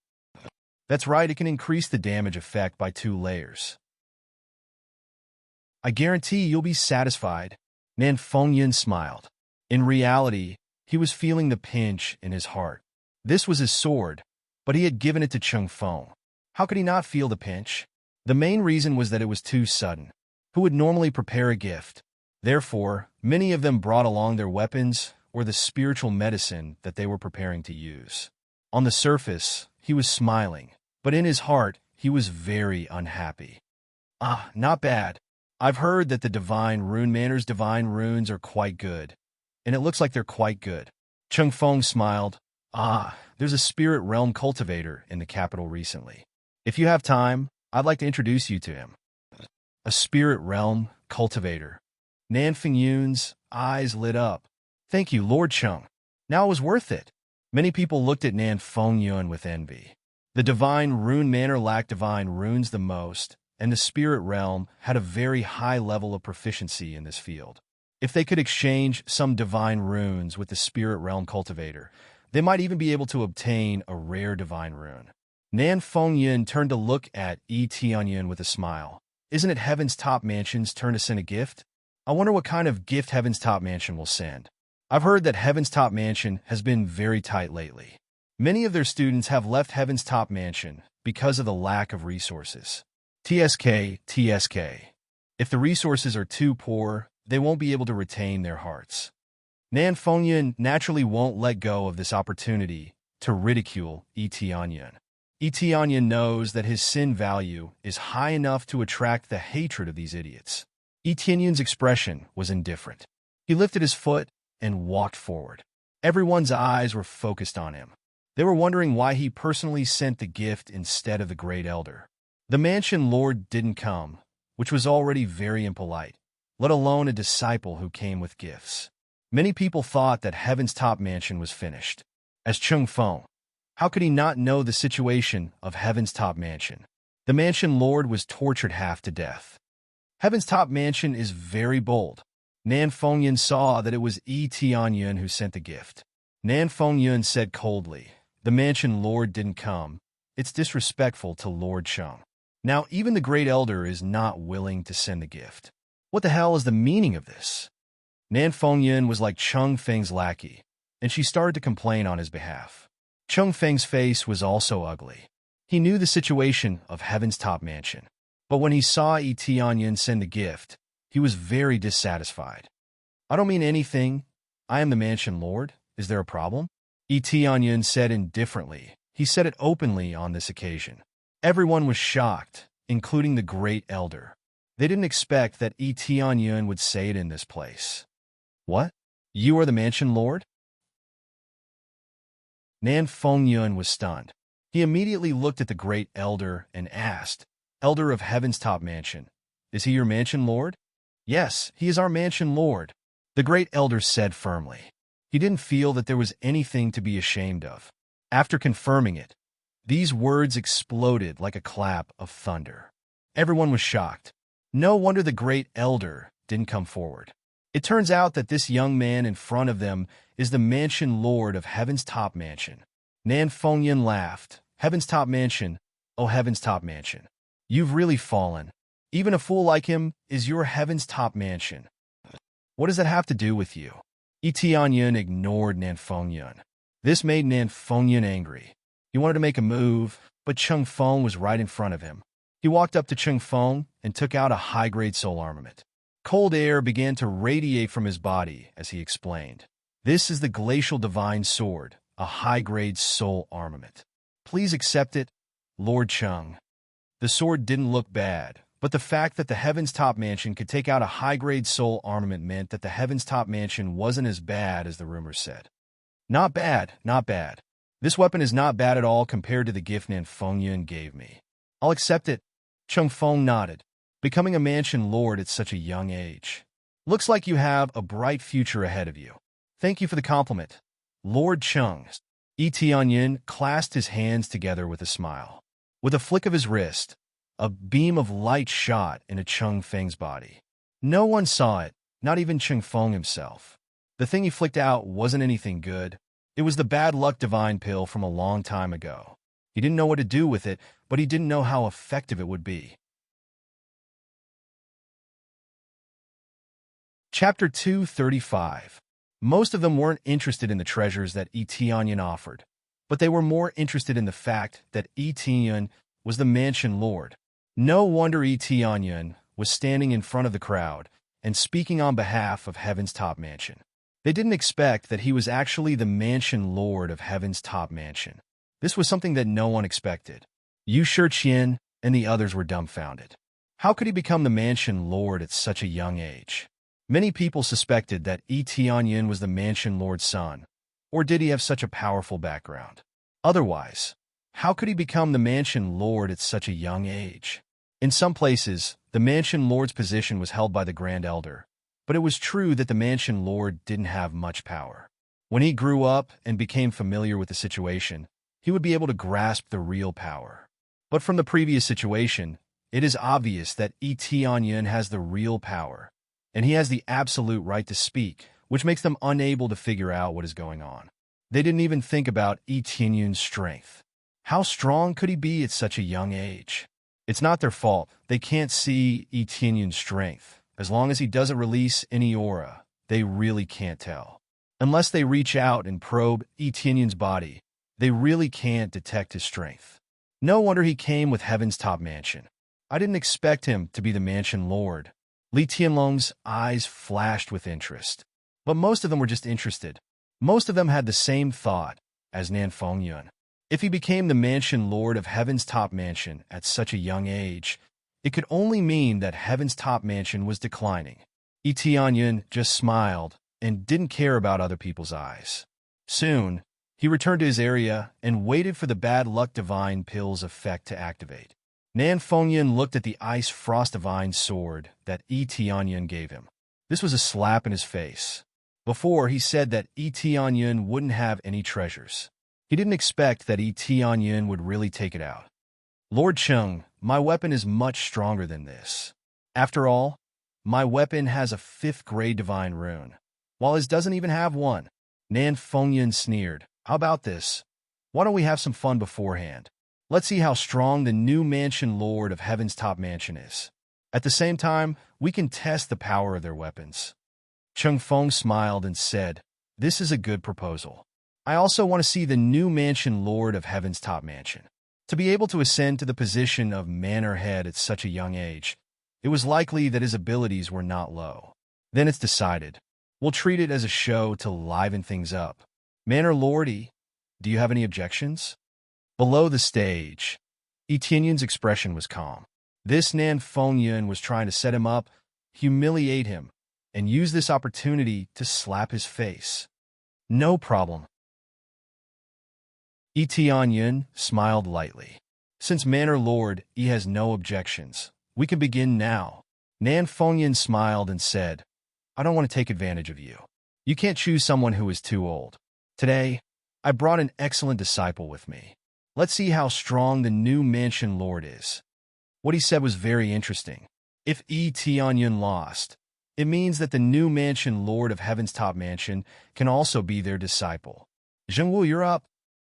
That's right, it can increase the damage effect by 2 layers. I guarantee you'll be satisfied. Nanfengyan smiled. In reality, he was feeling the pinch in his heart. This was his sword, but he had given it to Chung Feng. How could he not feel the pinch? The main reason was that it was too sudden. Who would normally prepare a gift? Therefore, many of them brought along their weapons or the spiritual medicine that they were preparing to use. On the surface, he was smiling, but in his heart, he was very unhappy. Ah, not bad. I've heard that the Divine Rune Manor's divine runes are quite good, and it looks like they're quite good. Chung Feng smiled. Ah, there's a spirit realm cultivator in the capital recently. If you have time, I'd like to introduce you to him. A spirit realm cultivator. Nanfengyun's eyes lit up. Thank you, Lord Chung. Now it was worth it. Many people looked at Nanfengyun with envy. The Divine Rune Manor lacked divine runes the most, and the spirit realm had a very high level of proficiency in this field. If they could exchange some divine runes with the spirit realm cultivator, they might even be able to obtain a rare divine rune. Nanfengyun turned to look at Etionyun with a smile. Isn't it Heaven's Top Mansion's turn to send a gift? I wonder what kind of gift Heaven's Top Mansion will send. I've heard that Heaven's Top Mansion has been very tight lately. Many of their students have left Heaven's Top Mansion because of the lack of resources. TSK. If the resources are too poor, they won't be able to retain their hearts. Nanfengyun naturally won't let go of this opportunity to ridicule Etionyun. Etionyun knows that his sin value is high enough to attract the hatred of these idiots. Etionyun's expression was indifferent. He lifted his foot and walked forward. Everyone's eyes were focused on him. They were wondering why he personally sent the gift instead of the great elder. The mansion lord didn't come, which was already very impolite, let alone a disciple who came with gifts. Many people thought that Heaven's Top Mansion was finished. As Chung Feng, how could he not know the situation of Heaven's Top Mansion? The mansion lord was tortured half to death. Heaven's Top Mansion is very bold. Nanfengyun saw that it was Etionyun who sent the gift. Nanfengyun said coldly, the mansion lord didn't come. It's disrespectful to Lord Chung. Now even the great elder is not willing to send the gift. What the hell is the meaning of this? Nanfengyun was like Chung Feng's lackey, and she started to complain on his behalf. Chung Feng's face was also ugly. He knew the situation of Heaven's Top Mansion, but when he saw Etionyun send the gift, he was very dissatisfied. I don't mean anything. I am the mansion lord. Is there a problem? Etionyun said indifferently. He said it openly on this occasion. Everyone was shocked, including the great elder. They didn't expect that Etionyun would say it in this place. What? You are the mansion lord? Nanfengyun was stunned. He immediately looked at the great elder and asked, Elder of Heaven's Top Mansion, is he your mansion lord? Yes, he is our mansion lord, the great elder said firmly. He didn't feel that there was anything to be ashamed of. After confirming it, these words exploded like a clap of thunder. Everyone was shocked. No wonder the great elder didn't come forward. It turns out that this young man in front of them is the mansion lord of Heaven's Top Mansion. Nanfengyun laughed. Heaven's Top Mansion, oh Heaven's Top Mansion. You've really fallen. Even a fool like him is your Heaven's Top Mansion. What does that have to do with you? Etionyun ignored Nanfengyun. This made Nanfengyun angry. He wanted to make a move, but Cheng Feng was right in front of him. He walked up to Cheng Feng and took out a high-grade soul armament. Cold air began to radiate from his body as he explained. This is the Glacial Divine Sword, a high-grade soul armament. Please accept it, Lord Cheng. The sword didn't look bad, but the fact that the Heaven's Top Mansion could take out a high-grade soul armament meant that the Heaven's Top Mansion wasn't as bad as the rumors said. Not bad, not bad. This weapon is not bad at all compared to the gift Nan Fengyun gave me. I'll accept it. Cheng Feng nodded. Becoming a mansion lord at such a young age. Looks like you have a bright future ahead of you. Thank you for the compliment. Lord Cheng. Yi Tianyin clasped his hands together with a smile. With a flick of his wrist, a beam of light shot into Cheng Feng's body. No one saw it, not even Cheng Feng himself. The thing he flicked out wasn't anything good. It was the bad luck divine pill from a long time ago. He didn't know what to do with it, but he didn't know how effective it would be. Chapter 235. Most of them weren't interested in the treasures that Yi Tianyin offered, but they were more interested in the fact that Yi Tianyin was the mansion lord. No wonder Yi Tianyin was standing in front of the crowd and speaking on behalf of Heaven's Top Mansion. They didn't expect that he was actually the mansion lord of Heaven's Top Mansion. This was something that no one expected. Yu Shiqian and the others were dumbfounded. How could he become the mansion lord at such a young age? Many people suspected that Yi Tianyin was the mansion lord's son, or did he have such a powerful background? Otherwise, how could he become the mansion lord at such a young age? In some places, the mansion lord's position was held by the Grand Elder, but it was true that the mansion lord didn't have much power. When he grew up and became familiar with the situation, he would be able to grasp the real power. But from the previous situation, it is obvious that Yi Tianyin has the real power, and he has the absolute right to speak, which makes them unable to figure out what is going on. They didn't even think about Yi Tianyin's strength. How strong could he be at such a young age? It's not their fault. They can't see Yi Tianyin's strength. As long as he doesn't release any aura, they really can't tell. Unless they reach out and probe Yi Tianyin's body, they really can't detect his strength. No wonder he came with Heaven's Top Mansion. I didn't expect him to be the mansion lord. Li Tianlong's eyes flashed with interest. But most of them were just interested. Most of them had the same thought as Nan Fengyun. If he became the mansion lord of Heaven's Top Mansion at such a young age, it could only mean that Heaven's Top Mansion was declining. Yi Tianyin just smiled and didn't care about other people's eyes. Soon, he returned to his area and waited for the bad luck divine pill's effect to activate. Nan Fengyun looked at the ice frost divine sword that Yi Tianyin gave him. This was a slap in his face. Before, he said that Yi Tianyin wouldn't have any treasures. He didn't expect that Yi Tianyin would really take it out. Lord Cheng, my weapon is much stronger than this. After all, my weapon has a 5th grade divine rune, while his doesn't even have one. Nan Fengyun sneered. How about this? Why don't we have some fun beforehand? Let's see how strong the new mansion lord of Heaven's Top Mansion is. At the same time, we can test the power of their weapons. Cheng Feng smiled and said, this is a good proposal. I also want to see the new mansion lord of Heaven's Top Mansion. To be able to ascend to the position of manor head at such a young age, it was likely that his abilities were not low. Then it's decided. We'll treat it as a show to liven things up. Manor Lordy, do you have any objections? Below the stage, Yi Tianyin's expression was calm. This Nan Fengyun was trying to set him up, humiliate him, and use this opportunity to slap his face. No problem. Yi Tianyin smiled lightly. Since Manor Lord Yi has no objections, we can begin now. Nan Fengyun smiled and said, I don't want to take advantage of you. You can't choose someone who is too old. Today, I brought an excellent disciple with me. Let's see how strong the new mansion lord is. What he said was very interesting. If Yi Tianyin lost, it means that the new mansion lord of Heaven's Top Mansion can also be their disciple. Zhengwu, you're up,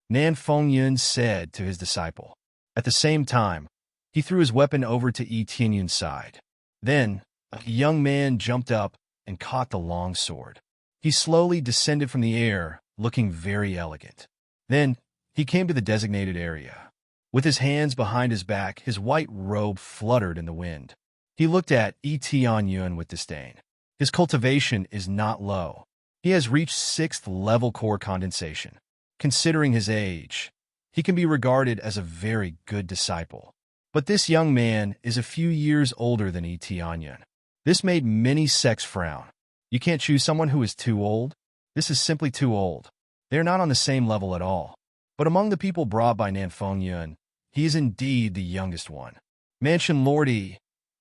Nan Fengyun said to his disciple. At the same time, he threw his weapon over to Yi Tianyin's side. Then, a young man jumped up and caught the long sword. He slowly descended from the air, looking very elegant. Then, He came to the designated area. With his hands behind his back, his white robe fluttered in the wind. He looked at Yi Tianyun with disdain. His cultivation is not low. He has reached 6th level core condensation. Considering his age, he can be regarded as a very good disciple. But this young man is a few years older than Yi Tianyun. This made many sects frown. You can't choose someone who is too old? This is simply too old. They are not on the same level at all. But among the people brought by Nan Fengyun, he is indeed the youngest one. Mansion Lord Yi,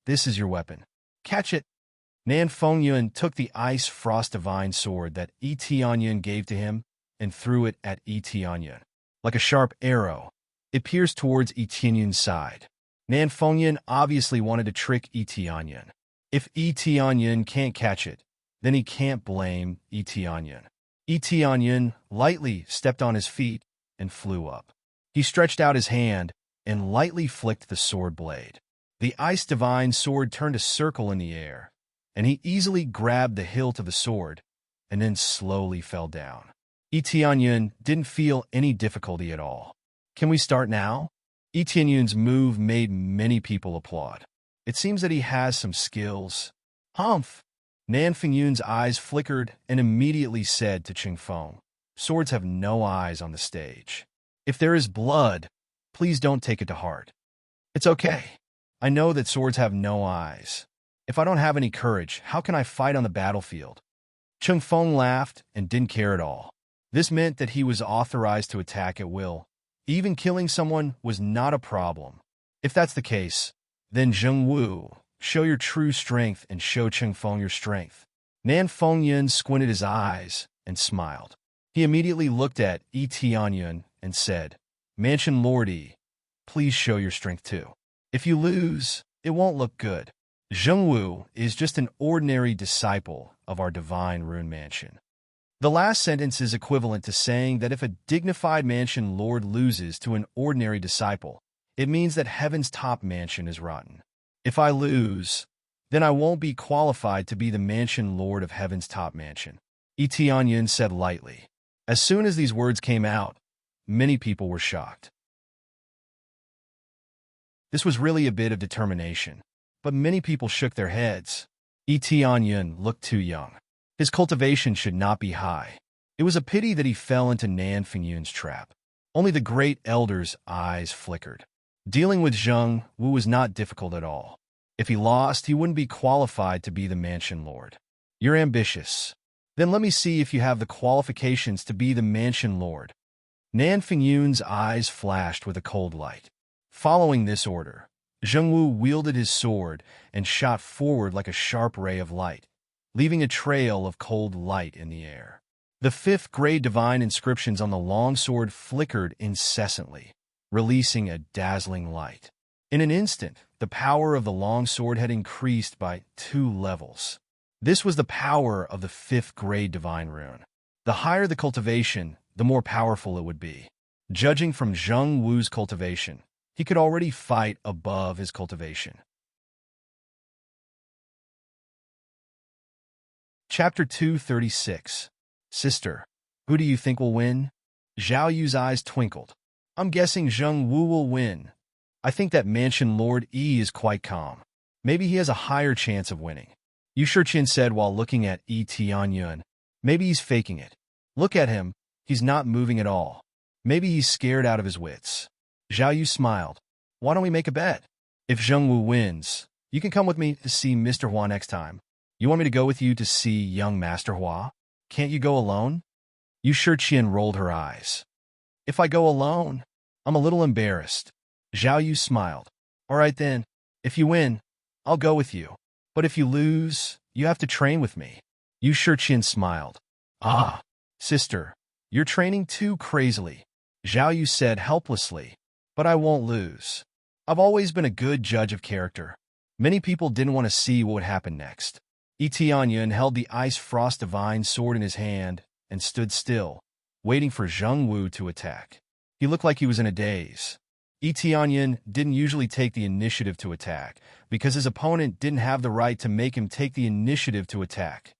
this is your weapon. Catch it. Nan Fengyun took the ice frost divine sword that Yi Tianyun gave to him and threw it at Yi Tianyun. Like a sharp arrow, it pierced towards Yi Tianyun's side. Nan Fengyun obviously wanted to trick Yi Tianyun. If Yi Tianyun can't catch it, then he can't blame Yi Tianyun. Yi Tianyun lightly stepped on his feet and flew up. He stretched out his hand and lightly flicked the sword blade. The ice divine sword turned a circle in the air, and he easily grabbed the hilt of the sword and then slowly fell down. Yi Tianyun didn't feel any difficulty at all. Can we start now? Yi Tianyun's move made many people applaud. It seems that he has some skills. Humph! Nan Fengyun's eyes flickered and immediately said to Ching Feng, "Swords have no eyes on the stage. If there is blood, please don't take it to heart. It's okay. I know that swords have no eyes. If I don't have any courage, how can I fight on the battlefield?" Ching Feng laughed and didn't care at all. This meant that he was authorized to attack at will. Even killing someone was not a problem. If that's the case, then Zheng Wu, show your true strength and show Ching Feng your strength. Nan Fengyun squinted his eyes and smiled. He immediately looked at Yi Tianyun and said, "Mansion Lord Yi, please show your strength too. If you lose, it won't look good." Zheng Wu is just an ordinary disciple of our divine rune mansion. The last sentence is equivalent to saying that if a dignified mansion lord loses to an ordinary disciple, it means that heaven's top mansion is rotten. If I lose, then I won't be qualified to be the mansion lord of heaven's top mansion, Yi Tianyun said lightly. As soon as these words came out, many people were shocked. This was really a bit of determination, but many people shook their heads. Yi Tianyun looked too young. His cultivation should not be high. It was a pity that he fell into Nan Fengyun's trap. Only the great elder's eyes flickered. Dealing with Zheng Wu was not difficult at all. If he lost, he wouldn't be qualified to be the mansion lord. You're ambitious. Then let me see if you have the qualifications to be the mansion lord. Nan Fengyun's eyes flashed with a cold light. Following this order, Zheng Wu wielded his sword and shot forward like a sharp ray of light, leaving a trail of cold light in the air. The 5th grade divine inscriptions on the long sword flickered incessantly, releasing a dazzling light. In an instant, the power of the long sword had increased by 2 levels. This was the power of the 5th grade divine rune. The higher the cultivation, the more powerful it would be. Judging from Zheng Wu's cultivation, he could already fight above his cultivation. Chapter 236. Sister, who do you think will win? Zhao Yu's eyes twinkled. I'm guessing Zheng Wu will win. I think that Mansion Lord Yi is quite calm. Maybe he has a higher chance of winning. Yu Shiqin said while looking at Yi Tianyun. Maybe he's faking it. Look at him, he's not moving at all. Maybe he's scared out of his wits. Zhao Yu smiled. Why don't we make a bet? If Zheng Wu wins, you can come with me to see Mr. Hua next time. You want me to go with you to see young Master Hua? Can't you go alone? Yu Shiqin rolled her eyes. If I go alone, I'm a little embarrassed. Zhao Yu smiled. All right then, if you win, I'll go with you. But if you lose, you have to train with me. Yu Shiqin smiled. Ah, sister, you're training too crazily, Zhao Yu said helplessly. But I won't lose. I've always been a good judge of character. Many people didn't want to see what would happen next. Yi Tianyun held the ice frost divine sword in his hand and stood still, waiting for Zheng Wu to attack. He looked like he was in a daze. Yi Tianyun didn't usually take the initiative to attack, because his opponent didn't have the right to make him take the initiative to attack.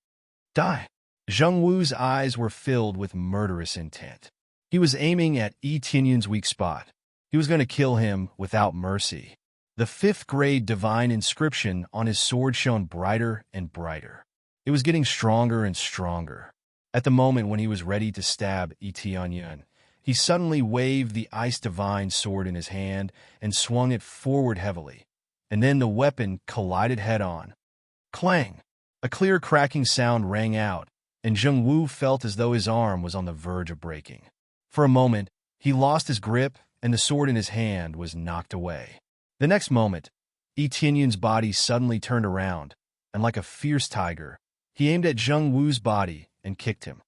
Die! Zheng Wu's eyes were filled with murderous intent. He was aiming at Yi Tianyun's weak spot. He was going to kill him without mercy. The 5th grade divine inscription on his sword shone brighter and brighter. It was getting stronger and stronger. At the moment when he was ready to stab Yi Tianyun, he suddenly waved the ice divine sword in his hand and swung it forward heavily. And then the weapon collided head-on. Clang! A clear cracking sound rang out, and Zheng Wu felt as though his arm was on the verge of breaking. For a moment, he lost his grip, and the sword in his hand was knocked away. The next moment, Yi Tianyun's body suddenly turned around, and like a fierce tiger, he aimed at Zheng Wu's body and kicked him.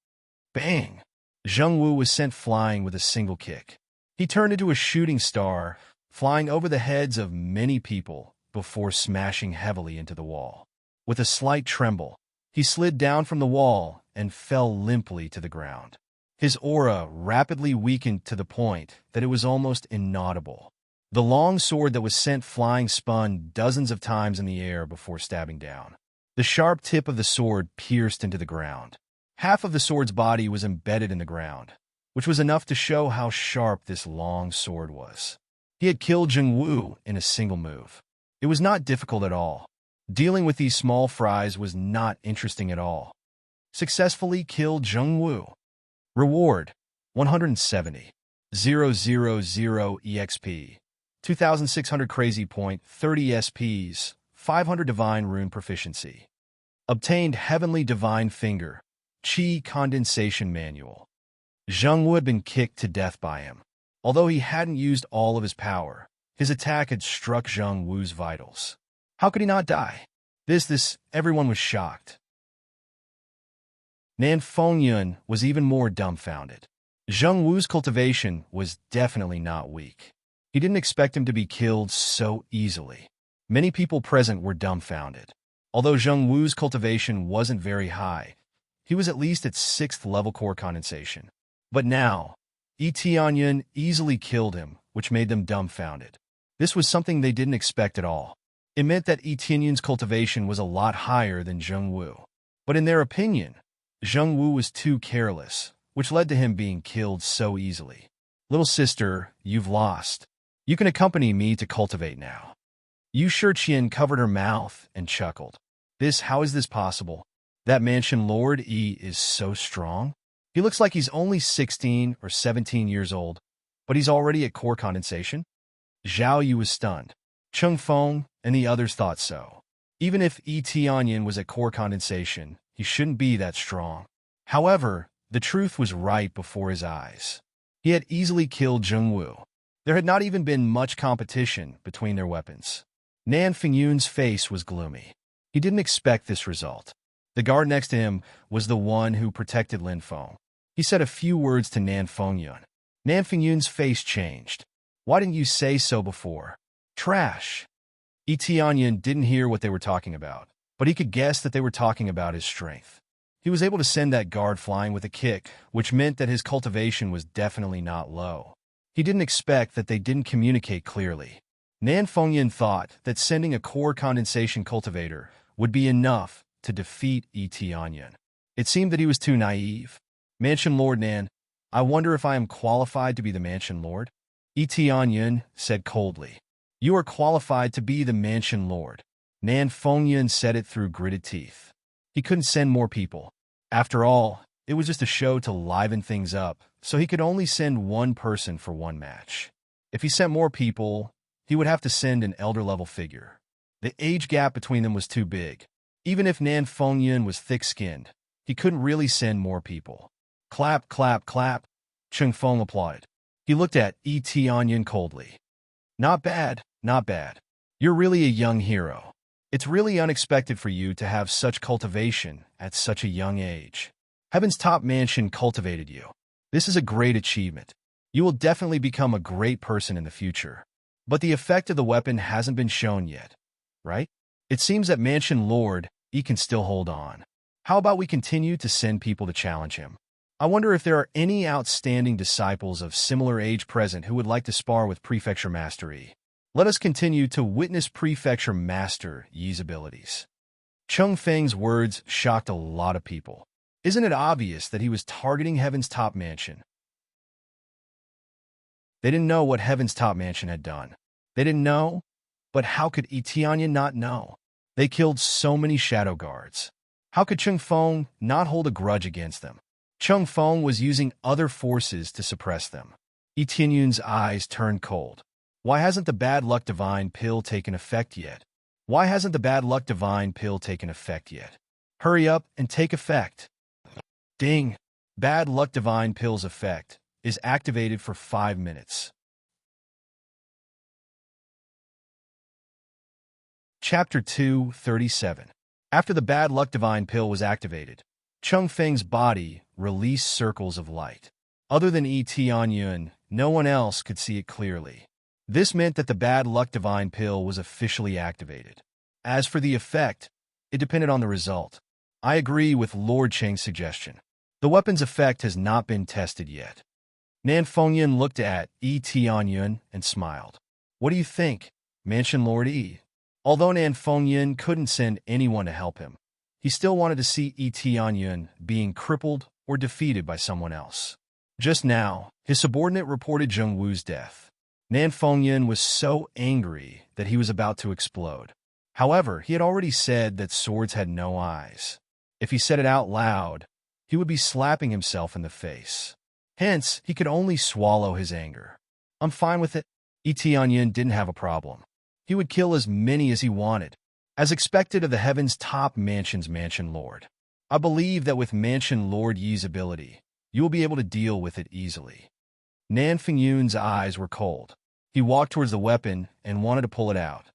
Bang! Zheng Wu was sent flying with a single kick. He turned into a shooting star, flying over the heads of many people before smashing heavily into the wall. With a slight tremble, he slid down from the wall and fell limply to the ground. His aura rapidly weakened to the point that it was almost inaudible. The long sword that was sent flying spun dozens of times in the air before stabbing down. The sharp tip of the sword pierced into the ground. Half of the sword's body was embedded in the ground, which was enough to show how sharp this long sword was. He had killed Zheng Wu in a single move. It was not difficult at all. Dealing with these small fries was not interesting at all. Successfully killed Zheng Wu. Reward: 170. 000 EXP. 2,600 crazy point, 30 SPs, 500 divine rune proficiency. Obtained heavenly divine finger, chi condensation manual. Zheng Wu had been kicked to death by him. Although he hadn't used all of his power, his attack had struck Zheng Wu's vitals. How could he not die? Everyone was shocked. Nan Fengyun was even more dumbfounded. Zheng Wu's cultivation was definitely not weak. He didn't expect him to be killed so easily. Many people present were dumbfounded. Although Zheng Wu's cultivation wasn't very high, he was at least at 6th level core condensation. But now, Yi Tianyun easily killed him, which made them dumbfounded. This was something they didn't expect at all. It meant that Yi Tianyun's cultivation was a lot higher than Zheng Wu. But in their opinion, Zheng Wu was too careless, which led to him being killed so easily. Little sister, you've lost. You can accompany me to cultivate now. Yu Shiqian covered her mouth and chuckled. How is this possible? That mansion lord Yi is so strong. He looks like he's only 16 or 17 years old, but he's already at core condensation? Zhao Yu was stunned. Cheng Feng and the others thought so. Even if Yi Tianyun was at core condensation, he shouldn't be that strong. However, the truth was right before his eyes. He had easily killed Zheng Wu. There had not even been much competition between their weapons. Nan Fengyun's face was gloomy. He didn't expect this result. The guard next to him was the one who protected Lin Feng. He said a few words to Nan Fengyun. Nan Fengyun's face changed. Why didn't you say so before? Trash. Yi Tianyun didn't hear what they were talking about, but he could guess that they were talking about his strength. He was able to send that guard flying with a kick, which meant that his cultivation was definitely not low. He didn't expect that they didn't communicate clearly. Nan Fengyun thought that sending a core condensation cultivator would be enough to defeat Yi Tianyun. It seemed that he was too naive. Mansion Lord Nan, I wonder if I am qualified to be the Mansion Lord? Yi Tianyun said coldly. You are qualified to be the Mansion Lord. Nan Fengyun said it through gritted teeth. He couldn't send more people. After all, it was just a show to liven things up, so he could only send one person for one match. If he sent more people, he would have to send an elder-level figure. The age gap between them was too big. Even if Nan Fengyun was thick-skinned, he couldn't really send more people. Clap, clap, clap. Cheng Feng applauded. He looked at Yi Tianyun coldly. Not bad, not bad. You're really a young hero. It's really unexpected for you to have such cultivation at such a young age. Heaven's top mansion cultivated you. This is a great achievement. You will definitely become a great person in the future. But the effect of the weapon hasn't been shown yet, right? It seems that Mansion Lord Yi can still hold on. How about we continue to send people to challenge him? I wonder if there are any outstanding disciples of similar age present who would like to spar with Prefecture Master Yi. Let us continue to witness Prefecture Master Yi's abilities. Cheng Feng's words shocked a lot of people. Isn't it obvious that he was targeting Heaven's top mansion? They didn't know what Heaven's top mansion had done. They didn't know, but how could Etianya not know? They killed so many shadow guards. How could Chung Feng not hold a grudge against them? Chung Feng was using other forces to suppress them. Etianyun's eyes turned cold. Why hasn't the bad luck divine pill taken effect yet? Why hasn't the bad luck divine pill taken effect yet? Hurry up and take effect. Ding! Bad luck divine pill's effect is activated for 5 minutes. Chapter 237. After the bad luck divine pill was activated, Chung Feng's body released circles of light. Other than Etianyun, no one else could see it clearly. This meant that the bad luck divine pill was officially activated. As for the effect, it depended on the result. I agree with Lord Cheng's suggestion. The weapon's effect has not been tested yet. Nan Fengyan looked at Etianyun and smiled. What do you think, Mansion Lord Yi? Although Nan Fengyan couldn't send anyone to help him, he still wanted to see Etianyun being crippled or defeated by someone else. Just now, his subordinate reported Zheng Wu's death. Nan Fengyan was so angry that he was about to explode. However, he had already said that swords had no eyes. If he said it out loud, he would be slapping himself in the face. Hence, he could only swallow his anger. I'm fine with it. Etianyun didn't have a problem. He would kill as many as he wanted, as expected of the Heaven's top mansion's Mansion Lord. I believe that with Mansion Lord Yi's ability, you will be able to deal with it easily. Nan Fengyun's eyes were cold. He walked towards the weapon and wanted to pull it out.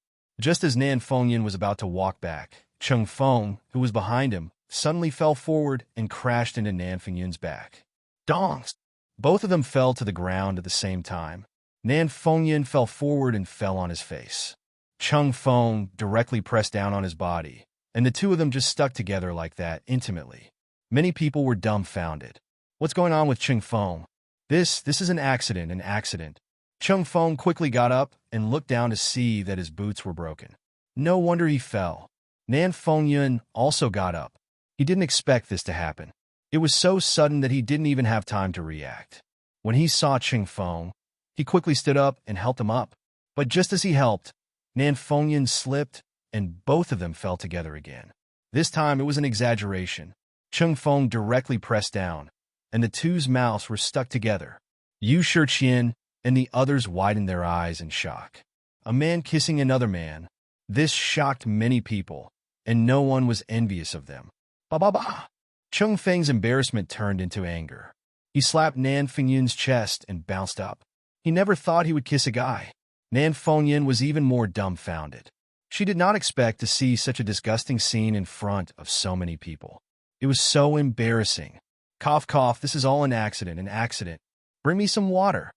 Just as Nan Fengyun was about to walk back, Chung Feng, who was behind him, suddenly fell forward and crashed into Nan Fengyun's back. Dongs! Both of them fell to the ground at the same time. Nan Fengyun fell forward and fell on his face. Chung Feng directly pressed down on his body, and the two of them just stuck together like that, intimately. Many people were dumbfounded. What's going on with Chung Feng? This is an accident. Chung Feng quickly got up and looked down to see that his boots were broken. No wonder he fell. Nan Fengyun also got up. He didn't expect this to happen. It was so sudden that he didn't even have time to react. When he saw Chung Feng, he quickly stood up and helped him up. But just as he helped, Nan Fengyun slipped, and both of them fell together again. This time it was an exaggeration. Chung Feng directly pressed down, and the two's mouths were stuck together. Yu Shiqian and the others widened their eyes in shock. A man kissing another man. This shocked many people, and no one was envious of them. Ba. Chung Feng's embarrassment turned into anger. He slapped Nan Fengyun's chest and bounced up. He never thought he would kiss a guy. Nan Fengyun was even more dumbfounded. She did not expect to see such a disgusting scene in front of so many people. It was so embarrassing. Cough, cough, this is all an accident. Bring me some water.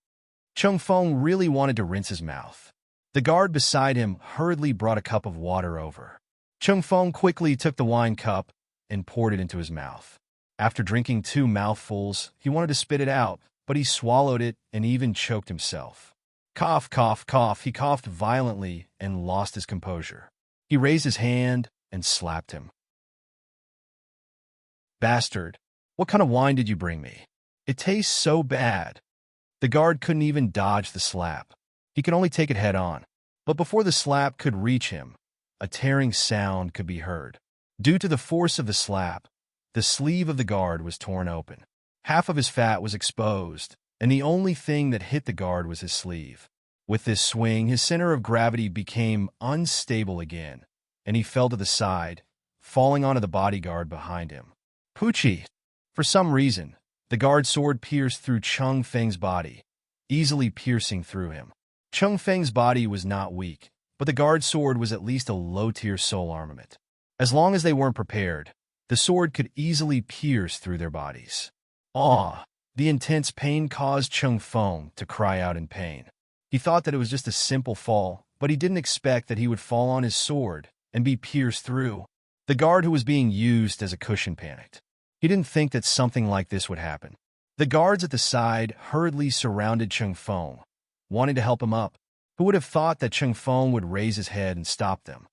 Chung Feng really wanted to rinse his mouth. The guard beside him hurriedly brought a cup of water over. Chung Feng quickly took the wine cup and poured it into his mouth. After drinking 2 mouthfuls, he wanted to spit it out, but he swallowed it and even choked himself. Cough, cough, cough, he coughed violently and lost his composure. He raised his hand and slapped him. Bastard, what kind of wine did you bring me? It tastes so bad. The guard couldn't even dodge the slap. He could only take it head on. But before the slap could reach him, a tearing sound could be heard. Due to the force of the slap, the sleeve of the guard was torn open. Half of his fat was exposed, and the only thing that hit the guard was his sleeve. With this swing, his center of gravity became unstable again, and he fell to the side, falling onto the bodyguard behind him. Poochie! For some reason, the guard's sword pierced through Chung Feng's body, easily piercing through him. Chung Feng's body was not weak, but the guard's sword was at least a low-tier soul armament. As long as they weren't prepared, the sword could easily pierce through their bodies. Aw! The intense pain caused Chung Feng to cry out in pain. He thought that it was just a simple fall, but he didn't expect that he would fall on his sword and be pierced through. The guard who was being used as a cushion panicked. He didn't think that something like this would happen. The guards at the side hurriedly surrounded Chung Feng, wanting to help him up. Who would have thought that Chung Feng would raise his head and stop them?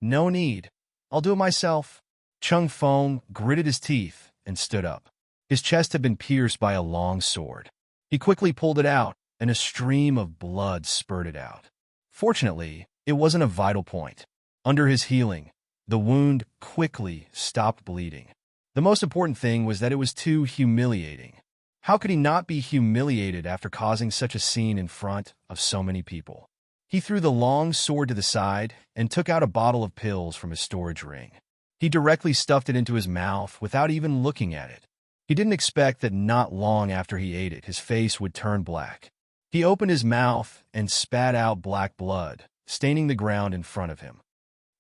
No need. I'll do it myself. Chung Feng gritted his teeth and stood up. His chest had been pierced by a long sword. He quickly pulled it out and a stream of blood spurted out. Fortunately, it wasn't a vital point. Under his healing, the wound quickly stopped bleeding. The most important thing was that it was too humiliating. How could he not be humiliated after causing such a scene in front of so many people? He threw the long sword to the side and took out a bottle of pills from his storage ring. He directly stuffed it into his mouth without even looking at it. He didn't expect that not long after he ate it, his face would turn black. He opened his mouth and spat out black blood, staining the ground in front of him.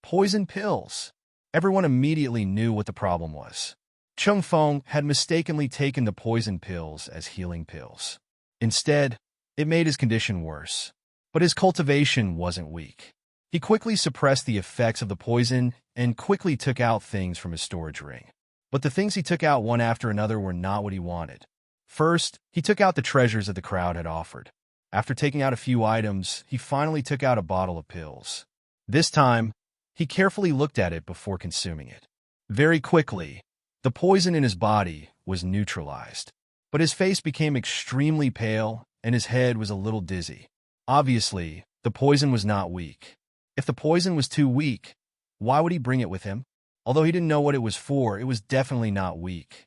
Poison pills. Everyone immediately knew what the problem was. Chung Feng had mistakenly taken the poison pills as healing pills. Instead, it made his condition worse. But his cultivation wasn't weak. He quickly suppressed the effects of the poison and quickly took out things from his storage ring. But the things he took out one after another were not what he wanted. First, he took out the treasures that the crowd had offered. After taking out a few items, he finally took out a bottle of pills. This time, he carefully looked at it before consuming it. Very quickly, the poison in his body was neutralized. But his face became extremely pale and his head was a little dizzy. Obviously, the poison was not weak. If the poison was too weak, why would he bring it with him? Although he didn't know what it was for, it was definitely not weak.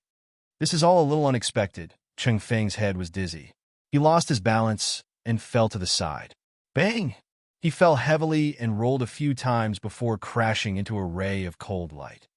This is all a little unexpected. Cheng Feng's head was dizzy. He lost his balance and fell to the side. Bang! He fell heavily and rolled a few times before crashing into a ray of cold light.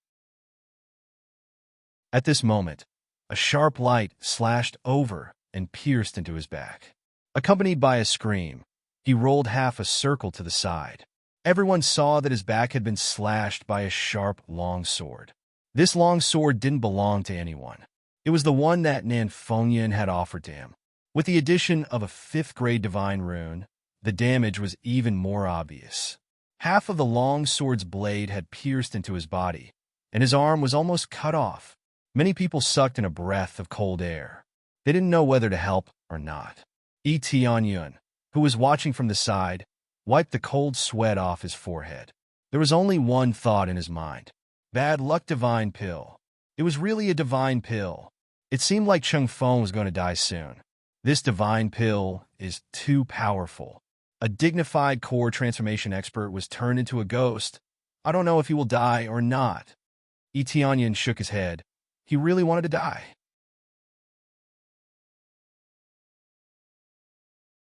At this moment, a sharp light slashed over and pierced into his back. Accompanied by a scream, he rolled half a circle to the side. Everyone saw that his back had been slashed by a sharp, long sword. This long sword didn't belong to anyone. It was the one that Nan Fengyan had offered to him. With the addition of a 5th-grade divine rune, the damage was even more obvious. Half of the long sword's blade had pierced into his body, and his arm was almost cut off. Many people sucked in a breath of cold air. They didn't know whether to help or not. Tianyun, who was watching from the side, wiped the cold sweat off his forehead. There was only one thought in his mind. Bad luck divine pill. It was really a divine pill. It seemed like Cheng Feng was going to die soon. This divine pill is too powerful. A dignified core transformation expert was turned into a ghost. I don't know if he will die or not. Tianyun shook his head. He really wanted to die.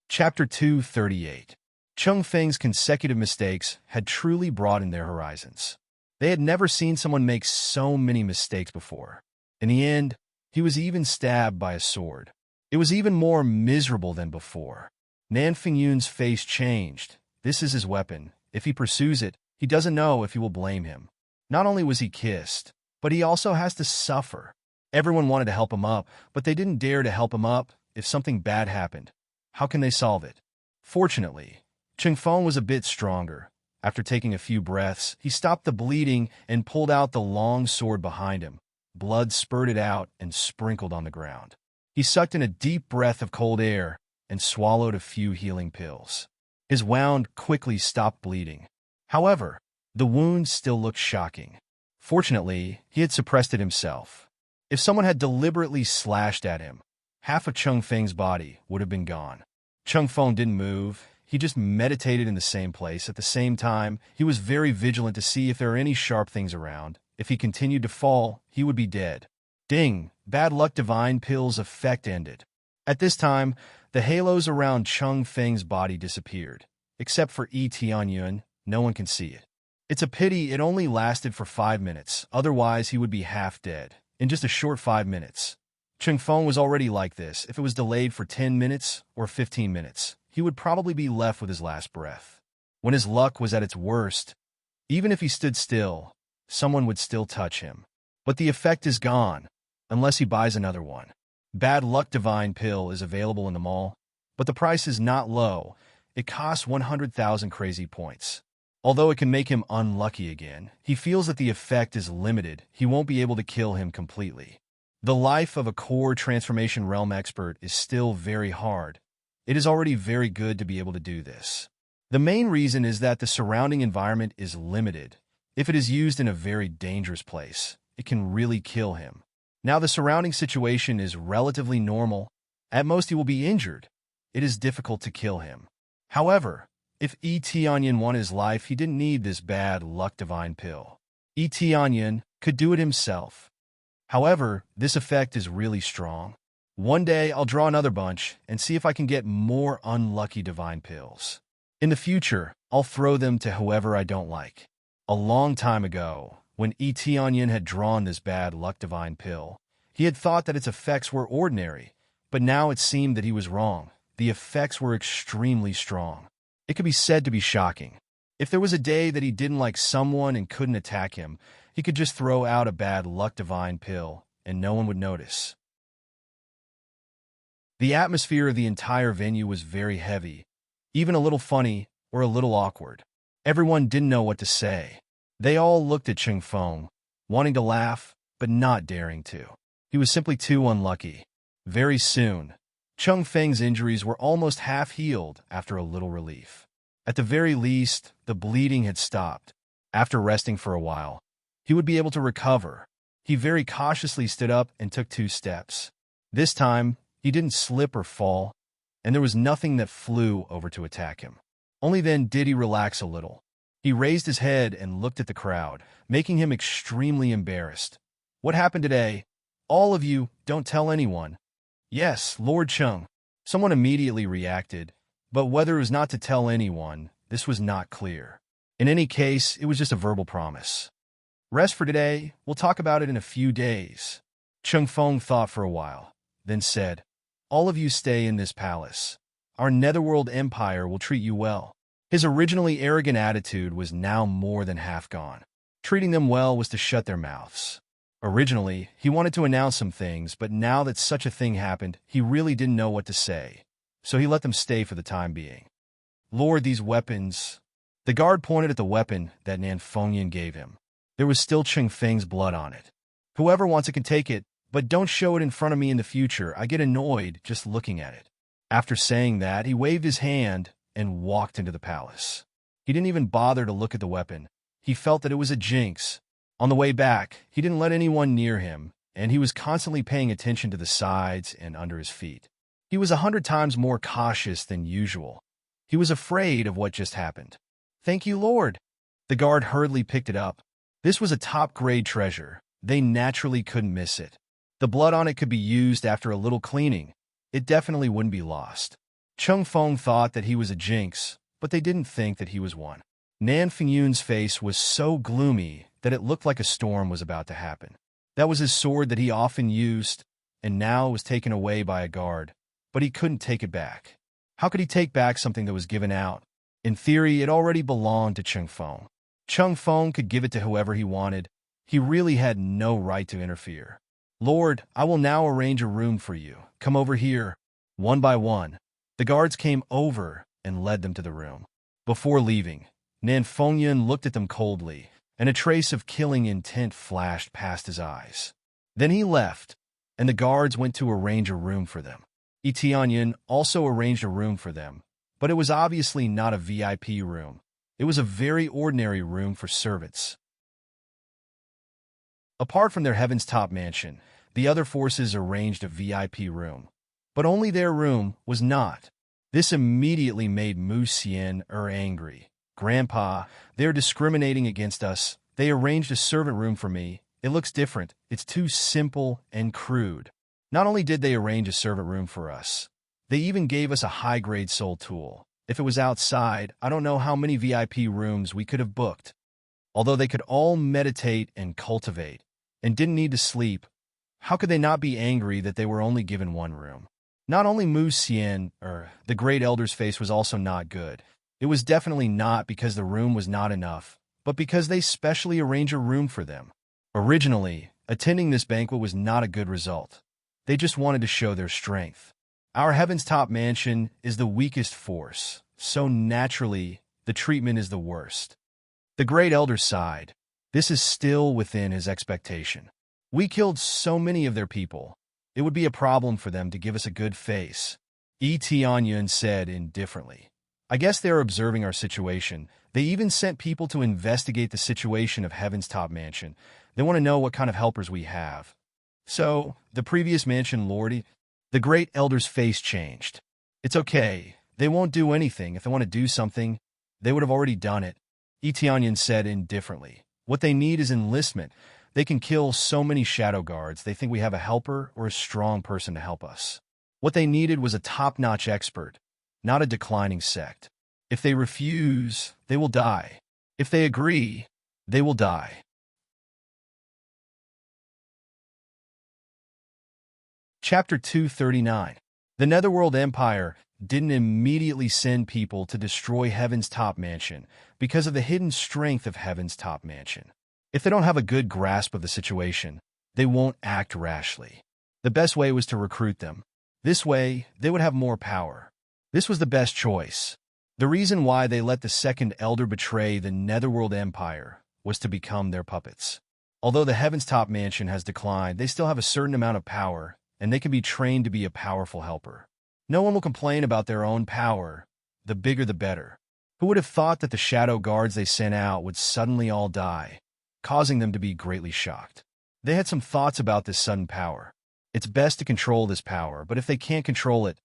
Chapter 238. Cheng Feng's consecutive mistakes had truly broadened their horizons. They had never seen someone make so many mistakes before. In the end, he was even stabbed by a sword. It was even more miserable than before. Nan Fengyun's face changed. This is his weapon. If he pursues it, he doesn't know if he will blame him. Not only was he kissed, but he also has to suffer. Everyone wanted to help him up, but they didn't dare to help him up if something bad happened. How can they solve it? Fortunately, Cheng Feng was a bit stronger. After taking a few breaths, he stopped the bleeding and pulled out the long sword behind him. Blood spurted out and sprinkled on the ground. He sucked in a deep breath of cold air and swallowed a few healing pills. His wound quickly stopped bleeding. However, the wound still looked shocking. Fortunately, he had suppressed it himself. If someone had deliberately slashed at him, half of Cheng Feng's body would have been gone. Cheng Feng didn't move. He just meditated in the same place. At the same time, he was very vigilant to see if there are any sharp things around. If he continued to fall, he would be dead. Ding! Bad luck divine pill's effect ended. At this time, the halos around Cheng Feng's body disappeared. Except for Tianyun, no one can see it. It's a pity it only lasted for 5 minutes, otherwise he would be half dead. In just a short 5 minutes. Cheng Feng was already like this. If it was delayed for 10 minutes or 15 minutes, he would probably be left with his last breath. When his luck was at its worst, even if he stood still, someone would still touch him. But the effect is gone, unless he buys another one. Bad Luck Divine Pill is available in the mall, but the price is not low. It costs 100,000 crazy points. Although it can make him unlucky again, he feels that the effect is limited. He won't be able to kill him completely. The life of a core transformation realm expert is still very hard. It is already very good to be able to do this. The main reason is that the surrounding environment is limited. If it is used in a very dangerous place, it can really kill him. Now the surrounding situation is relatively normal. At most he will be injured. it is difficult to kill him. However, if Etianyan won his life, he didn't need this bad luck divine pill. Etianyan could do it himself. However, this effect is really strong. One day, I'll draw another bunch and see if I can get more unlucky divine pills. In the future, I'll throw them to whoever I don't like. A long time ago, when Etianyan had drawn this bad luck divine pill, he had thought that its effects were ordinary, but now it seemed that he was wrong. The effects were extremely strong. It could be said to be shocking. If there was a day that he didn't like someone and couldn't attack him, he could just throw out a bad luck divine pill, and no one would notice. The atmosphere of the entire venue was very heavy, even a little funny or a little awkward. Everyone didn't know what to say. They all looked at Cheng Feng, wanting to laugh, but not daring to. He was simply too unlucky. Very soon, Cheng Feng's injuries were almost half healed after a little relief. At the very least, the bleeding had stopped. After resting for a while, he would be able to recover. He very cautiously stood up and took 2 steps. This time, he didn't slip or fall, and there was nothing that flew over to attack him. Only then did he relax a little. He raised his head and looked at the crowd, making him extremely embarrassed. What happened today? All of you, don't tell anyone. Yes, Lord Cheng. Someone immediately reacted, but whether it was not to tell anyone, this was not clear. In any case, it was just a verbal promise. Rest for today, we'll talk about it in a few days. Cheng Feng thought for a while, then said, all of you stay in this palace. Our netherworld empire will treat you well. His originally arrogant attitude was now more than half gone. Treating them well was to shut their mouths. Originally, he wanted to announce some things, but now that such a thing happened, he really didn't know what to say. So he let them stay for the time being. Lord, these weapons... The guard pointed at the weapon that Nan Fengyan gave him. There was still Cheng Feng's blood on it. Whoever wants it can take it, but don't show it in front of me in the future. I get annoyed just looking at it. After saying that, he waved his hand and walked into the palace. He didn't even bother to look at the weapon. He felt that it was a jinx. On the way back, he didn't let anyone near him, and he was constantly paying attention to the sides and under his feet. He was 100 times more cautious than usual. He was afraid of what just happened. Thank you, Lord. The guard hurriedly picked it up. This was a top-grade treasure. They naturally couldn't miss it. The blood on it could be used after a little cleaning. It definitely wouldn't be lost. Cheng Feng thought that he was a jinx, but they didn't think that he was one. Nan Fengyun's face was so gloomy that it looked like a storm was about to happen. That was his sword that he often used, and now it was taken away by a guard, but he couldn't take it back. How could he take back something that was given out? In theory, it already belonged to Cheng Feng. Cheng Feng could give it to whoever he wanted. He really had no right to interfere. Lord, I will now arrange a room for you. Come over here. One by one, the guards came over and led them to the room. Before leaving, Nan Fengyan looked at them coldly, and a trace of killing intent flashed past his eyes. Then he left, and the guards went to arrange a room for them. Etianyan also arranged a room for them, but it was obviously not a VIP room. It was a very ordinary room for servants. Apart from their Heaven's Top mansion, the other forces arranged a VIP room, but only their room was not. This immediately made Mu Xian angry. Grandpa, they're discriminating against us. They arranged a servant room for me. It looks different. It's too simple and crude. Not only did they arrange a servant room for us, they even gave us a high-grade soul tool. If it was outside, I don't know how many VIP rooms we could have booked. Although they could all meditate and cultivate, and didn't need to sleep, how could they not be angry that they were only given one room? Not only Mu Xian, the Great Elder's face was also not good. It was definitely not because the room was not enough, but because they specially arranged a room for them. Originally, attending this banquet was not a good result. They just wanted to show their strength. Our Heaven's Top mansion is the weakest force, so naturally, the treatment is the worst. The Great Elder sighed. This is still within his expectation. We killed so many of their people. It would be a problem for them to give us a good face. Etianyan said indifferently. I guess they're observing our situation. They even sent people to investigate the situation of Heaven's Top mansion. They want to know what kind of helpers we have. So, the previous mansion lord, the Great Elder's face changed. It's okay. They won't do anything. If they want to do something, they would have already done it. Etionyan said indifferently. What they need is enlistment. They can kill so many shadow guards. They think we have a helper or a strong person to help us. What they needed was a top-notch expert, not a declining sect. If they refuse, they will die. If they agree, they will die. Chapter 239. The Netherworld Empire didn't immediately send people to destroy Heaven's Top Mansion because of the hidden strength of Heaven's Top Mansion. If they don't have a good grasp of the situation, they won't act rashly. The best way was to recruit them. This way, they would have more power. This was the best choice. The reason why they let the second elder betray the Netherworld Empire was to become their puppets. Although the Heaven's Top Mansion has declined, they still have a certain amount of power, and they can be trained to be a powerful helper. No one will complain about their own power. The bigger the better. Who would have thought that the shadow guards they sent out would suddenly all die, causing them to be greatly shocked? They had some thoughts about this sudden power. It's best to control this power, but if they can't control it,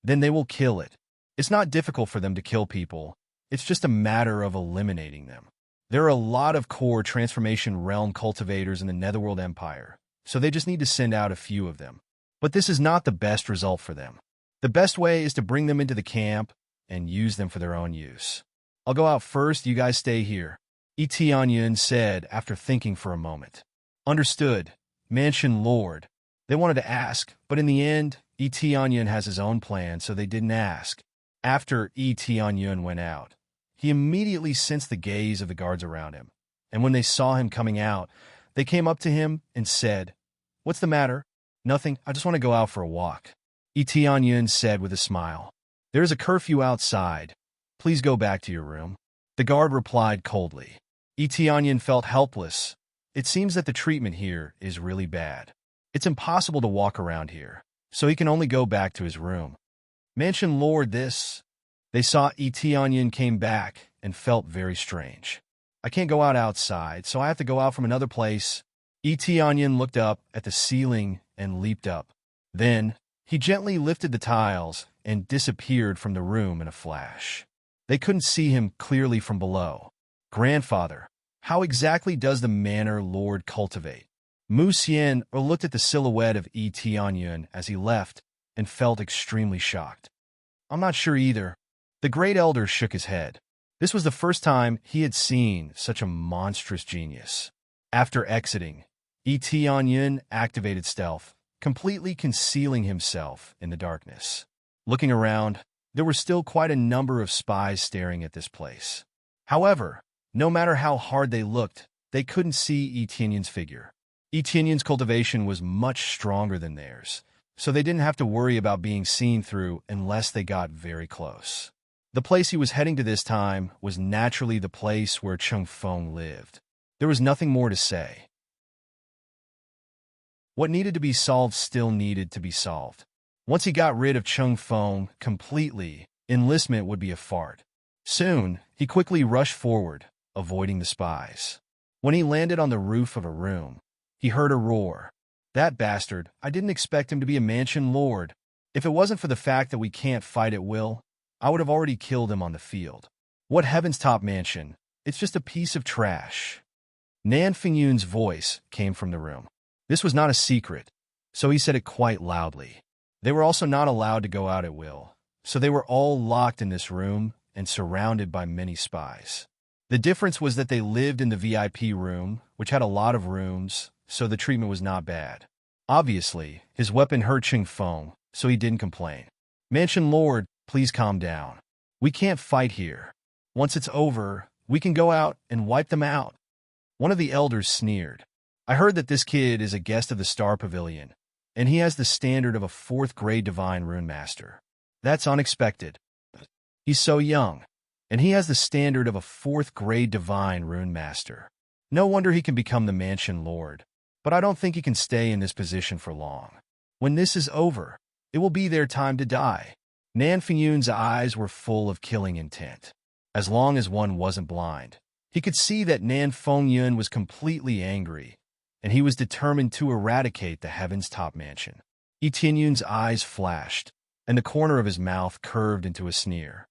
then they will kill it. It's not difficult for them to kill people. It's just a matter of eliminating them. There are a lot of core transformation realm cultivators in the Netherworld Empire, so they just need to send out a few of them. But this is not the best result for them. The best way is to bring them into the camp and use them for their own use. I'll go out first, you guys stay here, Etionyan said after thinking for a moment. Understood, Mansion Lord. They wanted to ask, but in the end, Etionyan has his own plan, so they didn't ask. After Etionyan went out, he immediately sensed the gaze of the guards around him, and when they saw him coming out, they came up to him and said, "What's the matter?" "Nothing, I just want to go out for a walk," Etionyan said with a smile. "There is a curfew outside. Please go back to your room." The guard replied coldly. Etionyan felt helpless. It seems that the treatment here is really bad. It's impossible to walk around here, so he can only go back to his room. Mansion Lord, this. They saw Etionyan came back and felt very strange. "I can't go outside, so I have to go out from another place." Etionyan looked up at the ceiling and leaped up. Then, he gently lifted the tiles and disappeared from the room in a flash. They couldn't see him clearly from below. "Grandfather, how exactly does the Manor Lord cultivate?" Mu Xian looked at the silhouette of Etionyan as he left and felt extremely shocked. "I'm not sure either." The Great Elder shook his head. This was the first time he had seen such a monstrous genius. After exiting, Etionyan activated stealth, completely concealing himself in the darkness. Looking around, there were still quite a number of spies staring at this place. However, no matter how hard they looked, they couldn't see Etionyan's figure. Etionyan's cultivation was much stronger than theirs, so they didn't have to worry about being seen through unless they got very close. The place he was heading to this time was naturally the place where Cheng Feng lived. There was nothing more to say. What needed to be solved still needed to be solved. Once he got rid of Cheng Feng completely, enlistment would be a fart. Soon, he quickly rushed forward, avoiding the spies. When he landed on the roof of a room, he heard a roar. "That bastard, I didn't expect him to be a Mansion Lord. If it wasn't for the fact that we can't fight at will, I would have already killed him on the field. What Heaven's Top Mansion? It's just a piece of trash." Nan Fingyun's voice came from the room. This was not a secret, so he said it quite loudly. They were also not allowed to go out at will, so they were all locked in this room and surrounded by many spies. The difference was that they lived in the VIP room, which had a lot of rooms, so the treatment was not bad. Obviously, his weapon hurt Cheng Feng, so he didn't complain. "Mansion Lord, please calm down. We can't fight here. Once it's over, we can go out and wipe them out." One of the elders sneered. "I heard that this kid is a guest of the Star Pavilion, and he has the standard of a 4th-grade Divine Rune Master. That's unexpected. He's so young, and he has the standard of a 4th-grade Divine Rune Master. No wonder he can become the Mansion Lord, but I don't think he can stay in this position for long. When this is over, it will be their time to die." Nan Fingyun's eyes were full of killing intent. As long as one wasn't blind, he could see that Nan Fingyun was completely angry, and he was determined to eradicate the Heaven's Top Mansion. Etionyan's eyes flashed. and the corner of his mouth curved into a sneer.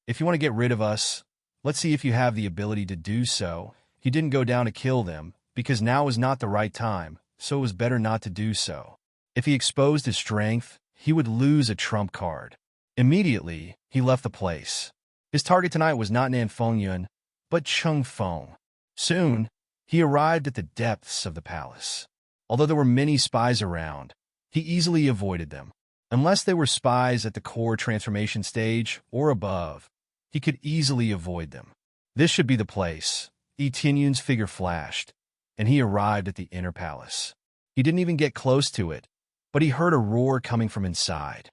If you want to get rid of us, let's see if you have the ability to do so. He didn't go down to kill them, because now was not the right time, so it was better not to do so. If he exposed his strength, he would lose a trump card. Immediately, he left the place. His target tonight was not Nan Fengyun, but Chung Feng. Soon, he arrived at the depths of the palace. Although there were many spies around, he easily avoided them. Unless they were spies at the core transformation stage or above, he could easily avoid them. This should be the place. Yi Tianyun's figure flashed, and he arrived at the inner palace. He didn't even get close to it, but he heard a roar coming from inside.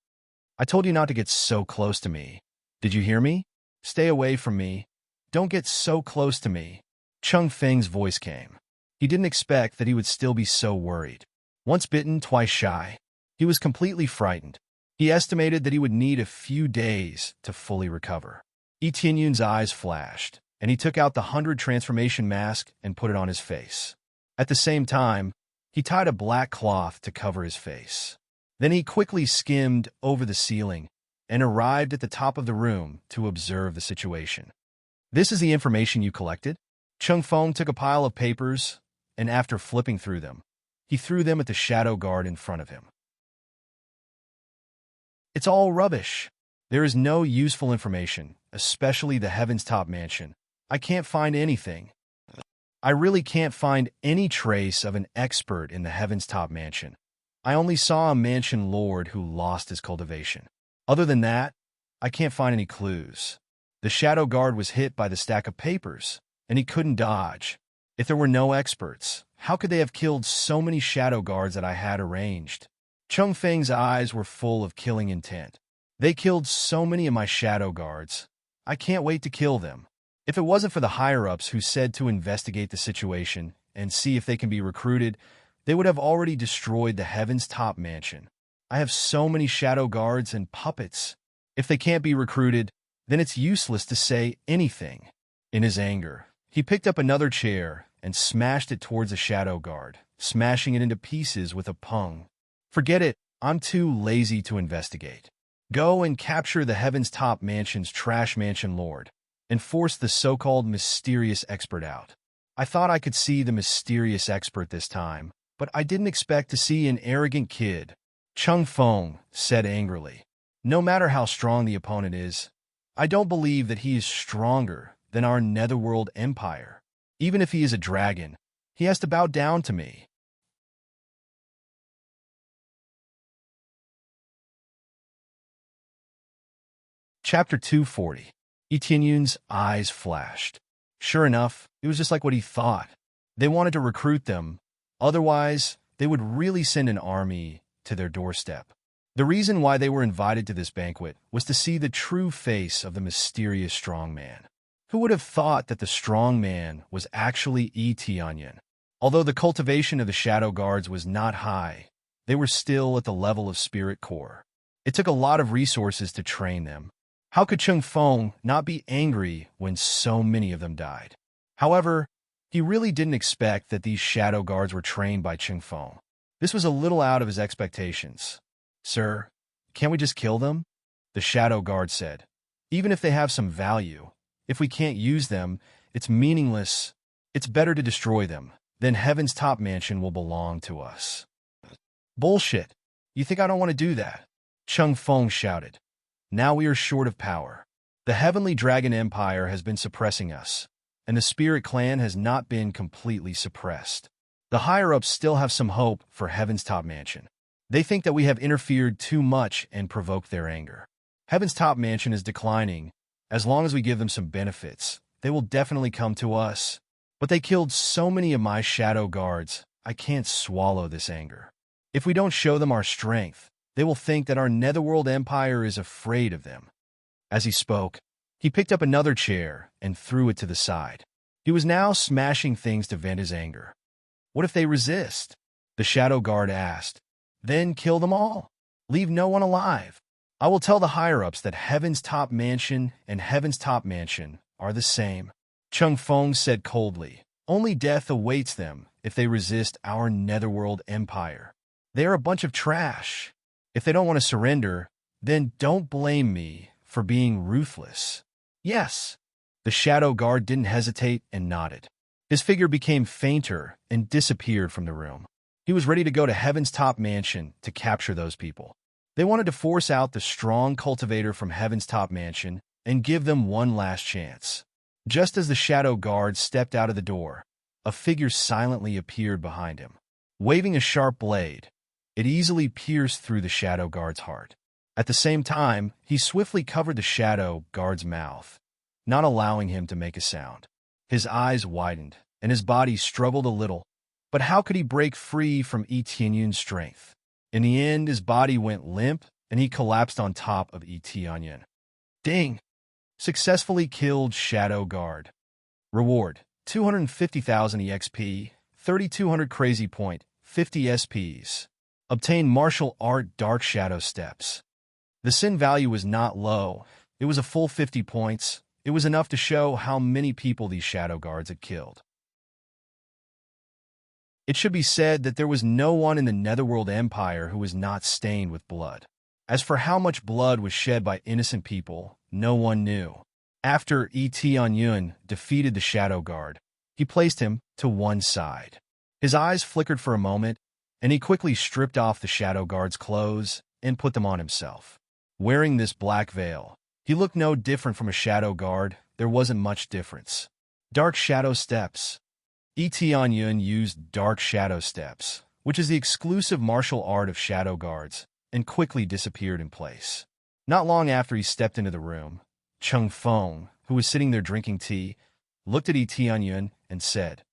I told you not to get so close to me. Did you hear me? Stay away from me. Don't get so close to me. Chung Feng's voice came. He didn't expect that he would still be so worried. Once bitten, twice shy. He was completely frightened. He estimated that he would need a few days to fully recover. Yi Tianyun's eyes flashed, and he took out the 100 transformation mask and put it on his face. At the same time, he tied a black cloth to cover his face. Then he quickly skimmed over the ceiling and arrived at the top of the room to observe the situation. This is the information you collected? Chung Feng took a pile of papers, and after flipping through them, he threw them at the shadow guard in front of him. It's all rubbish. There is no useful information, especially the Heaven's Top Mansion. I can't find anything. I really can't find any trace of an expert in the Heaven's Top Mansion. I only saw a mansion lord who lost his cultivation. Other than that, I can't find any clues. The shadow guard was hit by the stack of papers, and he couldn't dodge. If there were no experts, how could they have killed so many shadow guards that I had arranged? Chung Feng's eyes were full of killing intent. They killed so many of my shadow guards. I can't wait to kill them. If it wasn't for the higher-ups who said to investigate the situation and see if they can be recruited, they would have already destroyed the Heaven's Top Mansion. I have so many shadow guards and puppets. If they can't be recruited, then it's useless to say anything. In his anger, he picked up another chair and smashed it towards the shadow guard, smashing it into pieces with a pung. Forget it, I'm too lazy to investigate. Go and capture the Heaven's Top Mansion's trash mansion lord, and force the so-called mysterious expert out. I thought I could see the mysterious expert this time, but I didn't expect to see an arrogant kid. Chung Feng said angrily. No matter how strong the opponent is, I don't believe that he is stronger than our netherworld empire. Even if he is a dragon, he has to bow down to me. Chapter 240. Yi Tianyun's eyes flashed. Sure enough, it was just like what he thought. They wanted to recruit them. Otherwise, they would really send an army to their doorstep. The reason why they were invited to this banquet was to see the true face of the mysterious strong man. Who would have thought that the strong man was actually Yi Tianyun? Although the cultivation of the shadow guards was not high, they were still at the level of spirit core. It took a lot of resources to train them. How could Chung Feng not be angry when so many of them died? However, he really didn't expect that these shadow guards were trained by Chung Feng. This was a little out of his expectations. Sir, can't we just kill them? The shadow guard said. Even if they have some value, if we can't use them, it's meaningless. It's better to destroy them. Then Heaven's Top Mansion will belong to us. Bullshit. You think I don't want to do that? Chung Feng shouted. Now we are short of power. The Heavenly Dragon Empire has been suppressing us, and the Spirit Clan has not been completely suppressed. The higher-ups still have some hope for Heaven's Top Mansion. They think that we have interfered too much and provoked their anger. Heaven's Top Mansion is declining. As long as we give them some benefits, they will definitely come to us. But they killed so many of my shadow guards, I can't swallow this anger. If we don't show them our strength, they will think that our netherworld empire is afraid of them. As he spoke, he picked up another chair and threw it to the side. He was now smashing things to vent his anger. What if they resist? The shadow guard asked. Then kill them all. Leave no one alive. I will tell the higher-ups that Heaven's Top Mansion and Heaven's Top Mansion are the same. Chung Feng said coldly. Only death awaits them if they resist our netherworld empire. They are a bunch of trash. If they don't want to surrender, Then don't blame me for being ruthless. Yes. The shadow guard didn't hesitate and nodded. His figure became fainter and disappeared from the room. He was ready to go to Heaven's top mansion to capture those people. They wanted to force out the strong cultivator from Heaven's top mansion and give them one last chance. Just as the shadow guard stepped out of the door, a figure silently appeared behind him. Waving a sharp blade, it easily pierced through the shadow guard's heart. At the same time, he swiftly covered the shadow guard's mouth, not allowing him to make a sound. His eyes widened, and his body struggled a little. But how could he break free from Etienne's strength? In the end, his body went limp, and he collapsed on top of Etienne. Ding! Successfully killed Shadow Guard. Reward: 250,000 EXP, 3,200 Crazy Point, 50 SPs. Obtain Martial Art Dark Shadow Steps. The sin value was not low. It was a full 50 points. It was enough to show how many people these Shadow Guards had killed. It should be said that there was no one in the Netherworld Empire who was not stained with blood. As for how much blood was shed by innocent people, no one knew. After Etienne defeated the Shadow Guard, he placed him to one side. His eyes flickered for a moment, and he quickly stripped off the Shadow Guard's clothes and put them on himself. Wearing this black veil, he looked no different from a Shadow Guard. There wasn't much difference. Dark Shadow Steps. Etienne used Dark Shadow Steps, which is the exclusive martial art of Shadow Guards, and quickly disappeared in place. Not long after he stepped into the room, Chung Feng, who was sitting there drinking tea, looked at Etienne and said,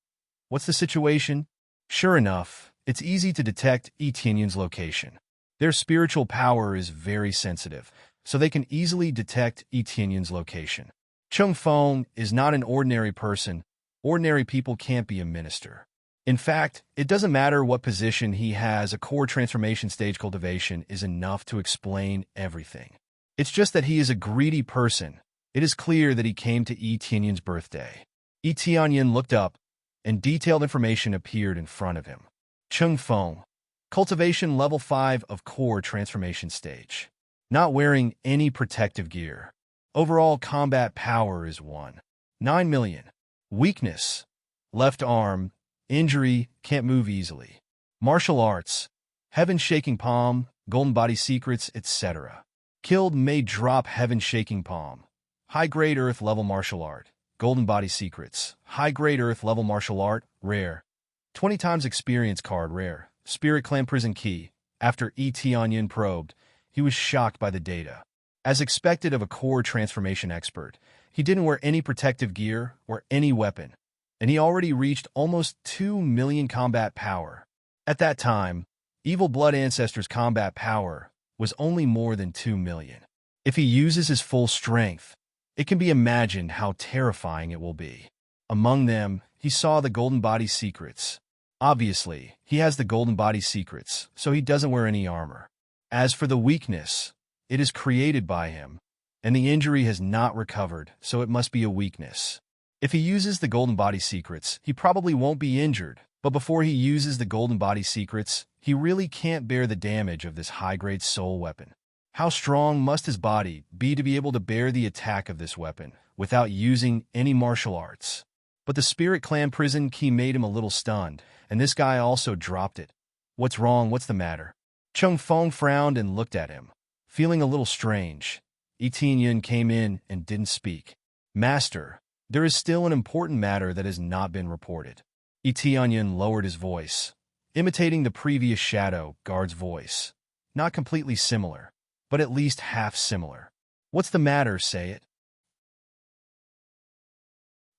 "What's the situation?" Sure enough, it's easy to detect Etienne's location. Their spiritual power is very sensitive, so they can easily detect Etienne's location. Chung Feng is not an ordinary person. Ordinary people can't be a minister. In fact, it doesn't matter what position he has, a core transformation stage cultivation is enough to explain everything. It's just that he is a greedy person. It is clear that he came to Etienne's birthday. Etienne looked up, and detailed information appeared in front of him. Chung Feng, cultivation level 5 of core transformation stage. Not wearing any protective gear. Overall combat power is 1. 9 million. Weakness: left arm, injury, can't move easily. Martial arts: Heaven Shaking Palm, Golden Body Secrets, etc. Killed may drop Heaven Shaking Palm. High-grade Earth level martial art. Golden Body Secrets. High-grade Earth level martial art, rare. 20 times experience card, rare. Spirit Clan Prison Key. After Etienne probed, he was shocked by the data. As expected of a core transformation expert, he didn't wear any protective gear or any weapon, and he already reached almost 2 million combat power. At that time, Evil Blood Ancestors' combat power was only more than 2 million. If he uses his full strength, it can be imagined how terrifying it will be. Among them, he saw the Golden Body Secrets. Obviously, he has the Golden Body Secrets, so he doesn't wear any armor. As for the weakness, it is created by him, and the injury has not recovered, so it must be a weakness. If he uses the Golden Body Secrets, he probably won't be injured, but before he uses the Golden Body Secrets, he really can't bear the damage of this high-grade soul weapon. How strong must his body be to be able to bear the attack of this weapon without using any martial arts? But the Spirit Clan Prison Key made him a little stunned, and this guy also dropped it. What's wrong? What's the matter? Chung Feng frowned and looked at him, feeling a little strange. Etienne came in and didn't speak. Master, there is still an important matter that has not been reported. Etienne lowered his voice, imitating the previous Shadow Guard's voice. Not completely similar, but at least half similar. What's the matter? Say it.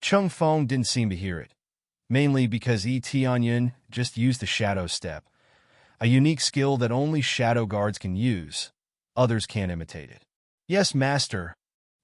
Chung Feng didn't seem to hear it, mainly because Etienne just used the Shadow Step, a unique skill that only Shadow Guards can use. Others can't imitate it. Yes, Master.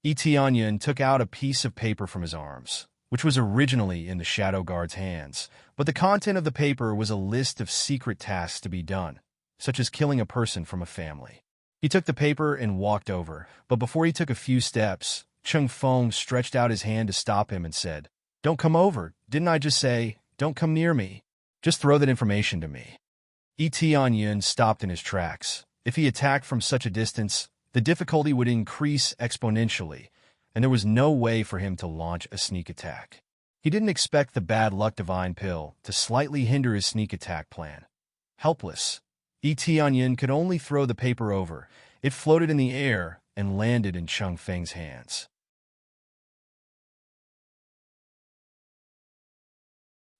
Etienne took out a piece of paper from his arms, which was originally in the Shadow Guard's hands, but the content of the paper was a list of secret tasks to be done, such as killing a person from a family. He took the paper and walked over, but before he took a few steps, Chung Feng stretched out his hand to stop him and said, "Don't come over. Didn't I just say, don't come near me? Just throw that information to me." Etienne stopped in his tracks. If he attacked from such a distance, the difficulty would increase exponentially, and there was no way for him to launch a sneak attack. He didn't expect the bad luck divine pill to slightly hinder his sneak attack plan. Helpless, Etianyin could only throw the paper over. It floated in the air and landed in Cheng Feng's hands.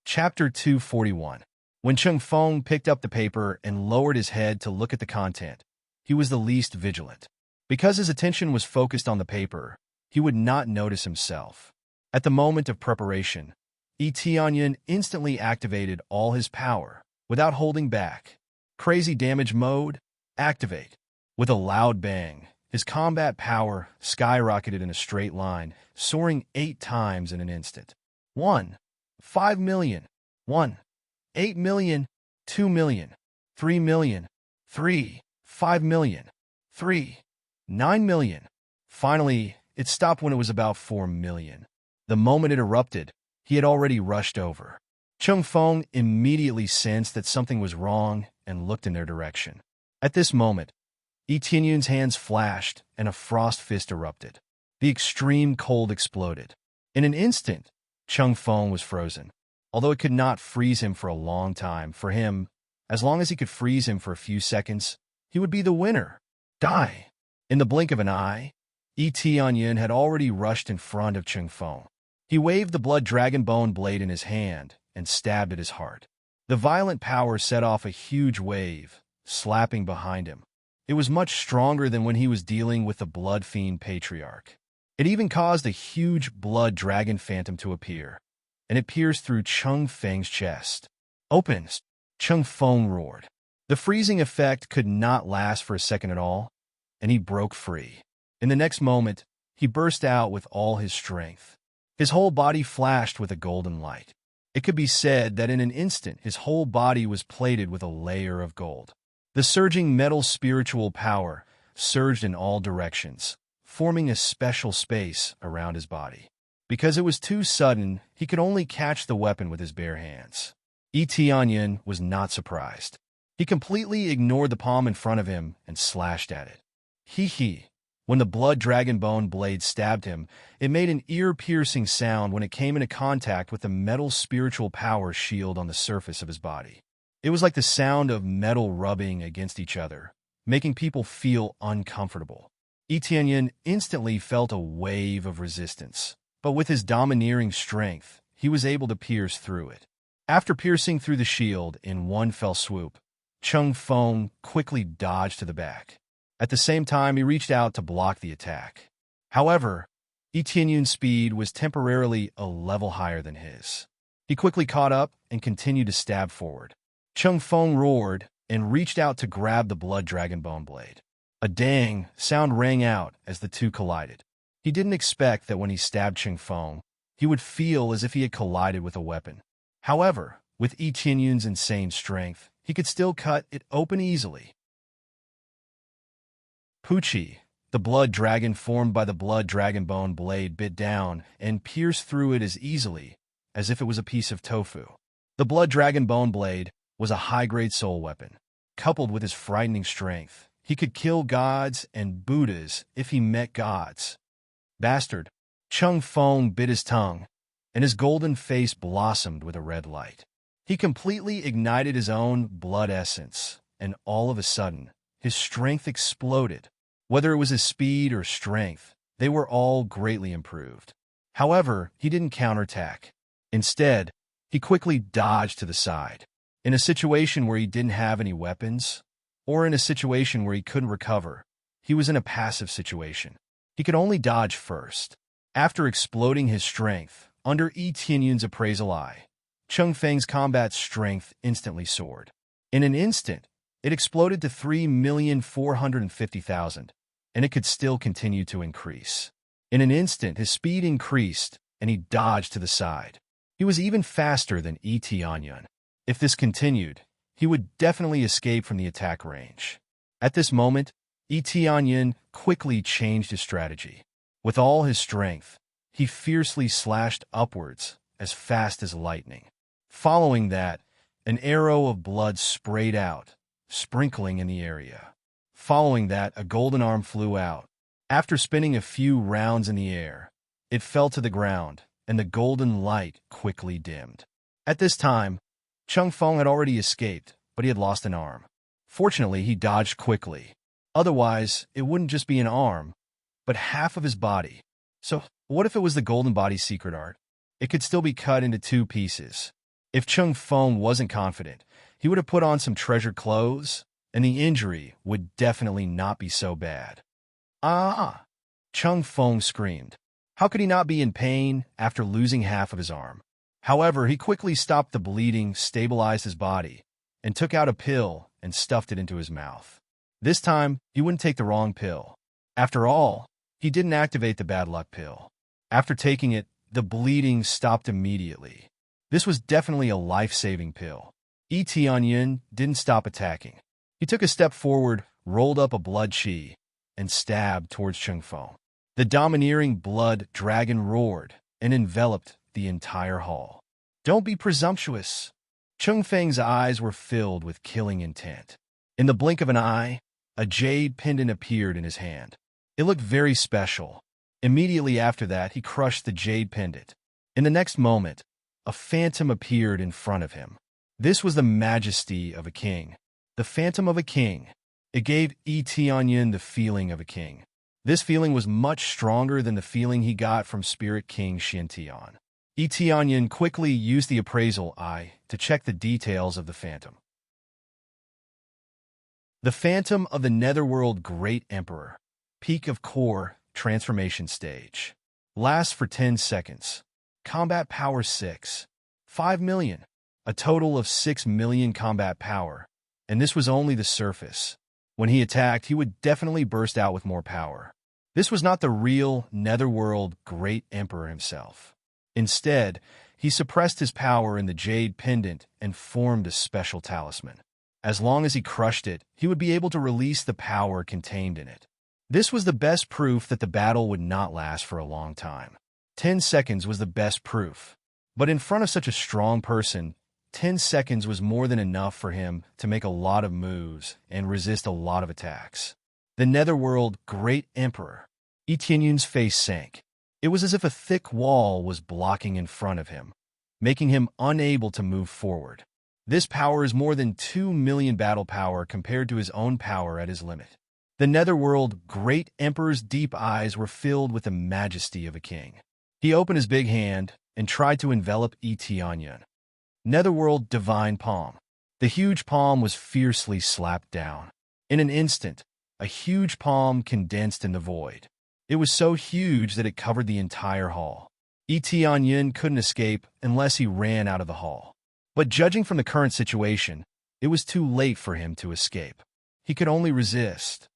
Chapter 241. When Cheng Feng picked up the paper and lowered his head to look at the content, he was the least vigilant. Because his attention was focused on the paper, he would not notice himself. At the moment of preparation, Etianyin instantly activated all his power, without holding back. Crazy damage mode, activate. With a loud bang, his combat power skyrocketed in a straight line, soaring 8 times in an instant. 1. 5 million. 1. 8 million. 2 million. 3 million. 3. 5 million. 3. 9 million. Finally, it stopped when it was about 4 million. The moment it erupted, he had already rushed over. Cheng Feng immediately sensed that something was wrong and looked in their direction. At this moment, Etianyun's hands flashed and a frost fist erupted. The extreme cold exploded. In an instant, Cheng Feng was frozen. Although it could not freeze him for a long time, for him, as long as he could freeze him for a few seconds, he would be the winner. Die! In the blink of an eye, Etianyin had already rushed in front of Cheng Feng. He waved the blood dragon bone blade in his hand and stabbed at his heart. The violent power set off a huge wave, slapping behind him. It was much stronger than when he was dealing with the blood fiend patriarch. It even caused a huge blood dragon phantom to appear, and it pierced through Cheng Feng's chest. Opens! Cheng Feng roared. The freezing effect could not last for a second at all, and he broke free. In the next moment, he burst out with all his strength. His whole body flashed with a golden light. It could be said that in an instant his whole body was plated with a layer of gold. The surging metal spiritual power surged in all directions, forming a special space around his body. Because it was too sudden, he could only catch the weapon with his bare hands. Etianyin was not surprised. He completely ignored the palm in front of him and slashed at it. Hee. When the blood dragon bone blade stabbed him, it made an ear-piercing sound when it came into contact with the metal spiritual power shield on the surface of his body. It was like the sound of metal rubbing against each other, making people feel uncomfortable. Etianyin instantly felt a wave of resistance, but with his domineering strength, he was able to pierce through it. After piercing through the shield in one fell swoop, Cheng Feng quickly dodged to the back. At the same time, he reached out to block the attack. However, Etianyun's speed was temporarily a level higher than his. He quickly caught up and continued to stab forward. Cheng Feng roared and reached out to grab the blood dragon bone blade. A dang sound rang out as the two collided. He didn't expect that when he stabbed Cheng Feng, he would feel as if he had collided with a weapon. However, with Etianyun's insane strength, he could still cut it open easily. Pucci, the blood dragon formed by the blood dragon bone blade, bit down and pierced through it as easily as if it was a piece of tofu. The blood dragon bone blade was a high-grade soul weapon. Coupled with his frightening strength, he could kill gods and Buddhas if he met gods. Bastard! Cheng Feng bit his tongue, and his golden face blossomed with a red light. He completely ignited his own blood essence, and all of a sudden, his strength exploded. Whether it was his speed or strength, they were all greatly improved. However, he didn't counterattack. Instead, he quickly dodged to the side. In a situation where he didn't have any weapons, or in a situation where he couldn't recover, he was in a passive situation. He could only dodge first. After exploding his strength, under Etianyun's appraisal eye, Cheng Feng's combat strength instantly soared. In an instant, it exploded to 3,450,000, and it could still continue to increase. In an instant, his speed increased, and he dodged to the side. He was even faster than Etianyin. If this continued, he would definitely escape from the attack range. At this moment, Etianyin quickly changed his strategy. With all his strength, he fiercely slashed upwards as fast as lightning. Following that, an arrow of blood sprayed out, sprinkling in the area. Following that, a golden arm flew out. After spinning a few rounds in the air, it fell to the ground, and the golden light quickly dimmed. At this time, Chung Feng had already escaped, but he had lost an arm. Fortunately, he dodged quickly. Otherwise, it wouldn't just be an arm, but half of his body. So, what if it was the golden body's secret art? It could still be cut into 2 pieces. If Chung Feng wasn't confident, he would have put on some treasured clothes, and the injury would definitely not be so bad. Ah! Chung Feng screamed. How could he not be in pain after losing half of his arm? However, he quickly stopped the bleeding, stabilized his body, and took out a pill and stuffed it into his mouth. This time, he wouldn't take the wrong pill. After all, he didn't activate the bad luck pill. After taking it, the bleeding stopped immediately. This was definitely a life-saving pill. Tianyin didn't stop attacking. He took a step forward, rolled up a blood chi, and stabbed towards Chung Feng. The domineering blood dragon roared and enveloped the entire hall. Don't be presumptuous. Chung Feng's eyes were filled with killing intent. In the blink of an eye, a jade pendant appeared in his hand. It looked very special. Immediately after that, he crushed the jade pendant. In the next moment, a phantom appeared in front of him. This was the majesty of a king. The phantom of a king. It gave Tianyin the feeling of a king. This feeling was much stronger than the feeling he got from Spirit King Xiantian. Tianyin quickly used the appraisal eye to check the details of the phantom. The Phantom of the Netherworld Great Emperor. Peak of Core Transformation Stage. Lasts for 10 seconds. Combat Power 6. 5 million. A total of 6 million combat power. And this was only the surface. When he attacked, he would definitely burst out with more power. This was not the real Netherworld Great Emperor himself. Instead, he suppressed his power in the Jade Pendant and formed a special talisman. As long as he crushed it, he would be able to release the power contained in it. This was the best proof that the battle would not last for a long time. 10 seconds was the best proof. But in front of such a strong person, 10 seconds was more than enough for him to make a lot of moves and resist a lot of attacks. The Netherworld Great Emperor. Tianyin's face sank. It was as if a thick wall was blocking in front of him, making him unable to move forward. This power is more than 2 million battle power compared to his own power at his limit. The Netherworld Great Emperor's deep eyes were filled with the majesty of a king. He opened his big hand and tried to envelop Tianyin. Netherworld Divine Palm. The huge palm was fiercely slapped down. In an instant, a huge palm condensed in the void. It was so huge that it covered the entire hall. Tianyin couldn't escape unless he ran out of the hall. But judging from the current situation, it was too late for him to escape. He could only resist.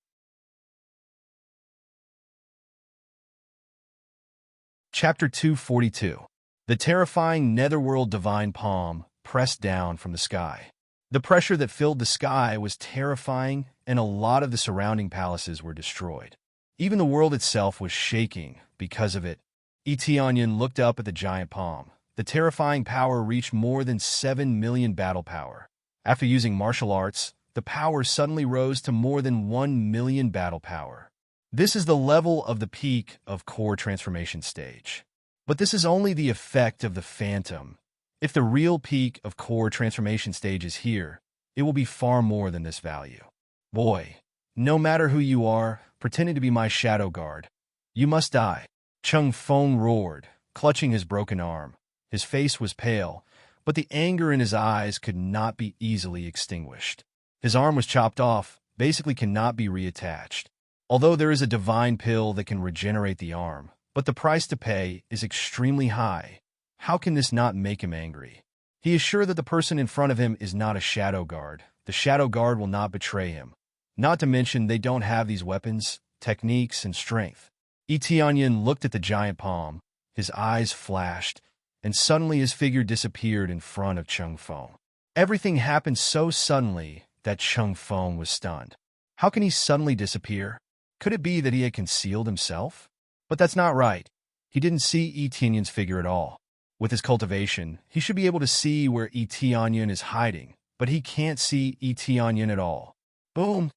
Chapter 242. The terrifying Netherworld Divine Palm pressed down from the sky. The pressure that filled the sky was terrifying, and a lot of the surrounding palaces were destroyed. Even the world itself was shaking because of it. Tianyin looked up at the giant palm. The terrifying power reached more than 7 million battle power. After using martial arts, the power suddenly rose to more than 1 million battle power. This is the level of the peak of core transformation stage. But this is only the effect of the phantom. If the real peak of core transformation stage is here, it will be far more than this value. Boy, no matter who you are, pretending to be my shadow guard, you must die. Chung Feng roared, clutching his broken arm. His face was pale, but the anger in his eyes could not be easily extinguished. His arm was chopped off, basically cannot be reattached. Although there is a divine pill that can regenerate the arm, but the price to pay is extremely high. How can this not make him angry? He is sure that the person in front of him is not a shadow guard. The shadow guard will not betray him. Not to mention they don't have these weapons, techniques, and strength. Tianyin looked at the giant palm. His eyes flashed, and suddenly his figure disappeared in front of Chung Feng. Everything happened so suddenly that Chung Feng was stunned. How can he suddenly disappear? Could it be that he had concealed himself? But that's not right. He didn't see Tianyin's figure at all. With his cultivation, he should be able to see where Tianyin is hiding, but he can't see Tianyin at all. Boom!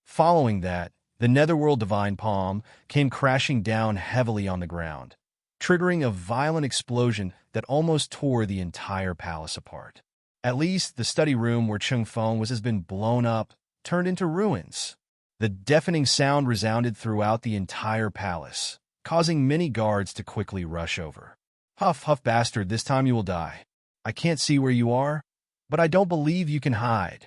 Following that, the Netherworld Divine Palm came crashing down heavily on the ground, triggering a violent explosion that almost tore the entire palace apart. At least the study room where Chung Feng was has been blown up, turned into ruins. The deafening sound resounded throughout the entire palace, causing many guards to quickly rush over. Huff, huff, bastard, this time you will die. I can't see where you are, but I don't believe you can hide.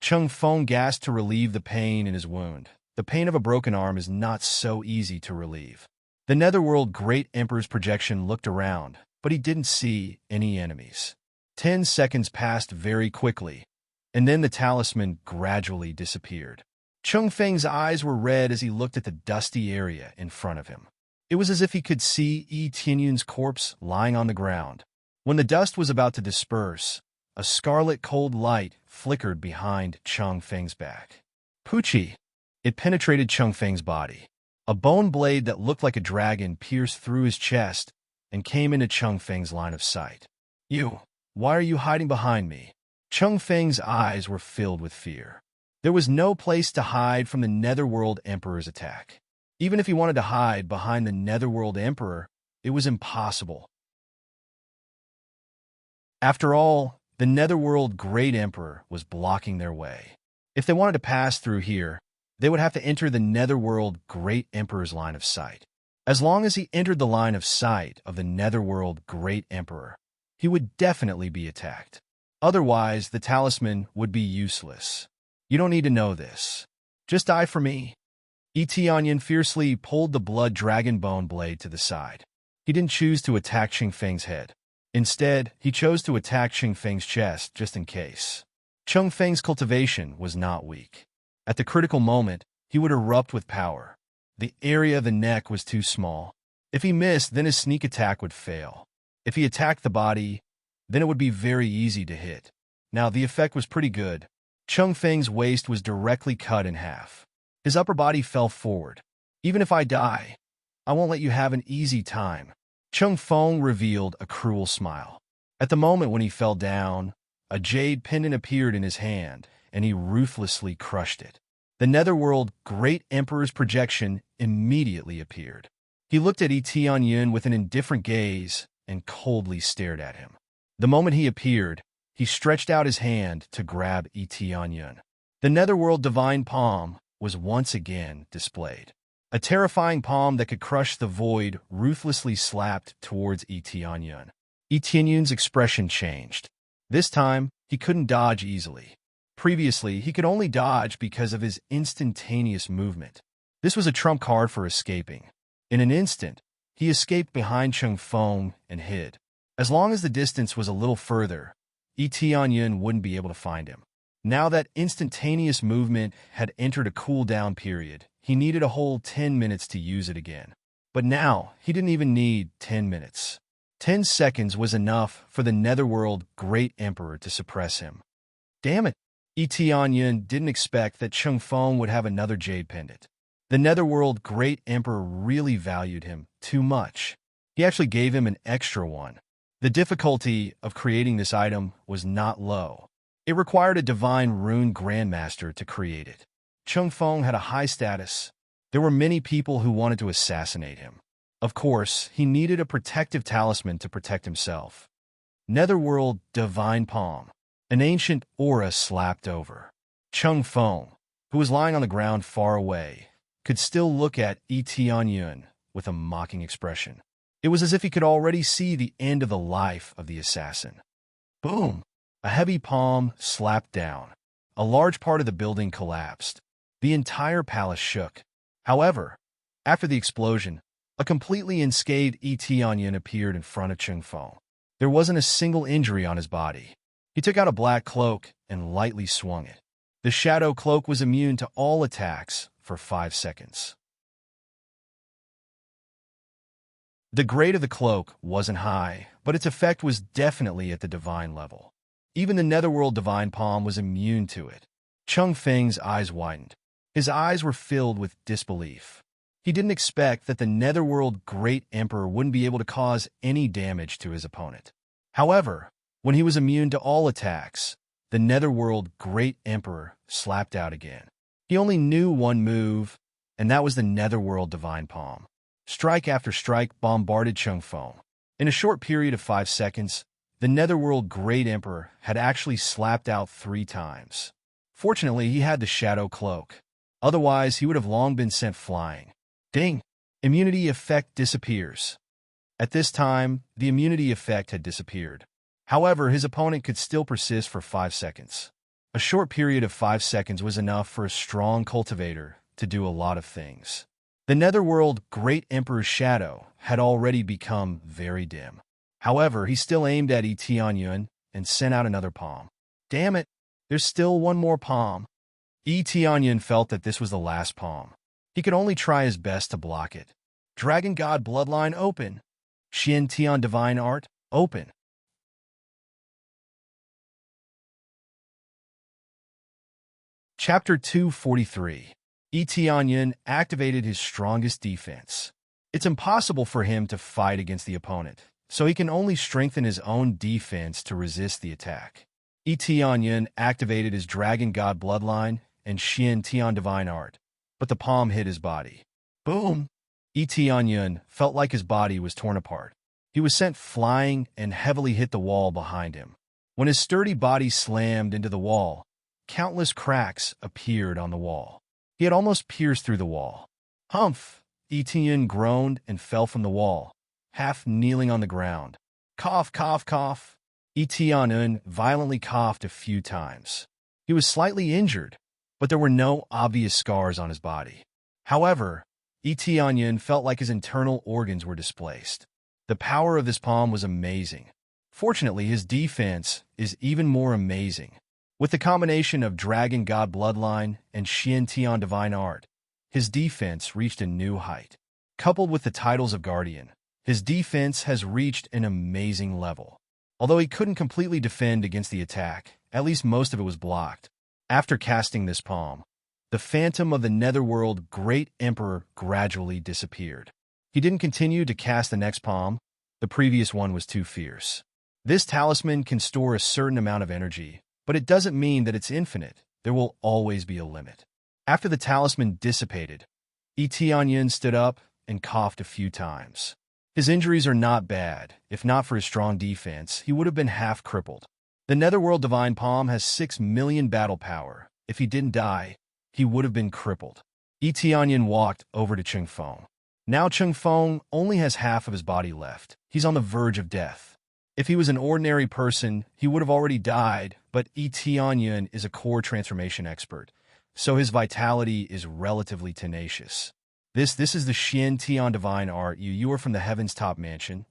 Chung Feng gasped to relieve the pain in his wound. The pain of a broken arm is not so easy to relieve. The Netherworld Great Emperor's projection looked around, but he didn't see any enemies. 10 seconds passed very quickly, and then the talisman gradually disappeared. Chung Feng's eyes were red as he looked at the dusty area in front of him. It was as if he could see Yi Tianyun's corpse lying on the ground. When the dust was about to disperse, a scarlet cold light flickered behind Chung Feng's back. Poochie! It penetrated Chung Feng's body. A bone blade that looked like a dragon pierced through his chest and came into Chung Feng's line of sight. Why are you hiding behind me? Chung Feng's eyes were filled with fear. There was no place to hide from the Netherworld Emperor's attack. Even if he wanted to hide behind the Netherworld Emperor, it was impossible. After all, the Netherworld Great Emperor was blocking their way. If they wanted to pass through here, they would have to enter the Netherworld Great Emperor's line of sight. As long as he entered the line of sight of the Netherworld Great Emperor, he would definitely be attacked. Otherwise, the talisman would be useless. You don't need to know this. Just die for me. Yi Tianyan fiercely pulled the blood dragon bone blade to the side. He didn't choose to attack Chung Feng's head. Instead, he chose to attack Chung Feng's chest just in case. Chung Feng's cultivation was not weak. At the critical moment, he would erupt with power. The area of the neck was too small. If he missed, then his sneak attack would fail. If he attacked the body, then it would be very easy to hit. Now, the effect was pretty good. Chung Feng's waist was directly cut in half. His upper body fell forward. Even if I die, I won't let you have an easy time. Chung Feng revealed a cruel smile. At the moment when he fell down, a jade pendant appeared in his hand, and he ruthlessly crushed it. The Netherworld Great Emperor's projection immediately appeared. He looked at Yi Tianyun with an indifferent gaze and coldly stared at him. The moment he appeared, he stretched out his hand to grab Yi Tianyun. The Netherworld Divine Palm was once again displayed. A terrifying palm that could crush the void ruthlessly slapped towards Yi Tianyun. Yi Tianyun's expression changed. This time, he couldn't dodge easily. Previously, he could only dodge because of his instantaneous movement. This was a trump card for escaping. In an instant, he escaped behind Chung Feng and hid. As long as the distance was a little further, Yi Tianyun wouldn't be able to find him. Now that instantaneous movement had entered a cool-down period, he needed a whole 10 minutes to use it again. But now, he didn't even need 10 minutes. 10 seconds was enough for the Netherworld Great Emperor to suppress him. Damn it! Yi Tianyun didn't expect that Chung Feng would have another jade pendant. The Netherworld Great Emperor really valued him too much. He actually gave him an extra one. The difficulty of creating this item was not low. It required a divine rune grandmaster to create it. Chung Feng had a high status. There were many people who wanted to assassinate him. Of course, he needed a protective talisman to protect himself. Netherworld Divine Palm. An ancient aura slapped over. Chung Feng, who was lying on the ground far away, could still look at Yi Tianyun with a mocking expression. It was as if he could already see the end of the life of the assassin. Boom! A heavy palm slapped down. A large part of the building collapsed. The entire palace shook. However, after the explosion, a completely unscathed Yi Tianyun appeared in front of Chung Feng. There wasn't a single injury on his body. He took out a black cloak and lightly swung it. The shadow cloak was immune to all attacks for 5 seconds. The grade of the cloak wasn't high, but its effect was definitely at the divine level. Even the Netherworld Divine Palm was immune to it. Chung Feng's eyes widened. His eyes were filled with disbelief. He didn't expect that the Netherworld Great Emperor wouldn't be able to cause any damage to his opponent. However, when he was immune to all attacks, the Netherworld Great Emperor slapped out again. He only knew one move, and that was the Netherworld Divine Palm. Strike after strike bombarded Chung Feng. In a short period of 5 seconds, the Netherworld Great Emperor had actually slapped out 3 times. Fortunately, he had the Shadow Cloak. Otherwise, he would have long been sent flying. Ding! Immunity effect disappears. At this time, the immunity effect had disappeared. However, his opponent could still persist for 5 seconds. A short period of 5 seconds was enough for a strong cultivator to do a lot of things. The Netherworld Great Emperor's shadow had already become very dim. However, he still aimed at Tianyun and sent out another palm. Damn it, there's still one more palm. Tianyun felt that this was the last palm. He could only try his best to block it. Dragon God Bloodline open. Xian Tian Divine Art open. Chapter 243. Tianyun activated his strongest defense. It's impossible for him to fight against the opponent, so he can only strengthen his own defense to resist the attack. Tianyun activated his Dragon God Bloodline and Xian Tian Divine Art, but the palm hit his body. Boom! Tianyun felt like his body was torn apart. He was sent flying and heavily hit the wall behind him. When his sturdy body slammed into the wall, countless cracks appeared on the wall. He had almost pierced through the wall. Humph! Tianyun groaned and fell from the wall, half kneeling on the ground. Cough, cough, cough. Tianyun violently coughed a few times. He was slightly injured, but there were no obvious scars on his body. However, Tianyun felt like his internal organs were displaced. The power of this palm was amazing. Fortunately, his defense is even more amazing. With the combination of Dragon God Bloodline and Xian Tian Divine Art, his defense reached a new height. Coupled with the titles of Guardian, his defense has reached an amazing level. Although he couldn't completely defend against the attack, at least most of it was blocked. After casting this palm, the phantom of the Netherworld Great Emperor gradually disappeared. He didn't continue to cast the next palm. The previous one was too fierce. This talisman can store a certain amount of energy, but it doesn't mean that it's infinite. There will always be a limit. After the talisman dissipated, Tianyun stood up and coughed a few times. His injuries are not bad. If not for his strong defense, he would have been half crippled. The Netherworld Divine Palm has 6 million battle power. If he didn't die, he would have been crippled. Tianyun walked over to Chung Feng. Now Chung Feng only has half of his body left. He's on the verge of death. If he was an ordinary person, he would have already died, but Tianyun is a core transformation expert, so his vitality is relatively tenacious. This is the Xian Tian Divine Art. You are from the Heaven's Top Mansion.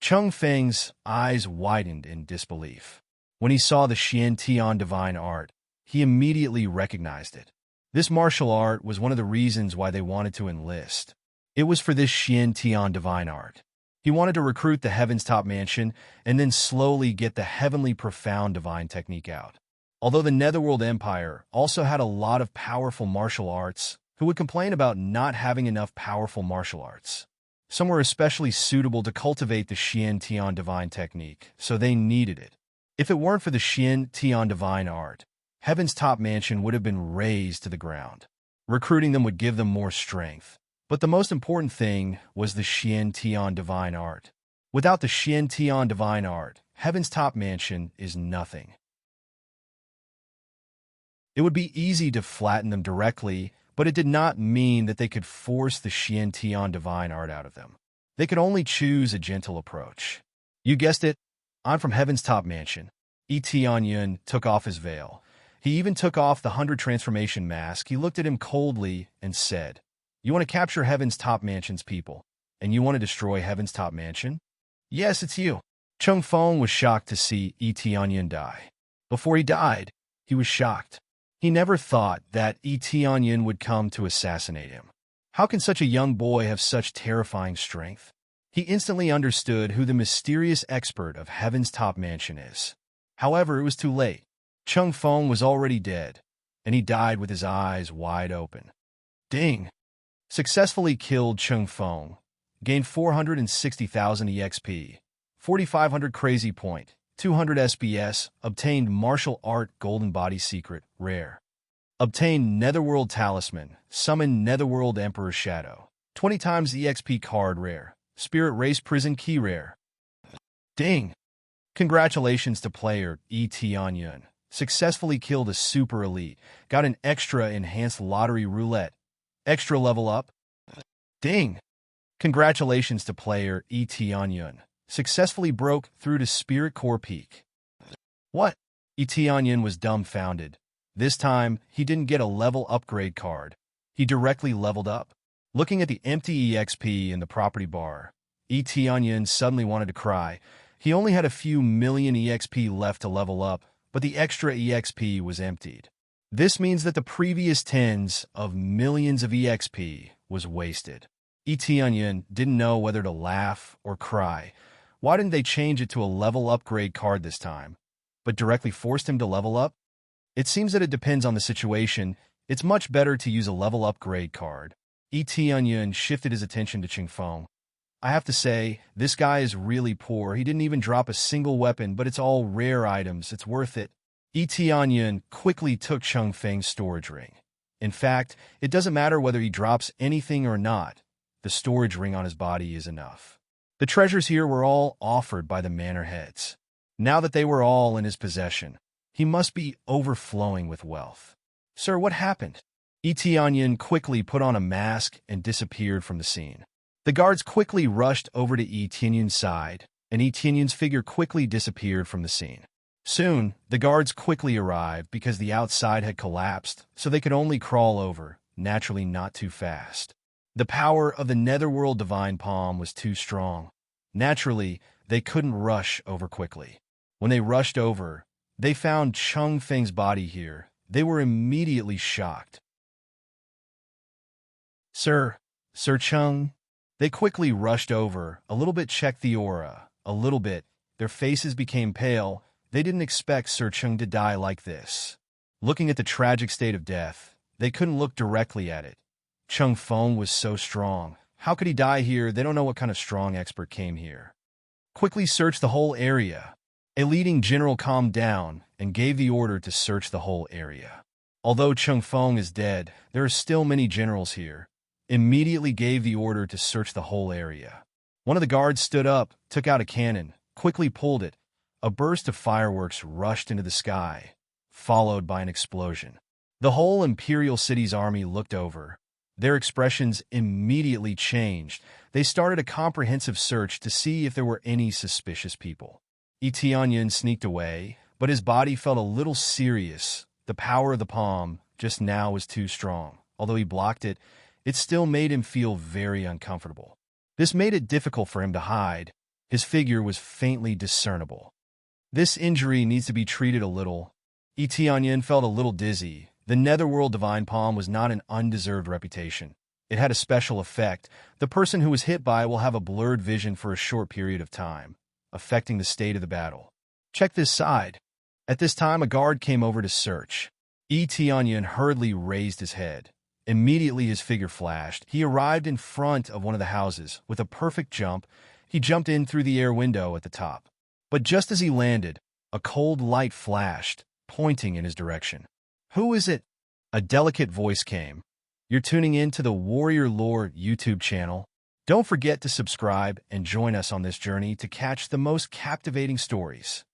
Chung Feng's eyes widened in disbelief. When he saw the Xian Tian Divine Art, he immediately recognized it. This martial art was one of the reasons why they wanted to enlist. It was for this Xian Tian Divine Art. He wanted to recruit the Heaven's Top Mansion and then slowly get the heavenly profound divine technique out. Although the Netherworld Empire also had a lot of powerful martial arts, who would complain about not having enough powerful martial arts. Some were especially suitable to cultivate the Xian Tian divine technique, so they needed it. If it weren't for the Xian Tian divine art, Heaven's Top Mansion would have been razed to the ground. Recruiting them would give them more strength. But the most important thing was the Xian Tian Divine Art. Without the Xian Tian Divine Art, Heaven's Top Mansion is nothing. It would be easy to flatten them directly, but it did not mean that they could force the Xian Tian Divine Art out of them. They could only choose a gentle approach. You guessed it, I'm from Heaven's Top Mansion. Tianyun took off his veil. He even took off the 100 transformation mask. He looked at him coldly and said, "You want to capture Heaven's Top Mansion's people, and you want to destroy Heaven's Top Mansion?" "Yes, it's you." Chung Feng was shocked to see Tianyun die. Before he died, he was shocked. He never thought that Tianyun would come to assassinate him. How can such a young boy have such terrifying strength? He instantly understood who the mysterious expert of Heaven's Top Mansion is. However, it was too late. Chung Feng was already dead, and he died with his eyes wide open. Ding! Successfully killed Chung Feng, gained 460,000 EXP, 4,500 Crazy Point, 200 SBS, obtained Martial Art Golden Body Secret, Rare. Obtain Netherworld Talisman. Summon Netherworld Emperor's Shadow. 20 times EXP card rare. Spirit Race Prison Key rare. Ding! Congratulations to player Etianyun. Successfully killed a super elite. Got an extra enhanced lottery roulette. Extra level up. Ding! Congratulations to player Etianyun. Successfully broke through to Spirit Core Peak. What? Etianyun was dumbfounded. This time, he didn't get a level upgrade card. He directly leveled up. Looking at the empty EXP in the property bar, Etianyun suddenly wanted to cry. He only had a few million EXP left to level up, but the extra EXP was emptied. This means that the previous tens of millions of EXP was wasted. Etianyun didn't know whether to laugh or cry. Why didn't they change it to a level upgrade card this time, but directly forced him to level up? It seems that it depends on the situation. It's much better to use a level upgrade card. Etianyun shifted his attention to Qingfeng. I have to say, this guy is really poor. He didn't even drop a single weapon, but it's all rare items. It's worth it. Etianyun quickly took Qingfeng's storage ring. In fact, it doesn't matter whether he drops anything or not. The storage ring on his body is enough. The treasures here were all offered by the manor heads. Now that they were all in his possession, he must be overflowing with wealth. Sir, what happened? Etianyun quickly put on a mask and disappeared from the scene. The guards quickly rushed over to Etianyun's side, and Etianyun's figure quickly disappeared from the scene. Soon, the guards quickly arrived because the outside had collapsed, so they could only crawl over, naturally not too fast. The power of the Netherworld Divine Palm was too strong. Naturally, they couldn't rush over quickly. When they rushed over, they found Qingfeng's body here. They were immediately shocked. Sir Qing. They quickly rushed over, a little bit checked the aura, a little bit. Their faces became pale. They didn't expect Sir Qing to die like this. Looking at the tragic state of death, they couldn't look directly at it. Qingfeng was so strong. How could he die here? They don't know what kind of strong expert came here. Quickly search the whole area. A leading general calmed down and gave the order to search the whole area. Although Qingfeng is dead, there are still many generals here. Immediately gave the order to search the whole area. One of the guards stood up, took out a cannon, quickly pulled it. A burst of fireworks rushed into the sky, followed by an explosion. The whole Imperial City's army looked over. Their expressions immediately changed. They started a comprehensive search to see if there were any suspicious people. Etianyun sneaked away, but his body felt a little serious. The power of the palm just now was too strong. Although he blocked it, it still made him feel very uncomfortable. This made it difficult for him to hide. His figure was faintly discernible. This injury needs to be treated a little. Etianyun felt a little dizzy. The Netherworld Divine Palm was not an undeserved reputation. It had a special effect. The person who was hit by it will have a blurred vision for a short period of time, affecting the state of the battle. Check this side. At this time, a guard came over to search. Etianyun hurriedly raised his head. Immediately his figure flashed. He arrived in front of one of the houses. With a perfect jump, he jumped in through the air window at the top. But just as he landed, a cold light flashed, pointing in his direction. Who is it? A delicate voice came. You're tuning in to the Warrior Lore YouTube channel. Don't forget to subscribe and join us on this journey to catch the most captivating stories.